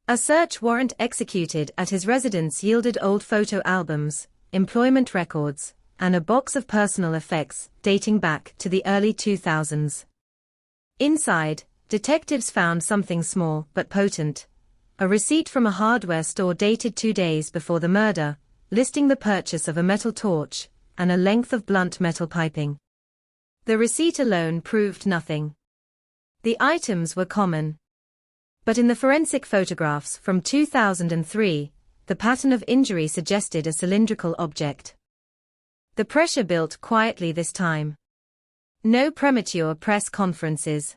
A search warrant executed at his residence yielded old photo albums, employment records, and a box of personal effects dating back to the early 2000s. Inside, detectives found something small but potent. A receipt from a hardware store dated 2 days before the murder, listing the purchase of a metal torch and a length of blunt metal piping. The receipt alone proved nothing. The items were common. But in the forensic photographs from 2003, the pattern of injury suggested a cylindrical object. The pressure built quietly this time. No premature press conferences.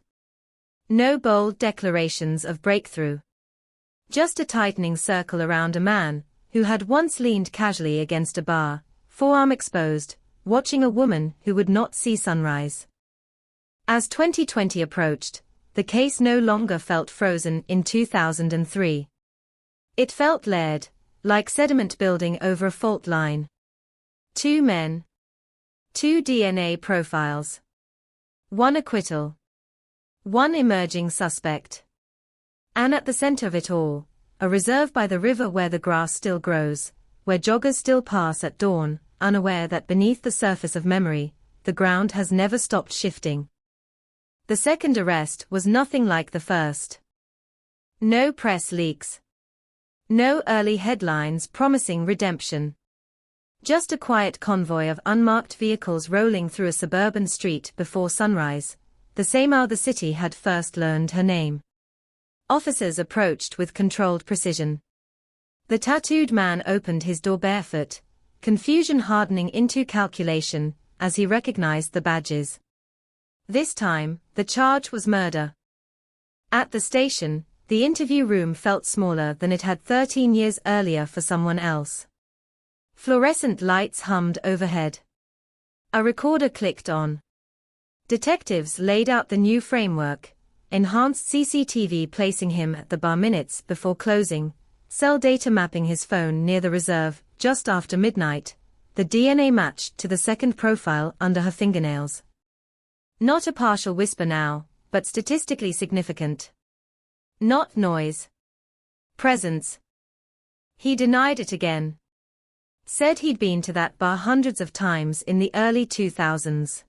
No bold declarations of breakthrough. Just a tightening circle around a man who had once leaned casually against a bar, forearm exposed, watching a woman who would not see sunrise. As 2020 approached, the case no longer felt frozen in 2003. It felt layered, like sediment building over a fault line. 2 men. 2 DNA profiles. 1 acquittal. 1 emerging suspect. And at the center of it all, a reserve by the river where the grass still grows, where joggers still pass at dawn, unaware that beneath the surface of memory, the ground has never stopped shifting. The second arrest was nothing like the first. No press leaks. No early headlines promising redemption. Just a quiet convoy of unmarked vehicles rolling through a suburban street before sunrise, the same hour the city had first learned her name. Officers approached with controlled precision. The tattooed man opened his door barefoot, confusion hardening into calculation as he recognized the badges. This time, the charge was murder. At the station, the interview room felt smaller than it had 13 years earlier for someone else. Fluorescent lights hummed overhead. A recorder clicked on. Detectives laid out the new framework, enhanced CCTV placing him at the bar minutes before closing, cell data mapping his phone near the reserve just after midnight, the DNA matched to the second profile under her fingernails. Not a partial whisper now, but statistically significant. Not noise. Presence. He denied it again. Said he'd been to that bar hundreds of times in the early 2000s.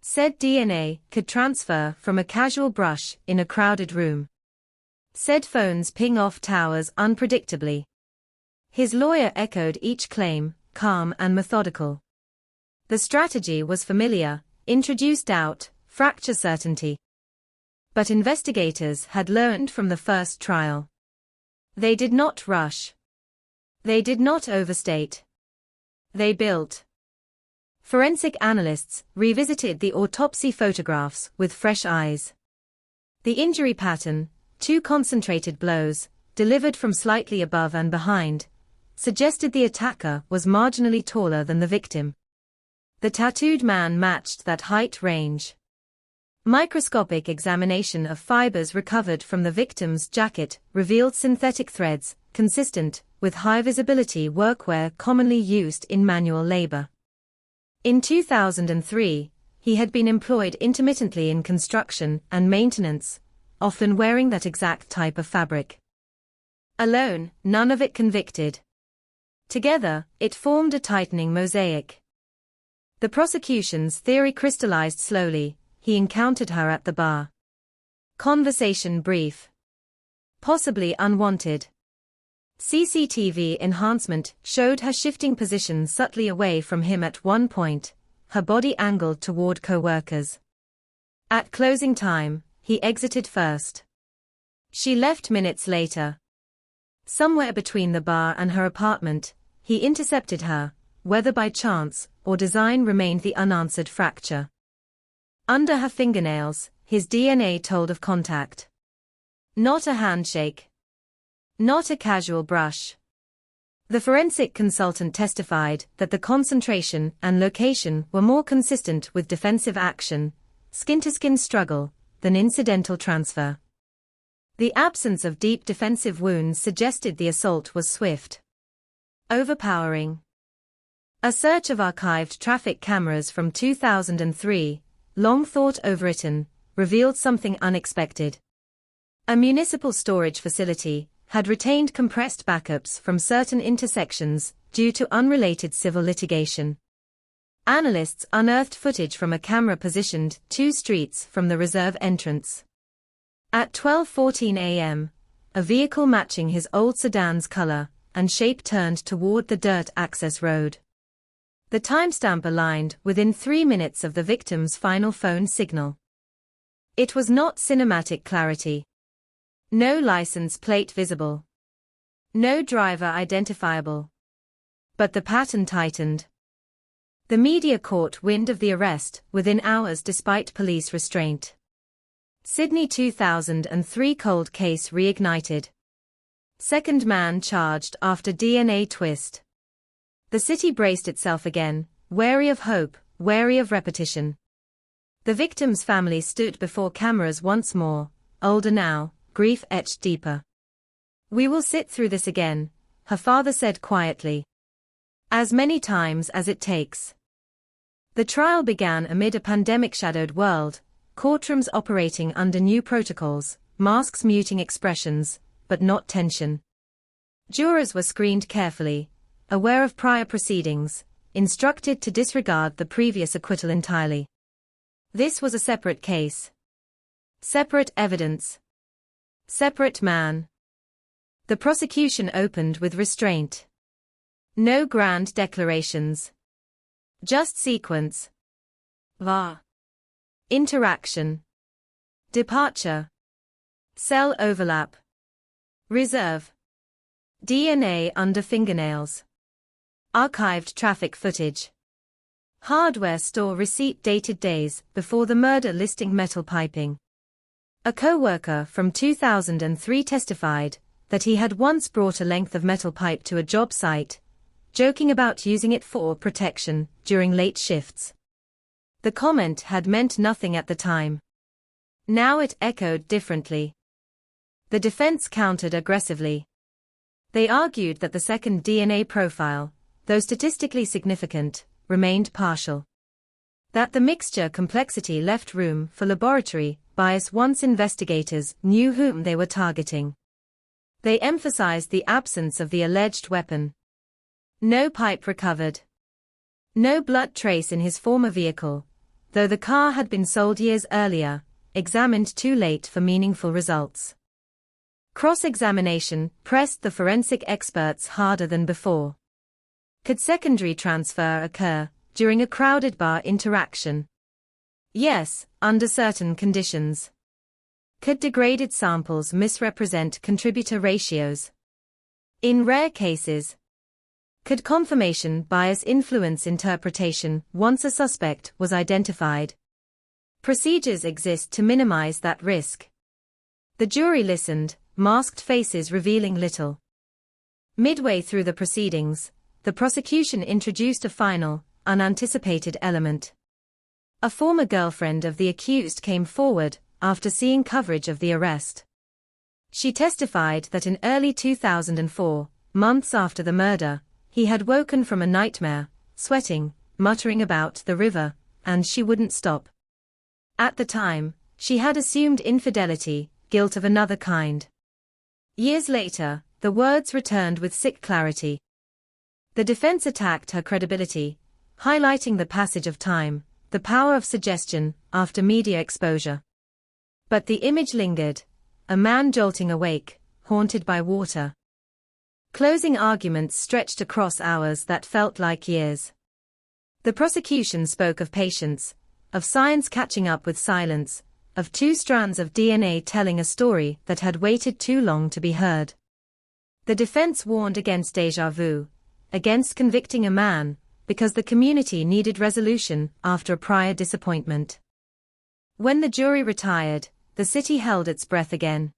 Said DNA could transfer from a casual brush in a crowded room. Said phones ping off towers unpredictably. His lawyer echoed each claim, calm and methodical. The strategy was familiar, introduce doubt, fracture certainty. But investigators had learned from the first trial. They did not rush. They did not overstate. They built. Forensic analysts revisited the autopsy photographs with fresh eyes. The injury pattern, 2 concentrated blows, delivered from slightly above and behind, suggested the attacker was marginally taller than the victim. The tattooed man matched that height range. Microscopic examination of fibers recovered from the victim's jacket revealed synthetic threads, consistent with high-visibility workwear commonly used in manual labor. In 2003, he had been employed intermittently in construction and maintenance, often wearing that exact type of fabric. Alone, none of it convicted. Together, it formed a tightening mosaic. The prosecution's theory crystallized slowly. He encountered her at the bar. Conversation brief. Possibly unwanted. CCTV enhancement showed her shifting position subtly away from him at one point, her body angled toward co-workers. At closing time, he exited first. She left minutes later. Somewhere between the bar and her apartment, he intercepted her, whether by chance or design remained the unanswered fracture. Under her fingernails, his DNA told of contact. Not a handshake. Not a casual brush. The forensic consultant testified that the concentration and location were more consistent with defensive action, skin-to-skin struggle, than incidental transfer. The absence of deep defensive wounds suggested the assault was swift. Overpowering. A search of archived traffic cameras from 2003, long thought overwritten, revealed something unexpected. A municipal storage facility had retained compressed backups from certain intersections due to unrelated civil litigation. Analysts unearthed footage from a camera positioned 2 streets from the reserve entrance. At 12:14 a.m., a vehicle matching his old sedan's color and shape turned toward the dirt access road. The timestamp aligned within 3 minutes of the victim's final phone signal. It was not cinematic clarity. No license plate visible. No driver identifiable. But the pattern tightened. The media caught wind of the arrest within hours despite police restraint. Sydney 2003 cold case reignited. Second man charged after DNA twist. The city braced itself again, wary of hope, wary of repetition. The victim's family stood before cameras once more, older now, grief etched deeper. "We will sit through this again," her father said quietly. "As many times as it takes." The trial began amid a pandemic-shadowed world, courtrooms operating under new protocols, masks muting expressions, but not tension. Jurors were screened carefully, aware of prior proceedings, instructed to disregard the previous acquittal entirely. This was a separate case. Separate evidence. Separate man. The prosecution opened with restraint. No grand declarations. Just sequence. Va. Interaction. Departure. Cell overlap. Reserve. DNA under fingernails. Archived traffic footage. Hardware store receipt dated days before the murder listing metal piping. A co-worker from 2003 testified that he had once brought a length of metal pipe to a job site, joking about using it for protection during late shifts. The comment had meant nothing at the time. Now it echoed differently. The defense countered aggressively. They argued that the second DNA profile, though statistically significant, remained partial. That the mixture complexity left room for laboratory bias once investigators knew whom they were targeting. They emphasized the absence of the alleged weapon. No pipe recovered. No blood trace in his former vehicle, though the car had been sold years earlier, examined too late for meaningful results. Cross-examination pressed the forensic experts harder than before. Could secondary transfer occur during a crowded bar interaction? Yes, under certain conditions. Could degraded samples misrepresent contributor ratios? In rare cases. Could confirmation bias influence interpretation once a suspect was identified? Procedures exist to minimize that risk. The jury listened, masked faces revealing little. Midway through the proceedings, the prosecution introduced a final, unanticipated element. A former girlfriend of the accused came forward after seeing coverage of the arrest. She testified that in early 2004, months after the murder, he had woken from a nightmare, sweating, muttering about the river, and she wouldn't stop. At the time, she had assumed infidelity, guilt of another kind. Years later, the words returned with sick clarity. The defense attacked her credibility, highlighting the passage of time, the power of suggestion after media exposure. But the image lingered, a man jolting awake, haunted by water. Closing arguments stretched across hours that felt like years. The prosecution spoke of patience, of science catching up with silence, of two strands of DNA telling a story that had waited too long to be heard. The defense warned against déjà vu, against convicting a man, because the community needed resolution after a prior disappointment. When the jury retired, the city held its breath again.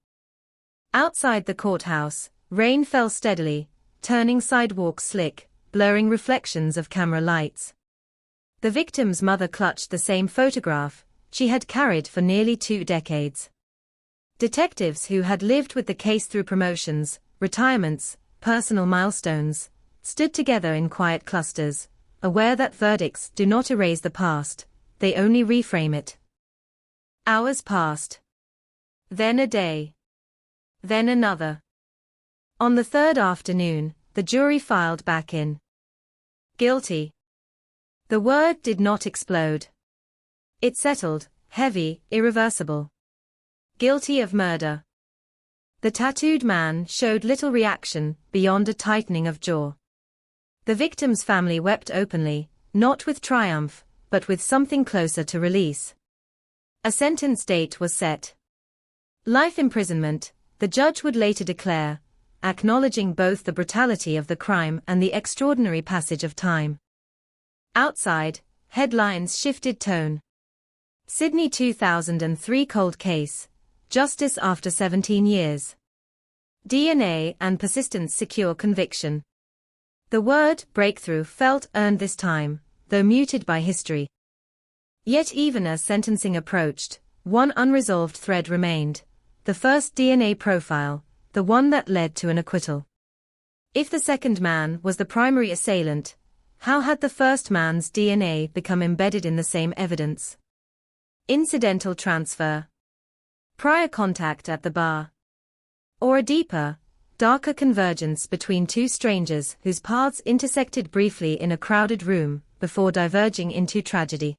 Outside the courthouse, rain fell steadily, turning sidewalks slick, blurring reflections of camera lights. The victim's mother clutched the same photograph she had carried for nearly 2 decades. Detectives who had lived with the case through promotions, retirements, personal milestones, stood together in quiet clusters, aware that verdicts do not erase the past, they only reframe it. Hours passed. Then a day. Then another. On the third afternoon, the jury filed back in. Guilty. The word did not explode. It settled, heavy, irreversible. Guilty of murder. The tattooed man showed little reaction beyond a tightening of jaw. The victim's family wept openly, not with triumph, but with something closer to release. A sentence date was set. Life imprisonment, the judge would later declare, acknowledging both the brutality of the crime and the extraordinary passage of time. Outside, headlines shifted tone. Sydney 2003 cold case, justice after 17 years. DNA and persistence secure conviction. The word breakthrough felt earned this time, though muted by history. Yet even as sentencing approached, one unresolved thread remained, the first DNA profile, the one that led to an acquittal. If the second man was the primary assailant, how had the first man's DNA become embedded in the same evidence? Incidental transfer. Prior contact at the bar. Or a deeper, darker convergence between two strangers whose paths intersected briefly in a crowded room before diverging into tragedy.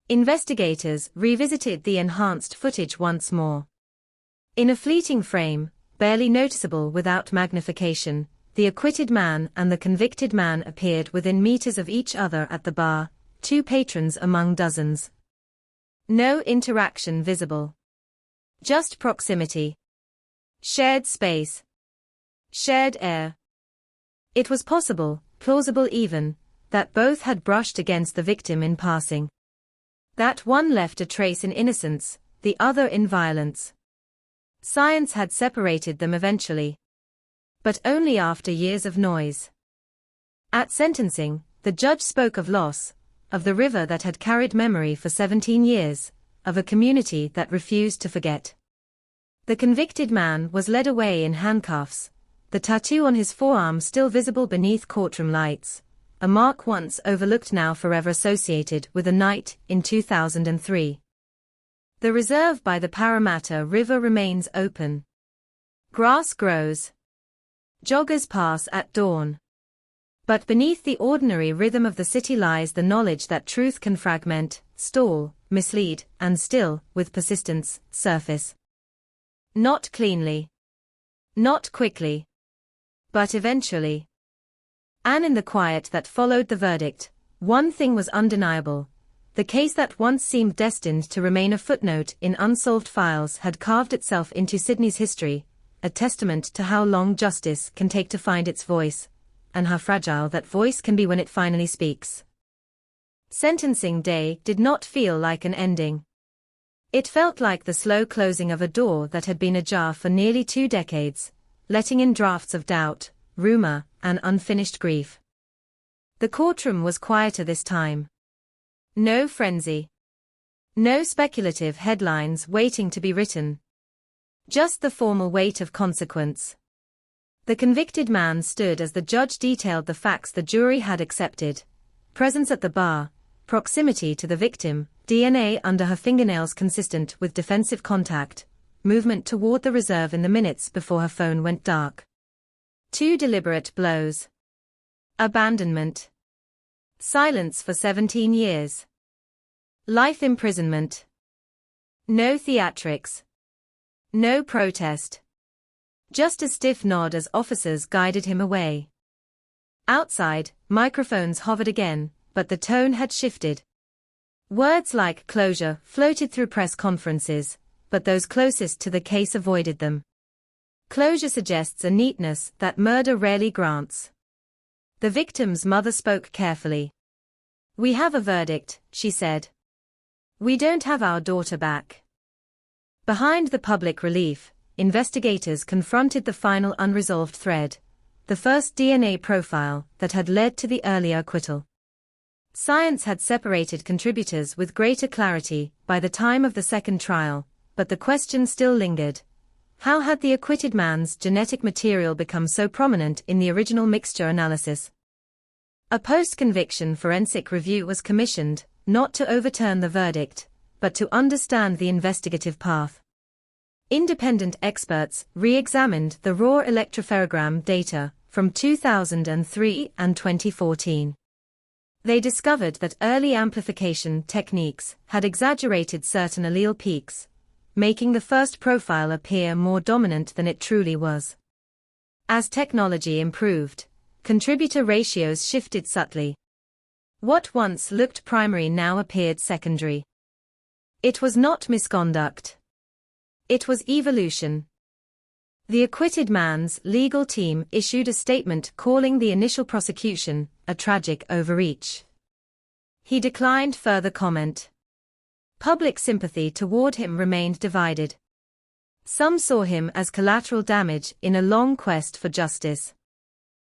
Investigators revisited the enhanced footage once more. In a fleeting frame, barely noticeable without magnification, the acquitted man and the convicted man appeared within meters of each other at the bar, 2 patrons among dozens. No interaction visible. Just proximity. Shared space. Shared air. It was possible, plausible even, that both had brushed against the victim in passing. That one left a trace in innocence, the other in violence. Science had separated them eventually. But only after years of noise. At sentencing, the judge spoke of loss, of the river that had carried memory for 17 years, of a community that refused to forget. The convicted man was led away in handcuffs, the tattoo on his forearm still visible beneath courtroom lights, a mark once overlooked now forever associated with a night in 2003. The reserve by the Parramatta River remains open. Grass grows. Joggers pass at dawn. But beneath the ordinary rhythm of the city lies the knowledge that truth can fragment, stall, mislead, and still, with persistence, surface. Not cleanly. Not quickly. But eventually. And in the quiet that followed the verdict, one thing was undeniable. The case that once seemed destined to remain a footnote in unsolved files had carved itself into Sydney's history, a testament to how long justice can take to find its voice, and how fragile that voice can be when it finally speaks. Sentencing day did not feel like an ending. It felt like the slow closing of a door that had been ajar for nearly 2 decades, letting in drafts of doubt, rumor, and unfinished grief. The courtroom was quieter this time. No frenzy. No speculative headlines waiting to be written. Just the formal weight of consequence. The convicted man stood as the judge detailed the facts the jury had accepted: presence at the bar, proximity to the victim, DNA under her fingernails consistent with defensive contact, movement toward the reserve in the minutes before her phone went dark. 2 deliberate blows. Abandonment. Silence for 17 years. Life imprisonment. No theatrics. No protest. Just a stiff nod as officers guided him away. Outside, microphones hovered again, but the tone had shifted. Words like closure floated through press conferences, but those closest to the case avoided them. Closure suggests a neatness that murder rarely grants. The victim's mother spoke carefully. "We have a verdict," she said. "We don't have our daughter back." Behind the public relief, investigators confronted the final unresolved thread, the first DNA profile that had led to the earlier acquittal. Science had separated contributors with greater clarity by the time of the second trial, but the question still lingered. How had the acquitted man's genetic material become so prominent in the original mixture analysis? A post-conviction forensic review was commissioned, not to overturn the verdict, but to understand the investigative path. Independent experts re-examined the raw electropherogram data from 2003 and 2014. They discovered that early amplification techniques had exaggerated certain allele peaks, making the first profile appear more dominant than it truly was. As technology improved, contributor ratios shifted subtly. What once looked primary now appeared secondary. It was not misconduct. It was evolution. The acquitted man's legal team issued a statement calling the initial prosecution a tragic overreach. He declined further comment. Public sympathy toward him remained divided. Some saw him as collateral damage in a long quest for justice.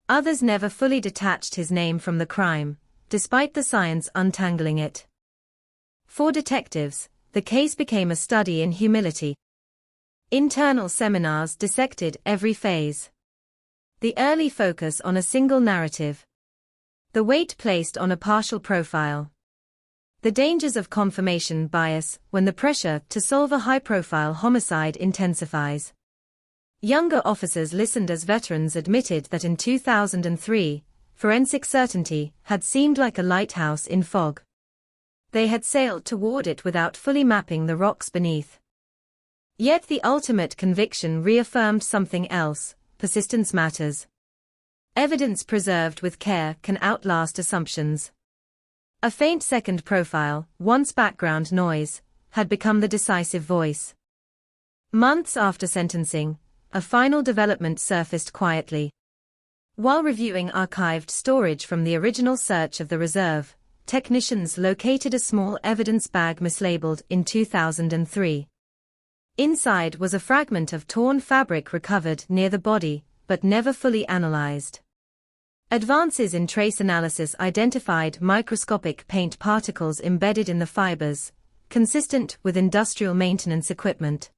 Others never fully detached his name from the crime, despite the science untangling it. For detectives, the case became a study in humility. Internal seminars dissected every phase. The early focus on a single narrative. The weight placed on a partial profile. The dangers of confirmation bias when the pressure to solve a high-profile homicide intensifies. Younger officers listened as veterans admitted that in 2003, forensic certainty had seemed like a lighthouse in fog. They had sailed toward it without fully mapping the rocks beneath. Yet the ultimate conviction reaffirmed something else: persistence matters. Evidence preserved with care can outlast assumptions. A faint second profile, once background noise, had become the decisive voice. Months after sentencing, a final development surfaced quietly. While reviewing archived storage from the original search of the reserve, technicians located a small evidence bag mislabeled in 2003. Inside was a fragment of torn fabric recovered near the body, but never fully analyzed. Advances in trace analysis identified microscopic paint particles embedded in the fibers, consistent with industrial maintenance equipment.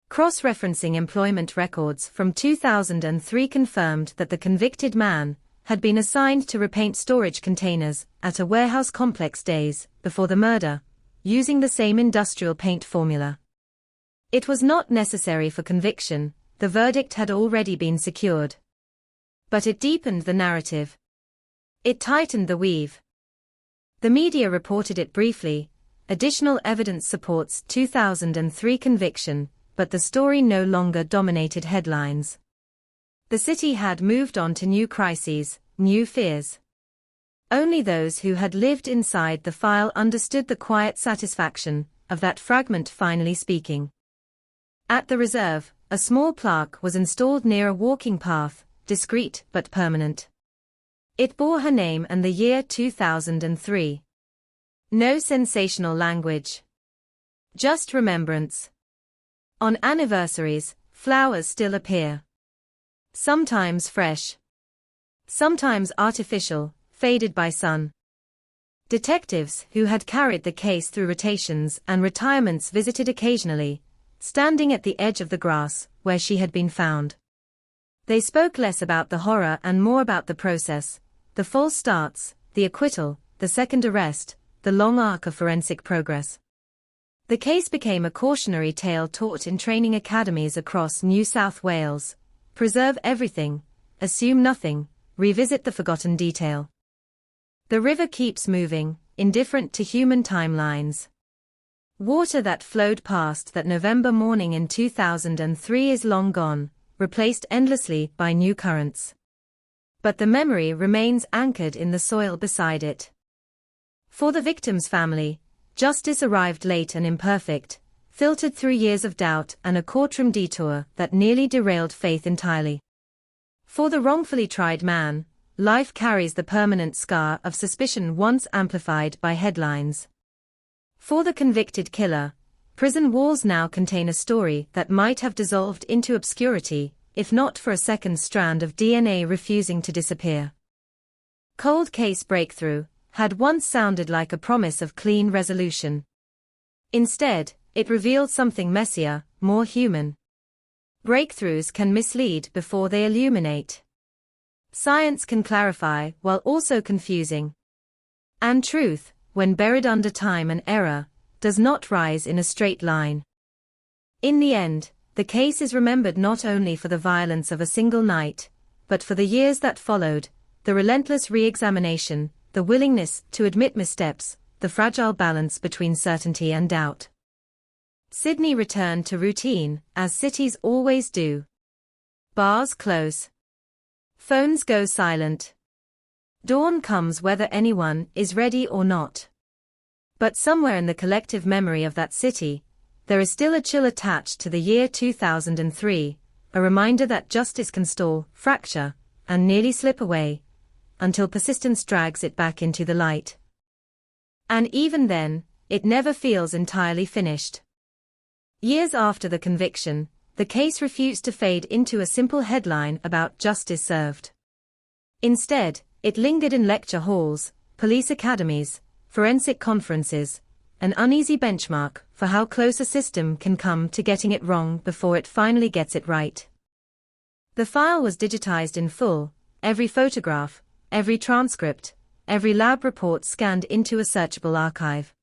Cross-referencing employment records from 2003 confirmed that the convicted man had been assigned to repaint storage containers at a warehouse complex days before the murder, using the same industrial paint formula. It was not necessary for conviction, the verdict had already been secured. But it deepened the narrative. It tightened the weave. The media reported it briefly. Additional evidence supports 2003 conviction, but the story no longer dominated headlines. The city had moved on to new crises, new fears. Only those who had lived inside the file understood the quiet satisfaction of that fragment finally speaking. At the reserve, a small plaque was installed near a walking path, discreet but permanent. It bore her name and the year 2003. No sensational language. Just remembrance. On anniversaries, flowers still appear. Sometimes fresh. Sometimes artificial, faded by sun. Detectives who had carried the case through rotations and retirements visited occasionally, standing at the edge of the grass where she had been found. They spoke less about the horror and more about the process, the false starts, the acquittal, the second arrest, the long arc of forensic progress. The case became a cautionary tale taught in training academies across New South Wales. Preserve everything, assume nothing, revisit the forgotten detail. The river keeps moving, indifferent to human timelines. Water that flowed past that November morning in 2003 is long gone, replaced endlessly by new currents. But the memory remains anchored in the soil beside it. For the victim's family, justice arrived late and imperfect, filtered through years of doubt and a courtroom detour that nearly derailed faith entirely. For the wrongfully tried man, life carries the permanent scar of suspicion once amplified by headlines. For the convicted killer, prison walls now contain a story that might have dissolved into obscurity, if not for a second strand of DNA refusing to disappear. Cold case breakthrough had once sounded like a promise of clean resolution. Instead, it revealed something messier, more human. Breakthroughs can mislead before they illuminate. Science can clarify while also confusing. And truth, when buried under time and error, does not rise in a straight line. In the end, the case is remembered not only for the violence of a single night, but for the years that followed, the relentless re-examination, the willingness to admit missteps, the fragile balance between certainty and doubt. Sydney returned to routine, as cities always do. Bars close. Phones go silent. Dawn comes whether anyone is ready or not. But somewhere in the collective memory of that city, there is still a chill attached to the year 2003, a reminder that justice can stall, fracture, and nearly slip away, until persistence drags it back into the light. And even then, it never feels entirely finished. Years after the conviction, the case refused to fade into a simple headline about justice served. Instead, it lingered in lecture halls, police academies, forensic conferences, an uneasy benchmark for how close a system can come to getting it wrong before it finally gets it right. The file was digitized in full, every photograph, every transcript, every lab report scanned into a searchable archive.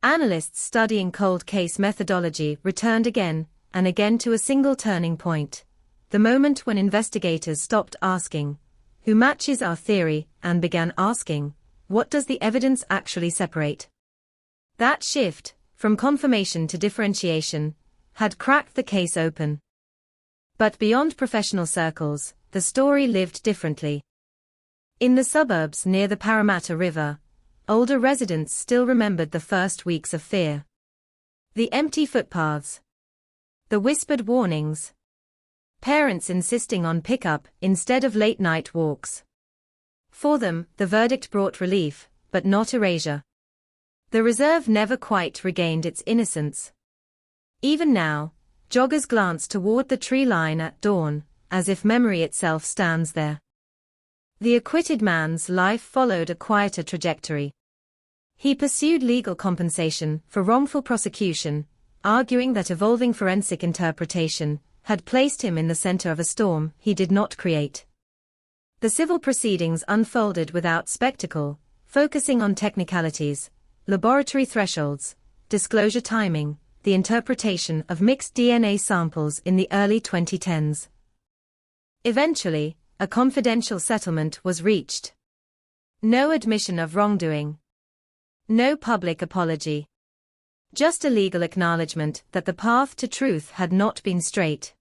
Analysts studying cold case methodology returned again and again to a single turning point, the moment when investigators stopped asking, "Who matches our theory?" and began asking, "What does the evidence actually separate?" That shift, from confirmation to differentiation, had cracked the case open. But beyond professional circles, the story lived differently. In the suburbs near the Parramatta River, older residents still remembered the first weeks of fear. The empty footpaths. The whispered warnings. Parents insisting on pickup instead of late-night walks. For them, the verdict brought relief, but not erasure. The reserve never quite regained its innocence. Even now, joggers glance toward the tree line at dawn, as if memory itself stands there. The acquitted man's life followed a quieter trajectory. He pursued legal compensation for wrongful prosecution, arguing that evolving forensic interpretation had placed him in the center of a storm he did not create. The civil proceedings unfolded without spectacle, focusing on technicalities, laboratory thresholds, disclosure timing, the interpretation of mixed DNA samples in the early 2010s. Eventually, a confidential settlement was reached. No admission of wrongdoing. No public apology. Just a legal acknowledgement that the path to truth had not been straight.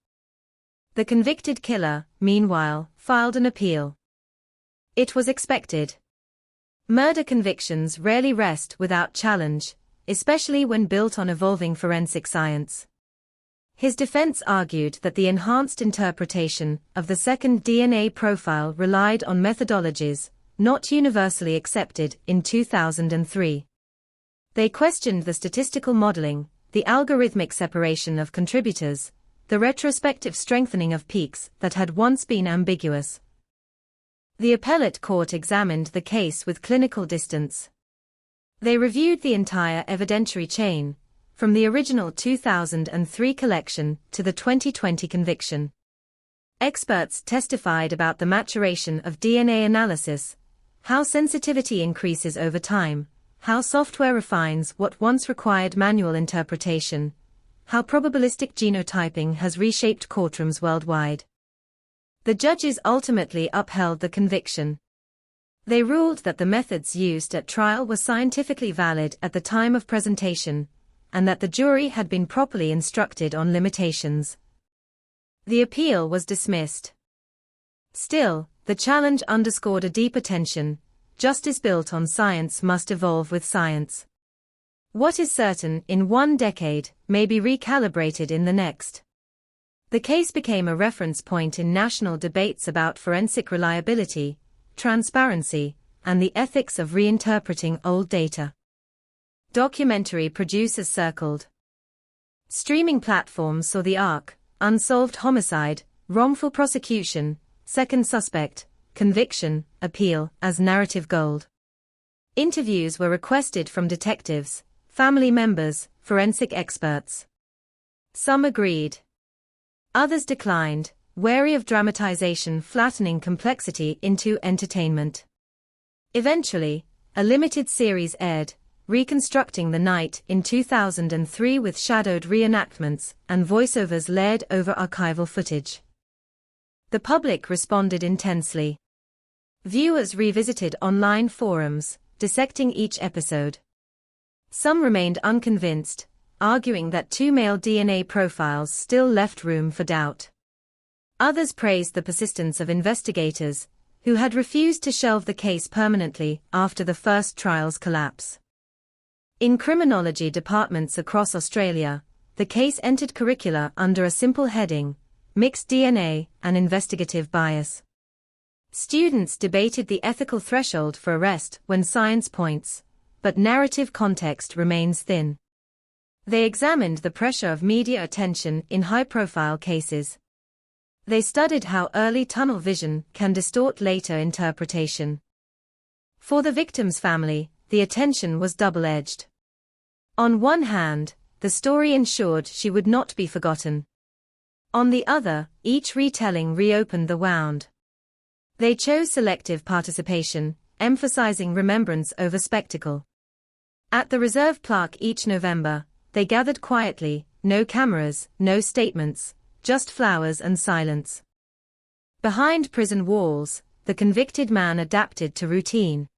The convicted killer, meanwhile, filed an appeal. It was expected. Murder convictions rarely rest without challenge, especially when built on evolving forensic science. His defense argued that the enhanced interpretation of the second DNA profile relied on methodologies not universally accepted in 2003. They questioned the statistical modeling, the algorithmic separation of contributors, the retrospective strengthening of peaks that had once been ambiguous. The appellate court examined the case with clinical distance. They reviewed the entire evidentiary chain, from the original 2003 collection to the 2020 conviction. Experts testified about the maturation of DNA analysis, how sensitivity increases over time, how software refines what once required manual interpretation, how probabilistic genotyping has reshaped courtrooms worldwide. The judges ultimately upheld the conviction. They ruled that the methods used at trial were scientifically valid at the time of presentation, and that the jury had been properly instructed on limitations. The appeal was dismissed. Still, the challenge underscored a deeper tension: justice built on science must evolve with science. What is certain in one decade may be recalibrated in the next. The case became a reference point in national debates about forensic reliability, transparency, and the ethics of reinterpreting old data. Documentary producers circled. Streaming platforms saw the arc: unsolved homicide, wrongful prosecution, second suspect, conviction, appeal as narrative gold. Interviews were requested from detectives, family members, forensic experts. Some agreed. Others declined, wary of dramatization flattening complexity into entertainment. Eventually, a limited series aired, reconstructing the night in 2003 with shadowed reenactments and voiceovers layered over archival footage. The public responded intensely. Viewers revisited online forums, dissecting each episode. Some remained unconvinced, arguing that two male DNA profiles still left room for doubt. Others praised the persistence of investigators, who had refused to shelve the case permanently after the first trial's collapse. In criminology departments across Australia, the case entered curricula under a simple heading: mixed DNA and investigative bias. Students debated the ethical threshold for arrest when science points, but narrative context remains thin. They examined the pressure of media attention in high-profile cases. They studied how early tunnel vision can distort later interpretation. For the victim's family, the attention was double-edged. On one hand, the story ensured she would not be forgotten. On the other, each retelling reopened the wound. They chose selective participation, emphasizing remembrance over spectacle. At the reserve plaque each November, they gathered quietly, no cameras, no statements, just flowers and silence. Behind prison walls, the convicted man adapted to routine.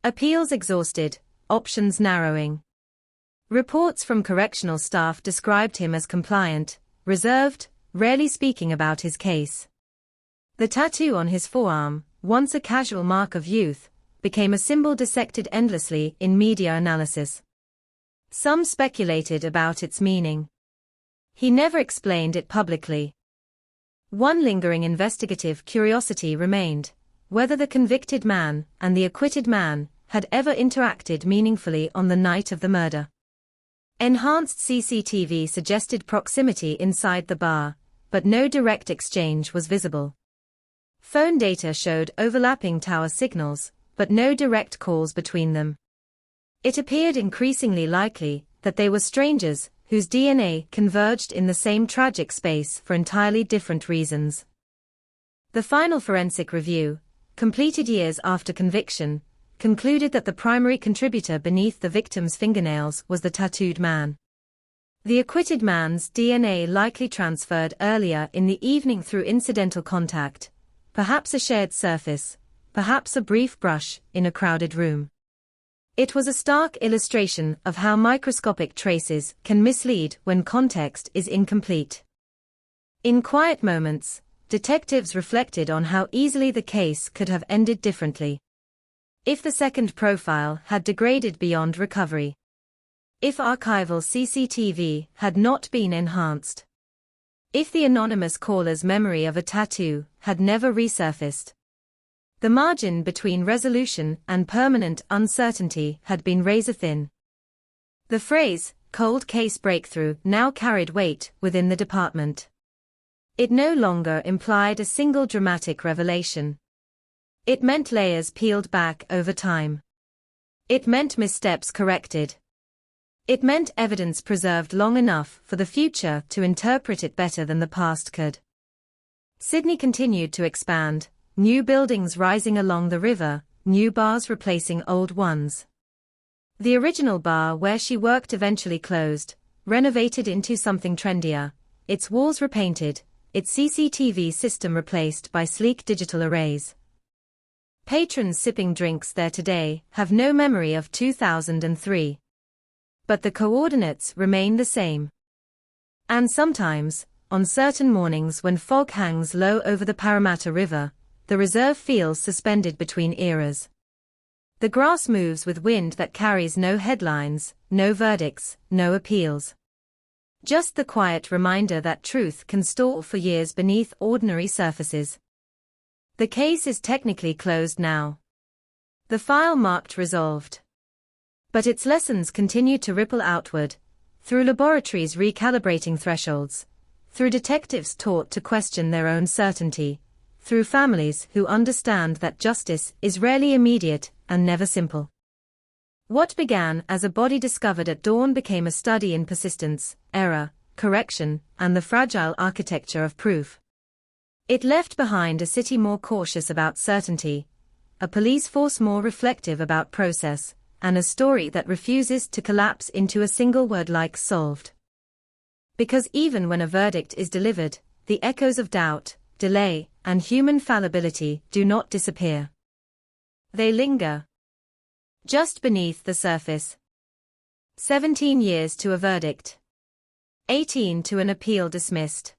Appeals exhausted, options narrowing. Reports from correctional staff described him as compliant, reserved, rarely speaking about his case. The tattoo on his forearm, once a casual mark of youth, became a symbol dissected endlessly in media analysis. Some speculated about its meaning. He never explained it publicly. One lingering investigative curiosity remained: whether the convicted man and the acquitted man had ever interacted meaningfully on the night of the murder. Enhanced CCTV suggested proximity inside the bar, but no direct exchange was visible. Phone data showed overlapping tower signals, but no direct calls between them. It appeared increasingly likely that they were strangers whose DNA converged in the same tragic space for entirely different reasons. The final forensic review, completed years after conviction, concluded that the primary contributor beneath the victim's fingernails was the tattooed man. The acquitted man's DNA likely transferred earlier in the evening through incidental contact, perhaps a shared surface, perhaps a brief brush in a crowded room. It was a stark illustration of how microscopic traces can mislead when context is incomplete. In quiet moments, detectives reflected on how easily the case could have ended differently. If the second profile had degraded beyond recovery. If archival CCTV had not been enhanced. If the anonymous caller's memory of a tattoo had never resurfaced. The margin between resolution and permanent uncertainty had been razor-thin. The phrase, cold case breakthrough now carried weight within the department. It no longer implied a single dramatic revelation. It meant layers peeled back over time. It meant missteps corrected. It meant evidence preserved long enough for the future to interpret it better than the past could. Sydney continued to expand, new buildings rising along the river, new bars replacing old ones. The original bar where she worked eventually closed, renovated into something trendier, its walls repainted, its CCTV system replaced by sleek digital arrays. Patrons sipping drinks there today have no memory of 2003. But the coordinates remain the same. And sometimes, on certain mornings when fog hangs low over the Parramatta River, the reserve feels suspended between eras. The grass moves with wind that carries no headlines, no verdicts, no appeals. Just the quiet reminder that truth can store for years beneath ordinary surfaces. The case is technically closed now. The file marked resolved. But its lessons continue to ripple outward, through laboratories recalibrating thresholds, through detectives taught to question their own certainty, through families who understand that justice is rarely immediate and never simple. What began as a body discovered at dawn became a study in persistence, error, correction, and the fragile architecture of proof. It left behind a city more cautious about certainty, a police force more reflective about process, and a story that refuses to collapse into a single word like solved. Because even when a verdict is delivered, the echoes of doubt, delay, and human fallibility do not disappear. They linger. Just beneath the surface. 17 years to a verdict. 18 to an appeal dismissed.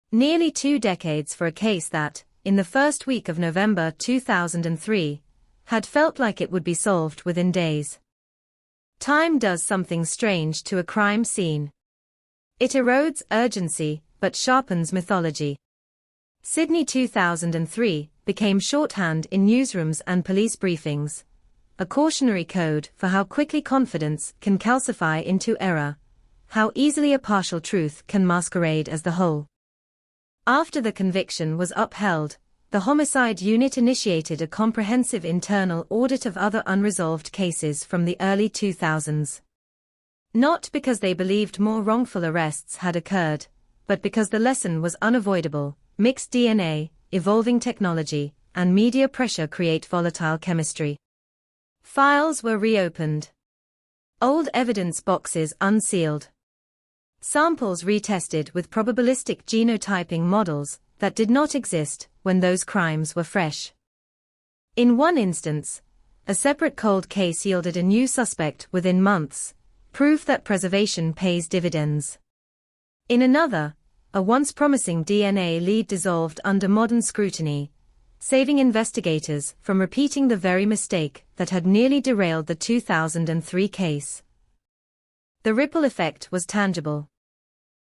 Nearly 2 decades for a case that, in the first week of November 2003, had felt like it would be solved within days. Time does something strange to a crime scene. It erodes urgency, but sharpens mythology. Sydney 2003 became shorthand in newsrooms and police briefings, a cautionary code for how quickly confidence can calcify into error, how easily a partial truth can masquerade as the whole. After the conviction was upheld, the Homicide Unit initiated a comprehensive internal audit of other unresolved cases from the early 2000s. Not because they believed more wrongful arrests had occurred, but because the lesson was unavoidable: mixed DNA, evolving technology, and media pressure create volatile chemistry. Files were reopened. Old evidence boxes unsealed. Samples retested with probabilistic genotyping models that did not exist when those crimes were fresh. In one instance, a separate cold case yielded a new suspect within months, proof that preservation pays dividends. In another, a once promising DNA lead dissolved under modern scrutiny, saving investigators from repeating the very mistake that had nearly derailed the 2003 case. The ripple effect was tangible.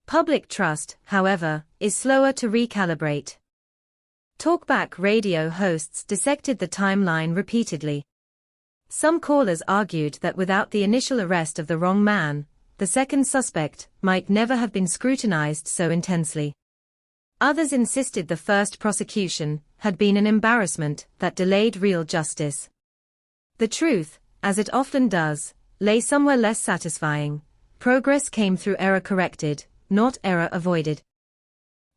Public trust, however, is slower to recalibrate. Talkback radio hosts dissected the timeline repeatedly. Some callers argued that without the initial arrest of the wrong man, the second suspect might never have been scrutinized so intensely. Others insisted the first prosecution had been an embarrassment that delayed real justice. The truth, as it often does, lay somewhere less satisfying. Progress came through error corrected, not error avoided.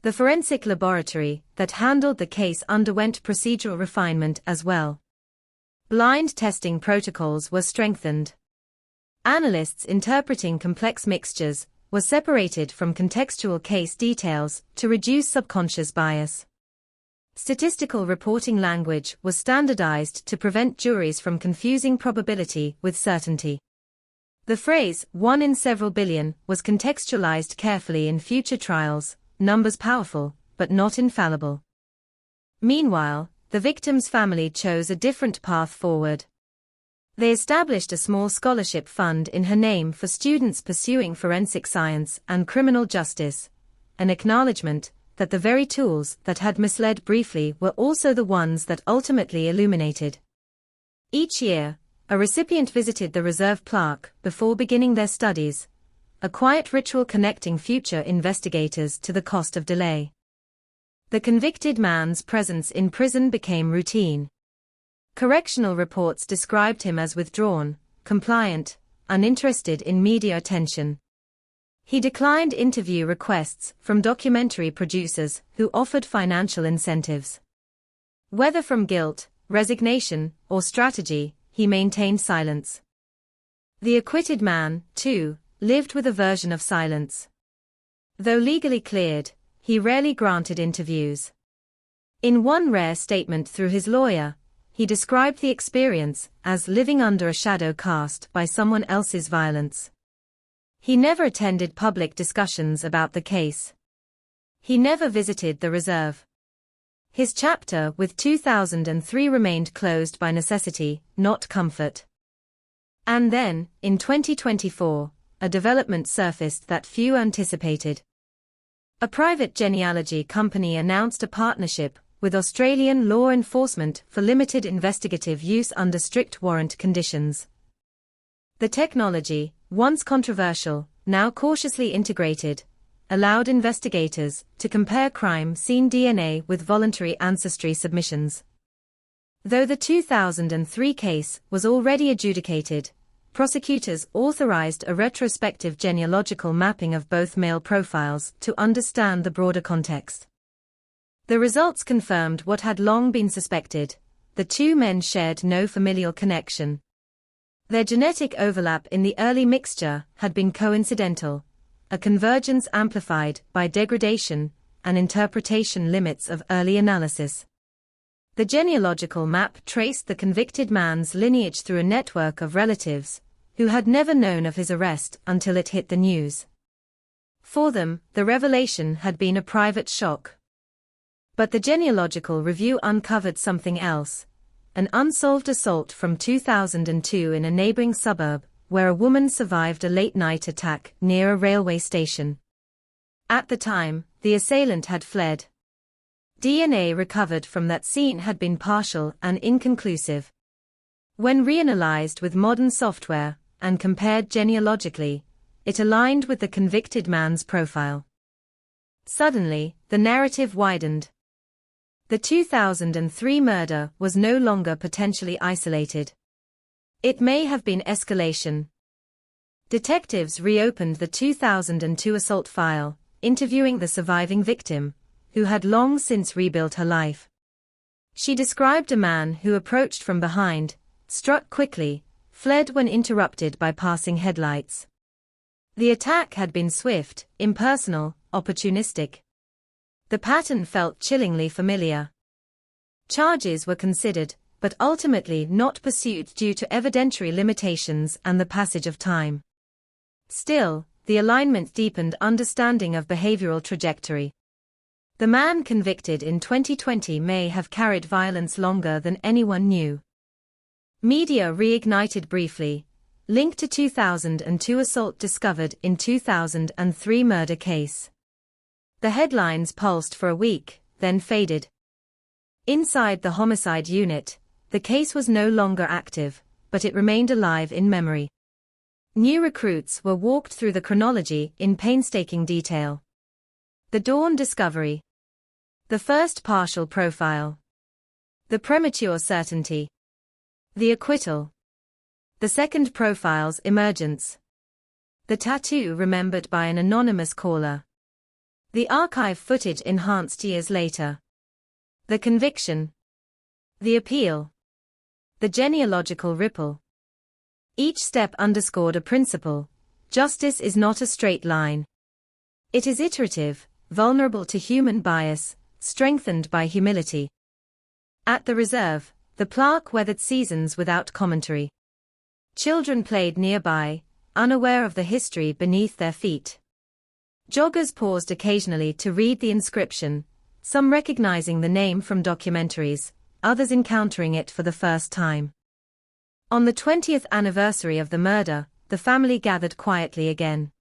The forensic laboratory that handled the case underwent procedural refinement as well. Blind testing protocols were strengthened. Analysts interpreting complex mixtures were separated from contextual case details to reduce subconscious bias. Statistical reporting language was standardized to prevent juries from confusing probability with certainty. The phrase, 1 in several billion, was contextualized carefully in future trials, numbers powerful, but not infallible. Meanwhile, the victim's family chose a different path forward. They established a small scholarship fund in her name for students pursuing forensic science and criminal justice, an acknowledgement that the very tools that had misled briefly were also the ones that ultimately illuminated. Each year, a recipient visited the reserve plaque before beginning their studies, a quiet ritual connecting future investigators to the cost of delay. The convicted man's presence in prison became routine. Correctional reports described him as withdrawn, compliant, uninterested in media attention. He declined interview requests from documentary producers who offered financial incentives. Whether from guilt, resignation, or strategy, he maintained silence. The acquitted man, too, lived with a version of silence. Though legally cleared, he rarely granted interviews. In one rare statement through his lawyer, he described the experience as living under a shadow cast by someone else's violence. He never attended public discussions about the case. He never visited the reserve. His chapter with 2003 remained closed by necessity, not comfort. And then, in 2024, a development surfaced that few anticipated. A private genealogy company announced a partnership with Australian law enforcement for limited investigative use under strict warrant conditions. The technology, once controversial, now cautiously integrated, allowed investigators to compare crime scene DNA with voluntary ancestry submissions. Though the 2003 case was already adjudicated, prosecutors authorized a retrospective genealogical mapping of both male profiles to understand the broader context. The results confirmed what had long been suspected: the two men shared no familial connection. Their genetic overlap in the early mixture had been coincidental, a convergence amplified by degradation and interpretation limits of early analysis. The genealogical map traced the convicted man's lineage through a network of relatives who had never known of his arrest until it hit the news. For them, the revelation had been a private shock. But the genealogical review uncovered something else: an unsolved assault from 2002 in a neighboring suburb, where a woman survived a late-night attack near a railway station. At the time, the assailant had fled. DNA recovered from that scene had been partial and inconclusive. When reanalyzed with modern software and compared genealogically, it aligned with the convicted man's profile. Suddenly, the narrative widened. The 2003 murder was no longer potentially isolated. It may have been escalation. Detectives reopened the 2002 assault file, interviewing the surviving victim, who had long since rebuilt her life. She described a man who approached from behind, struck quickly, fled when interrupted by passing headlights. The attack had been swift, impersonal, opportunistic. The pattern felt chillingly familiar. Charges were considered, but ultimately not pursued due to evidentiary limitations and the passage of time. Still, the alignment deepened understanding of behavioral trajectory. The man convicted in 2020 may have carried violence longer than anyone knew. Media reignited briefly, linked to 2002 assault discovered in 2003 murder case. The headlines pulsed for a week, then faded. Inside the homicide unit, the case was no longer active, but it remained alive in memory. New recruits were walked through the chronology in painstaking detail. The dawn discovery. The first partial profile. The premature certainty. The acquittal. The second profile's emergence. The tattoo remembered by an anonymous caller. The archive footage enhanced years later. The conviction. The appeal. The genealogical ripple. Each step underscored a principle: justice is not a straight line. It is iterative, vulnerable to human bias, strengthened by humility. At the reserve, the plaque weathered seasons without commentary. Children played nearby, unaware of the history beneath their feet. Joggers paused occasionally to read the inscription, some recognizing the name from documentaries, others encountering it for the first time. On the 20th anniversary of the murder, the family gathered quietly again.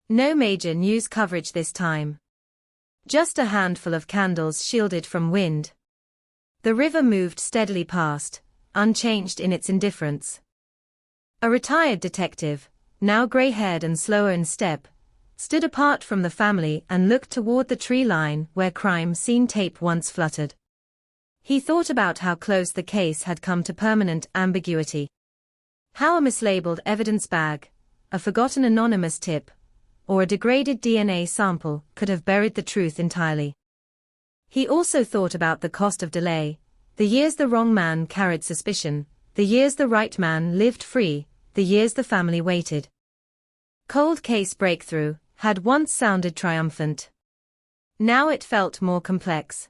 No major news coverage this time. Just a handful of candles shielded from wind. The river moved steadily past, unchanged in its indifference. A retired detective, now gray-haired and slower in step, stood apart from the family and looked toward the tree line where crime scene tape once fluttered. He thought about how close the case had come to permanent ambiguity. How a mislabeled evidence bag, a forgotten anonymous tip, or a degraded DNA sample could have buried the truth entirely. He also thought about the cost of delay, the years the wrong man carried suspicion, the years the right man lived free, the years the family waited. Cold case breakthrough had once sounded triumphant. Now it felt more complex.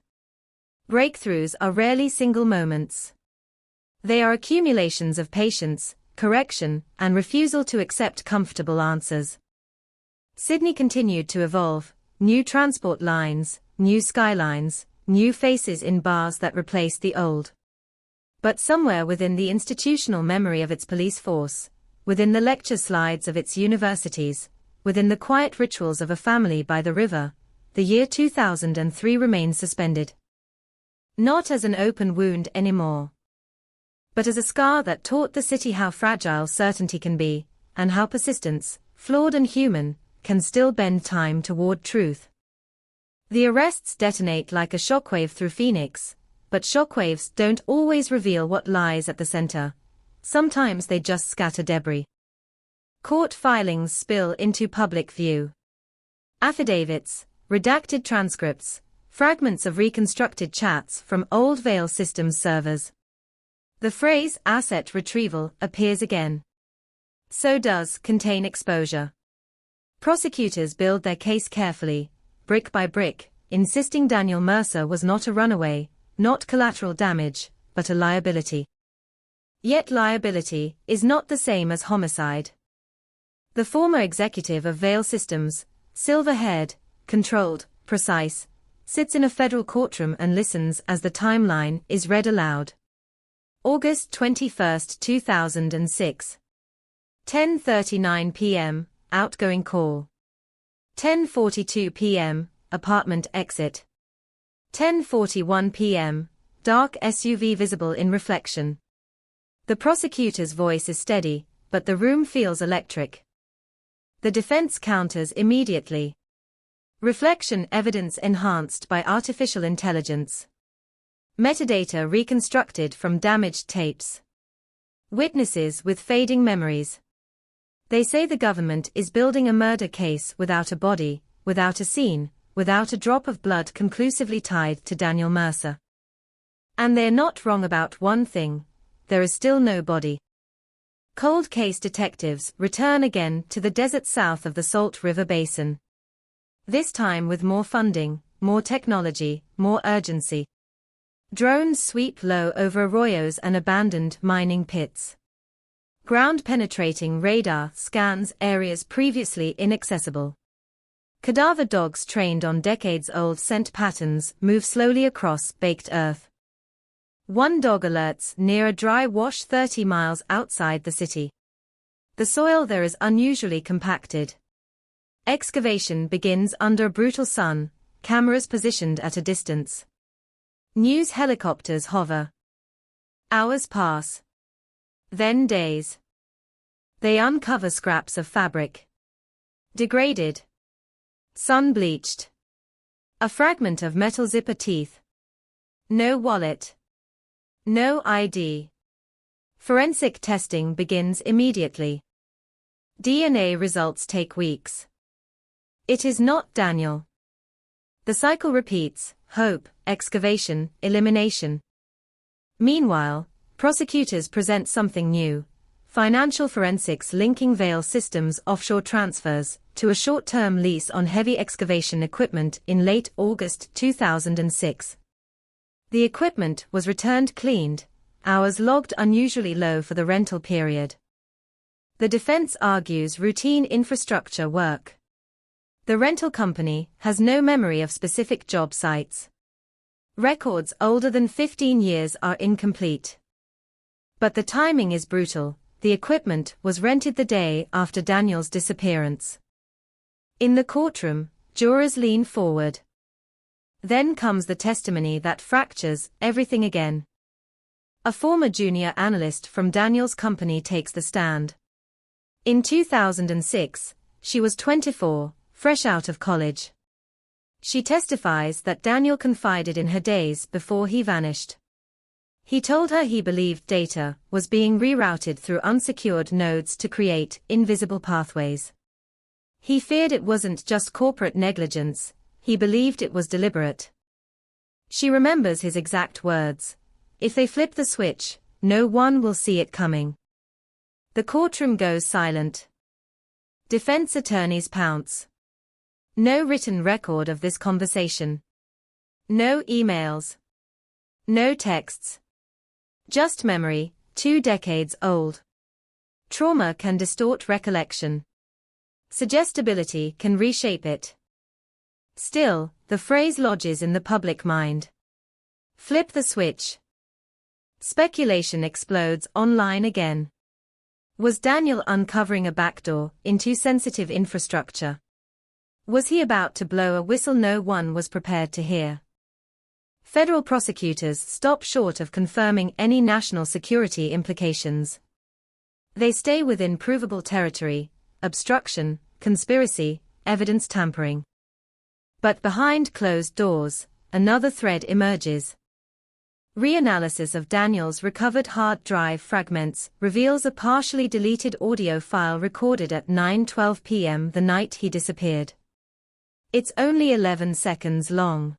Breakthroughs are rarely single moments. They are accumulations of patience, correction, and refusal to accept comfortable answers. Sydney continued to evolve, new transport lines, new skylines, new faces in bars that replaced the old. But somewhere within the institutional memory of its police force, within the lecture slides of its universities, within the quiet rituals of a family by the river, the year 2003 remains suspended. Not as an open wound anymore, but as a scar that taught the city how fragile certainty can be, and how persistence, flawed and human, can still bend time toward truth. The arrests detonate like a shockwave through Phoenix, but shockwaves don't always reveal what lies at the center. Sometimes they just scatter debris. Court filings spill into public view. Affidavits, redacted transcripts, fragments of reconstructed chats from old Veil Systems servers. The phrase asset retrieval appears again. So does contain exposure. Prosecutors build their case carefully, brick by brick, insisting Daniel Mercer was not a runaway, not collateral damage, but a liability. Yet liability is not the same as homicide. The former executive of Veil Systems, silver-haired, controlled, precise, sits in a federal courtroom and listens as the timeline is read aloud. August 21, 2006. 10:39 p.m., outgoing call. 10:42 p.m., apartment exit. 10:41 p.m., dark SUV visible in reflection. The prosecutor's voice is steady, but the room feels electric. The defense counters immediately. Reflection evidence enhanced by artificial intelligence. Metadata reconstructed from damaged tapes. Witnesses with fading memories. They say the government is building a murder case without a body, without a scene, without a drop of blood conclusively tied to Daniel Mercer. And they're not wrong about one thing: there is still no body. Cold case detectives return again to the desert south of the Salt River Basin. This time with more funding, more technology, more urgency. Drones sweep low over arroyos and abandoned mining pits. Ground-penetrating radar scans areas previously inaccessible. Cadaver dogs trained on decades-old scent patterns move slowly across baked earth. One dog alerts near a dry wash 30 miles outside the city. The soil there is unusually compacted. Excavation begins under a brutal sun, cameras positioned at a distance. News helicopters hover. Hours pass. Then days. They uncover scraps of fabric. Degraded. Sun-bleached. A fragment of metal zipper teeth. No wallet. No ID. Forensic testing begins immediately. DNA results take weeks. It is not Daniel. The cycle repeats: hope, excavation, elimination. Meanwhile, prosecutors present something new: financial forensics linking Veil Systems' offshore transfers to a short-term lease on heavy excavation equipment in late August 2006. The equipment was returned cleaned, hours logged unusually low for the rental period. The defense argues routine infrastructure work. The rental company has no memory of specific job sites. Records older than 15 years are incomplete. But the timing is brutal: the equipment was rented the day after Daniel's disappearance. In the courtroom, jurors lean forward. Then comes the testimony that fractures everything again. A former junior analyst from Daniel's company takes the stand. In 2006, she was 24, fresh out of college. She testifies that Daniel confided in her days before he vanished. He told her he believed data was being rerouted through unsecured nodes to create invisible pathways. He feared it wasn't just corporate negligence, he believed it was deliberate. She remembers his exact words: "If they flip the switch, no one will see it coming." The courtroom goes silent. Defense attorneys pounce. No written record of this conversation. No emails. No texts. Just memory, 2 decades old. Trauma can distort recollection. Suggestibility can reshape it. Still, the phrase lodges in the public mind. Flip the switch. Speculation explodes online again. Was Daniel uncovering a backdoor into sensitive infrastructure? Was he about to blow a whistle no one was prepared to hear? Federal prosecutors stop short of confirming any national security implications. They stay within provable territory: obstruction, conspiracy, evidence tampering. But behind closed doors, another thread emerges. Reanalysis of Daniel's recovered hard drive fragments reveals a partially deleted audio file recorded at 9:12 p.m. the night he disappeared. It's only 11 seconds long.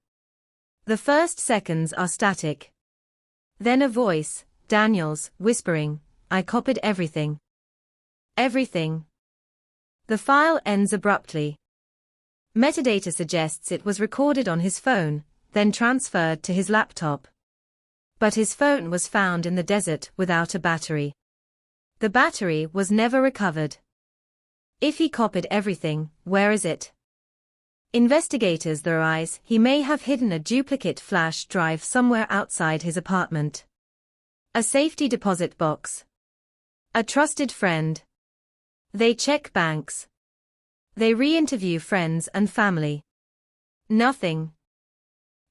The first seconds are static. Then a voice, Daniel's, whispering, "I copied everything. Everything." The file ends abruptly. Metadata suggests it was recorded on his phone, then transferred to his laptop. But his phone was found in the desert without a battery. The battery was never recovered. If he copied everything, where is it? Investigators theorize he may have hidden a duplicate flash drive somewhere outside his apartment. A safety deposit box. A trusted friend. They check banks. They re-interview friends and family. Nothing.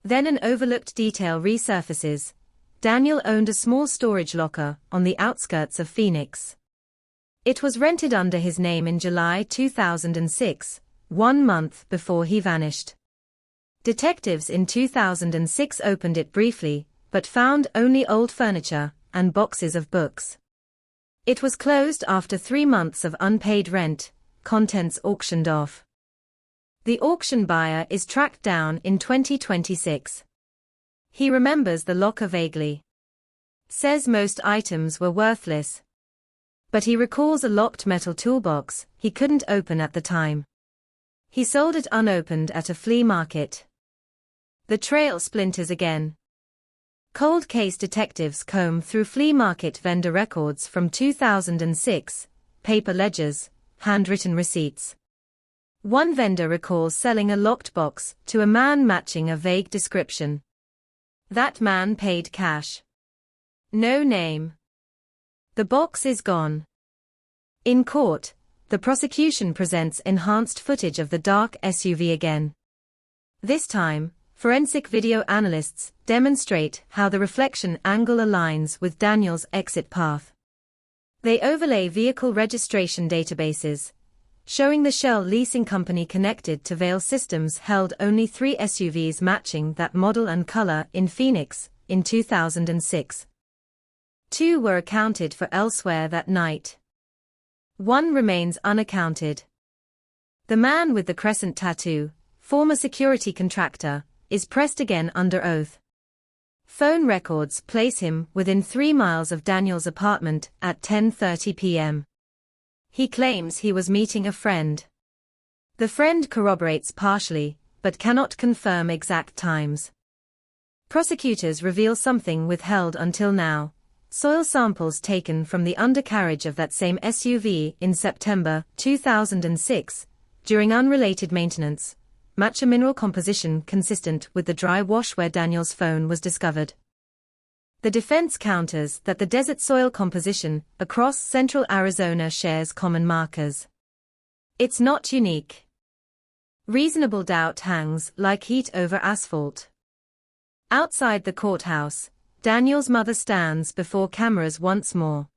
Then an overlooked detail resurfaces. Daniel owned a small storage locker on the outskirts of Phoenix. It was rented under his name in July 2006, 1 month before he vanished. Detectives in 2006 opened it briefly, but found only old furniture and boxes of books. It was closed after 3 months of unpaid rent, contents auctioned off. The auction buyer is tracked down in 2026. He remembers the locker vaguely. Says most items were worthless. But he recalls a locked metal toolbox he couldn't open at the time. He sold it unopened at a flea market. The trail splinters again. Cold case detectives comb through flea market vendor records from 2006, paper ledgers, handwritten receipts. One vendor recalls selling a locked box to a man matching a vague description. That man paid cash. No name. The box is gone. In court, the prosecution presents enhanced footage of the dark SUV again. This time, forensic video analysts demonstrate how the reflection angle aligns with Daniel's exit path. They overlay vehicle registration databases, showing the Shell leasing company connected to Vail Systems held only 3 SUVs matching that model and color in Phoenix in 2006. 2 were accounted for elsewhere that night. 1 remains unaccounted. The man with the crescent tattoo, former security contractor, is pressed again under oath. Phone records place him within 3 miles of Daniel's apartment at 10:30 p.m. He claims he was meeting a friend. The friend corroborates partially, but cannot confirm exact times. Prosecutors reveal something withheld until now: soil samples taken from the undercarriage of that same SUV in September 2006, during unrelated maintenance, match a mineral composition consistent with the dry wash where Daniel's phone was discovered. The defense counters that the desert soil composition across central Arizona shares common markers. It's not unique. Reasonable doubt hangs like heat over asphalt. Outside the courthouse, Daniel's mother stands before cameras once more.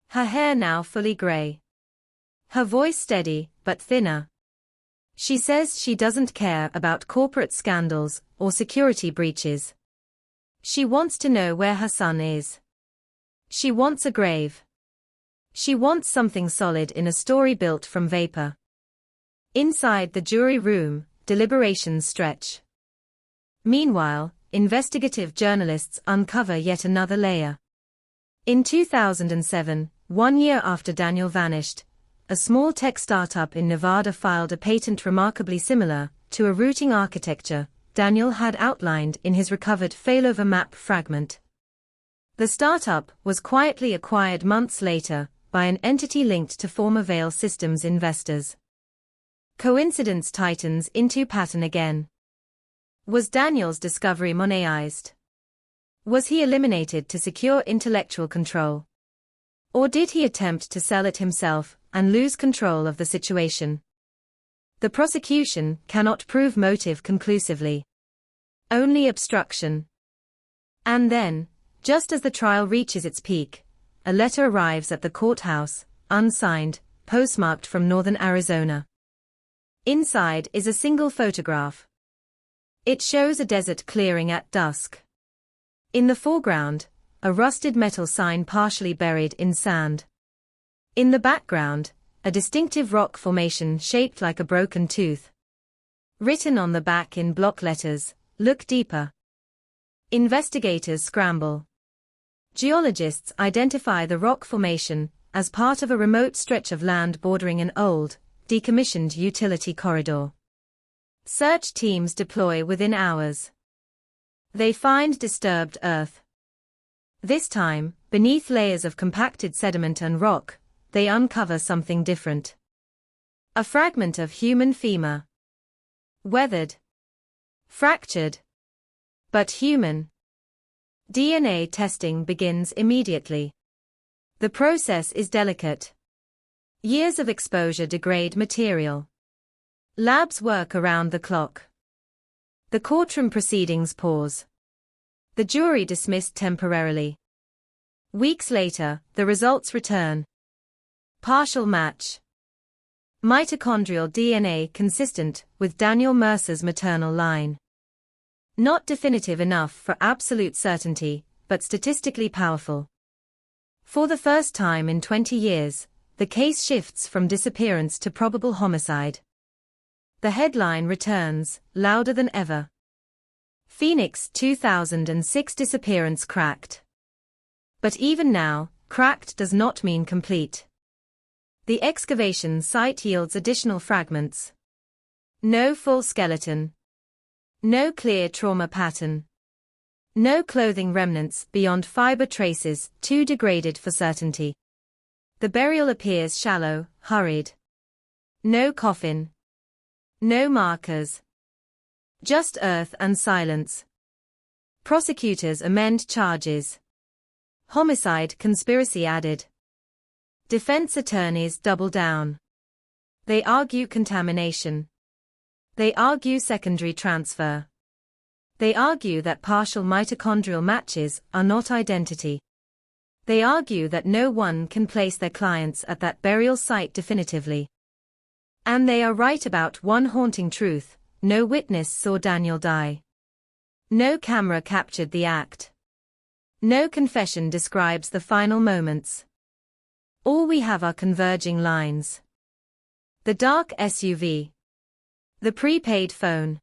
Her hair now fully gray. Her voice steady, but thinner. She says she doesn't care about corporate scandals or security breaches. She wants to know where her son is. She wants a grave. She wants something solid in a story built from vapor. Inside the jury room, deliberations stretch. Meanwhile, investigative journalists uncover yet another layer. In 2007, 1 year after Daniel vanished, a small tech startup in Nevada filed a patent remarkably similar to a routing architecture Daniel had outlined in his recovered failover map fragment. The startup was quietly acquired months later by an entity linked to former Veil Systems investors. Coincidence tightens into pattern again. Was Daniel's discovery monetized? Was he eliminated to secure intellectual control? Or did he attempt to sell it himself and lose control of the situation? The prosecution cannot prove motive conclusively. Only obstruction. And then, just as the trial reaches its peak, a letter arrives at the courthouse, unsigned, postmarked from northern Arizona. Inside is a single photograph. It shows a desert clearing at dusk. In the foreground, a rusted metal sign partially buried in sand. In the background, a distinctive rock formation shaped like a broken tooth. Written on the back in block letters, "Look deeper." Investigators scramble. Geologists identify the rock formation as part of a remote stretch of land bordering an old, decommissioned utility corridor. Search teams deploy within hours. They find disturbed earth. This time, beneath layers of compacted sediment and rock, they uncover something different. A fragment of human femur. Weathered. Fractured. But human. DNA testing begins immediately. The process is delicate. Years of exposure degrade material. Labs work around the clock. The courtroom proceedings pause. The jury dismissed temporarily. Weeks later, the results return. Partial match. Mitochondrial DNA consistent with Daniel Mercer's maternal line. Not definitive enough for absolute certainty, but statistically powerful. For the first time in 20 years, the case shifts from disappearance to probable homicide. The headline returns, louder than ever. Phoenix 2006 disappearance cracked. But even now, cracked does not mean complete. The excavation site yields additional fragments. No full skeleton. No clear trauma pattern. No clothing remnants beyond fiber traces too degraded for certainty. The burial appears shallow, hurried. No coffin. No markers. Just earth and silence. Prosecutors amend charges. Homicide conspiracy added. Defense attorneys double down. They argue contamination. They argue secondary transfer. They argue that partial mitochondrial matches are not identity. They argue that no one can place their clients at that burial site definitively. And they are right about one haunting truth: no witness saw Daniel die. No camera captured the act. No confession describes the final moments. All we have are converging lines. The dark SUV. The prepaid phone.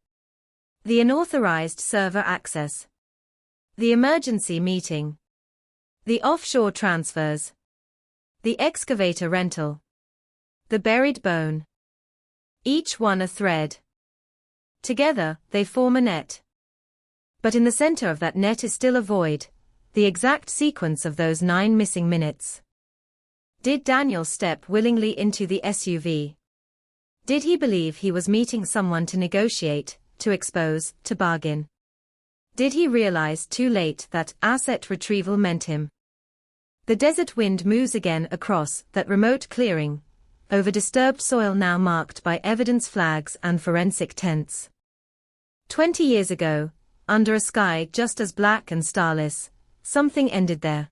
The unauthorized server access. The emergency meeting. The offshore transfers. The excavator rental. The buried bone. Each one a thread. Together, they form a net. But in the center of that net is still a void, the exact sequence of those 9 missing minutes. Did Daniel step willingly into the SUV? Did he believe he was meeting someone to negotiate, to expose, to bargain? Did he realize too late that asset retrieval meant him? The desert wind moves again across that remote clearing, over disturbed soil now marked by evidence flags and forensic tents. 20 years ago, under a sky just as black and starless, something ended there.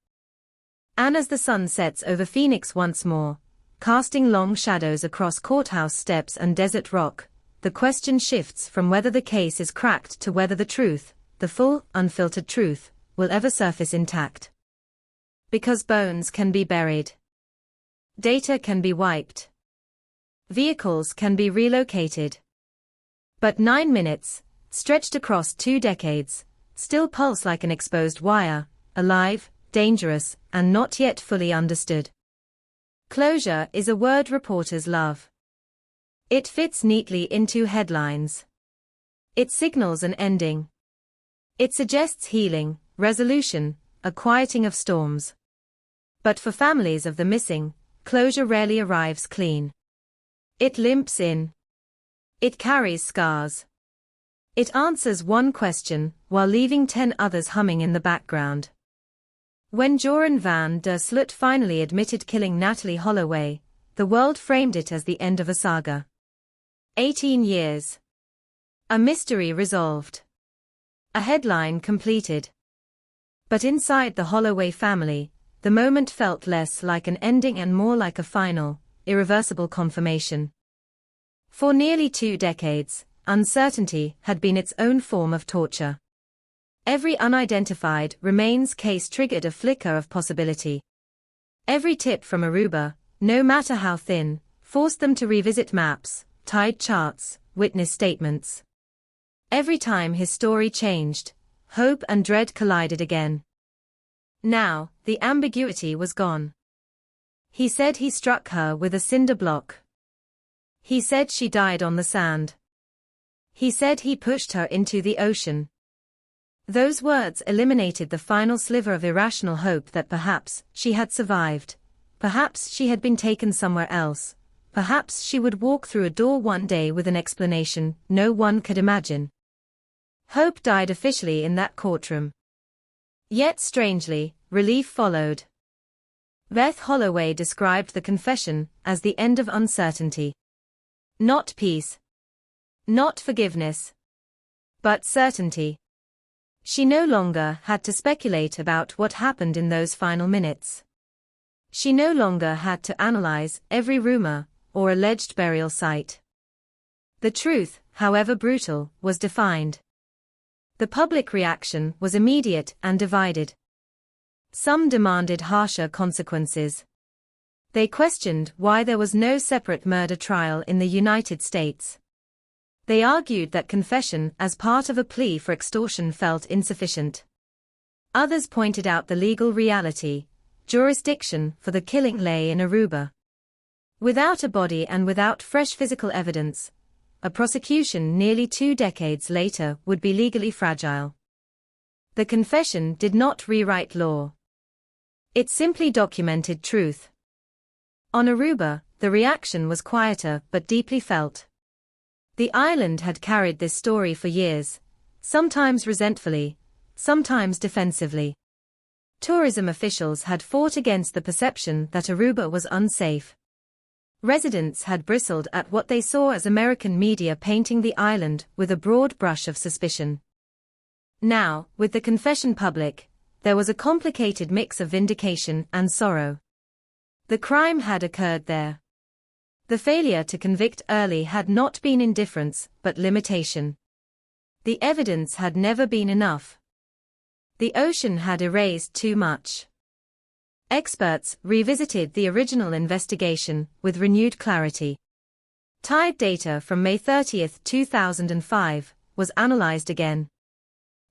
And as the sun sets over Phoenix once more, casting long shadows across courthouse steps and desert rock, the question shifts from whether the case is cracked to whether the truth, the full, unfiltered truth, will ever surface intact. Because bones can be buried. Data can be wiped. Vehicles can be relocated. But 9 minutes, stretched across 2 decades, still pulse like an exposed wire, alive, dangerous, and not yet fully understood. Closure is a word reporters love. It fits neatly into headlines. It signals an ending. It suggests healing, resolution, a quieting of storms. But for families of the missing, closure rarely arrives clean. It limps in. It carries scars. It answers one question, while leaving 10 others humming in the background. When Joran van der Sloot finally admitted killing Natalie Holloway, the world framed it as the end of a saga. 18 years. A mystery resolved. A headline completed. But inside the Holloway family, the moment felt less like an ending and more like a final, irreversible confirmation. For nearly 2 decades, uncertainty had been its own form of torture. Every unidentified remains case triggered a flicker of possibility. Every tip from Aruba, no matter how thin, forced them to revisit maps, tide charts, witness statements. Every time his story changed, hope and dread collided again. Now, the ambiguity was gone. He said he struck her with a cinder block. He said she died on the sand. He said he pushed her into the ocean. Those words eliminated the final sliver of irrational hope that perhaps she had survived. Perhaps she had been taken somewhere else. Perhaps she would walk through a door one day with an explanation no one could imagine. Hope died officially in that courtroom. Yet strangely, relief followed. Beth Holloway described the confession as the end of uncertainty. Not peace. Not forgiveness. But certainty. She no longer had to speculate about what happened in those final minutes. She no longer had to analyze every rumor or alleged burial site. The truth, however brutal, was defined. The public reaction was immediate and divided. Some demanded harsher consequences. They questioned why there was no separate murder trial in the United States. They argued that confession as part of a plea for extortion felt insufficient. Others pointed out the legal reality. Jurisdiction for the killing lay in Aruba. Without a body and without fresh physical evidence, a prosecution nearly 2 decades later would be legally fragile. The confession did not rewrite law. It simply documented truth. On Aruba, the reaction was quieter but deeply felt. The island had carried this story for years, sometimes resentfully, sometimes defensively. Tourism officials had fought against the perception that Aruba was unsafe. Residents had bristled at what they saw as American media painting the island with a broad brush of suspicion. Now, with the confession public, there was a complicated mix of vindication and sorrow. The crime had occurred there. The failure to convict early had not been indifference, but limitation. The evidence had never been enough. The ocean had erased too much. Experts revisited the original investigation with renewed clarity. Tide data from May 30, 2005, was analyzed again.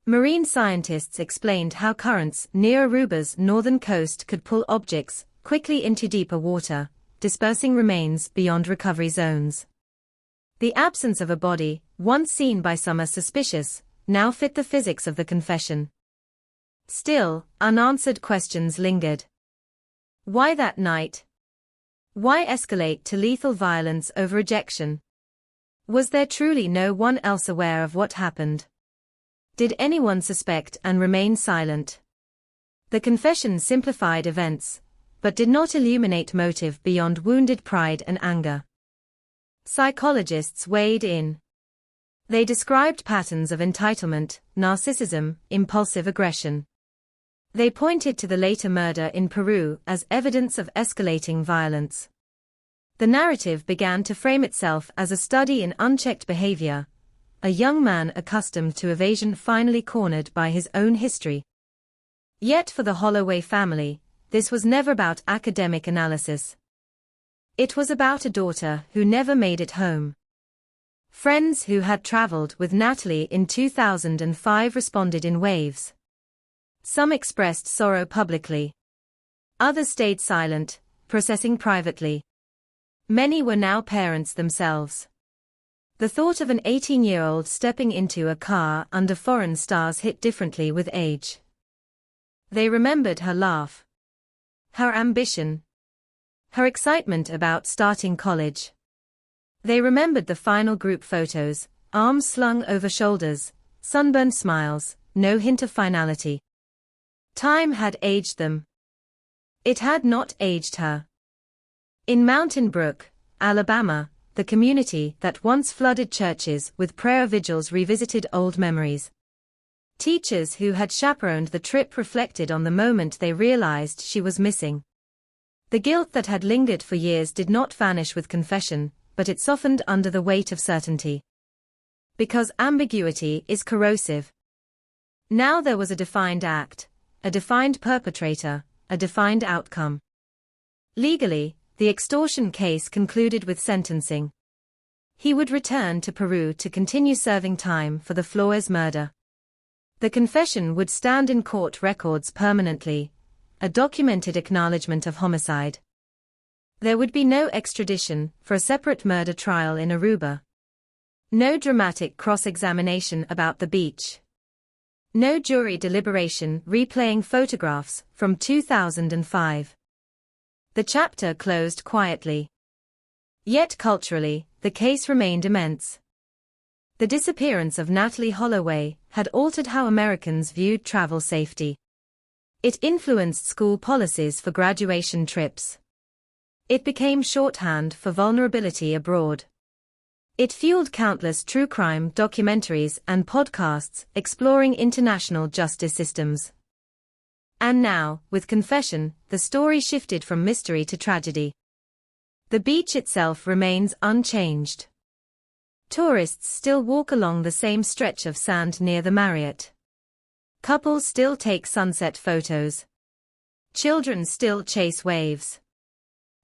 Marine scientists explained how currents near Aruba's northern coast could pull objects quickly into deeper water, dispersing remains beyond recovery zones. The absence of a body, once seen by some as suspicious, now fit the physics of the confession. Still, unanswered questions lingered. Why that night? Why escalate to lethal violence over ejection? Was there truly no one else aware of what happened? Did anyone suspect and remain silent? The confession simplified events, but did not illuminate motive beyond wounded pride and anger. Psychologists weighed in. They described patterns of entitlement, narcissism, impulsive aggression. They pointed to the later murder in Peru as evidence of escalating violence. The narrative began to frame itself as a study in unchecked behavior, a young man accustomed to evasion finally cornered by his own history. Yet for the Holloway family, this was never about academic analysis. It was about a daughter who never made it home. Friends who had traveled with Natalie in 2005 responded in waves. Some expressed sorrow publicly. Others stayed silent, processing privately. Many were now parents themselves. The thought of an 18-year-old stepping into a car under foreign stars hit differently with age. They remembered her laugh, her ambition, her excitement about starting college. They remembered the final group photos, arms slung over shoulders, sunburned smiles, no hint of finality. Time had aged them. It had not aged her. In Mountain Brook, Alabama, the community that once flooded churches with prayer vigils revisited old memories. Teachers who had chaperoned the trip reflected on the moment they realized she was missing. The guilt that had lingered for years did not vanish with confession, but it softened under the weight of certainty. Because ambiguity is corrosive. Now there was a defined act, a defined perpetrator, a defined outcome. Legally, the extortion case concluded with sentencing. He would return to Peru to continue serving time for the Flores murder. The confession would stand in court records permanently, a documented acknowledgement of homicide. There would be no extradition for a separate murder trial in Aruba. No dramatic cross-examination about the beach. No jury deliberation replaying photographs from 2005. The chapter closed quietly. Yet culturally, the case remained immense. The disappearance of Natalie Holloway had altered how Americans viewed travel safety. It influenced school policies for graduation trips. It became shorthand for vulnerability abroad. It fueled countless true crime documentaries and podcasts exploring international justice systems. And now, with confession, the story shifted from mystery to tragedy. The beach itself remains unchanged. Tourists still walk along the same stretch of sand near the Marriott. Couples still take sunset photos. Children still chase waves.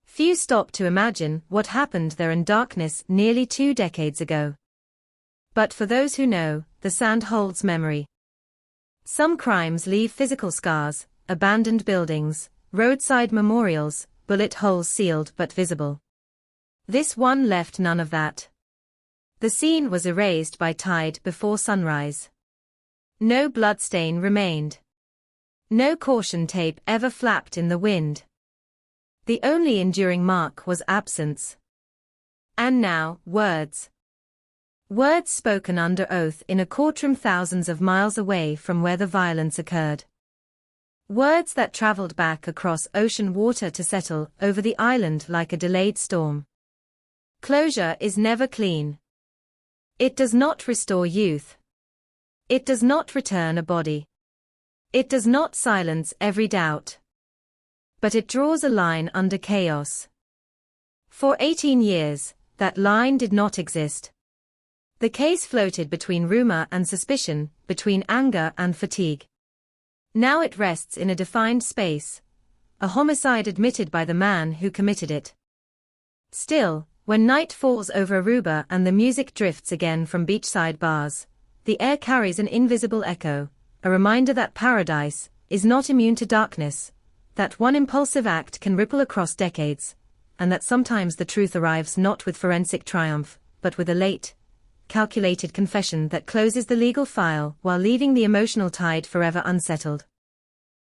Few stop to imagine what happened there in darkness nearly 2 decades ago. But for those who know, the sand holds memory. Some crimes leave physical scars, abandoned buildings, roadside memorials, bullet holes sealed but visible. This one left none of that. The scene was erased by tide before sunrise. No bloodstain remained. No caution tape ever flapped in the wind. The only enduring mark was absence. And now, words. Words spoken under oath in a courtroom thousands of miles away from where the violence occurred. Words that traveled back across ocean water to settle over the island like a delayed storm. Closure is never clean. It does not restore youth. It does not return a body. It does not silence every doubt. But it draws a line under chaos. For 18 years, that line did not exist. The case floated between rumor and suspicion, between anger and fatigue. Now it rests in a defined space, a homicide admitted by the man who committed it. Still, when night falls over Aruba and the music drifts again from beachside bars, the air carries an invisible echo, a reminder that paradise is not immune to darkness, that one impulsive act can ripple across decades, and that sometimes the truth arrives not with forensic triumph, but with a late, calculated confession that closes the legal file while leaving the emotional tide forever unsettled.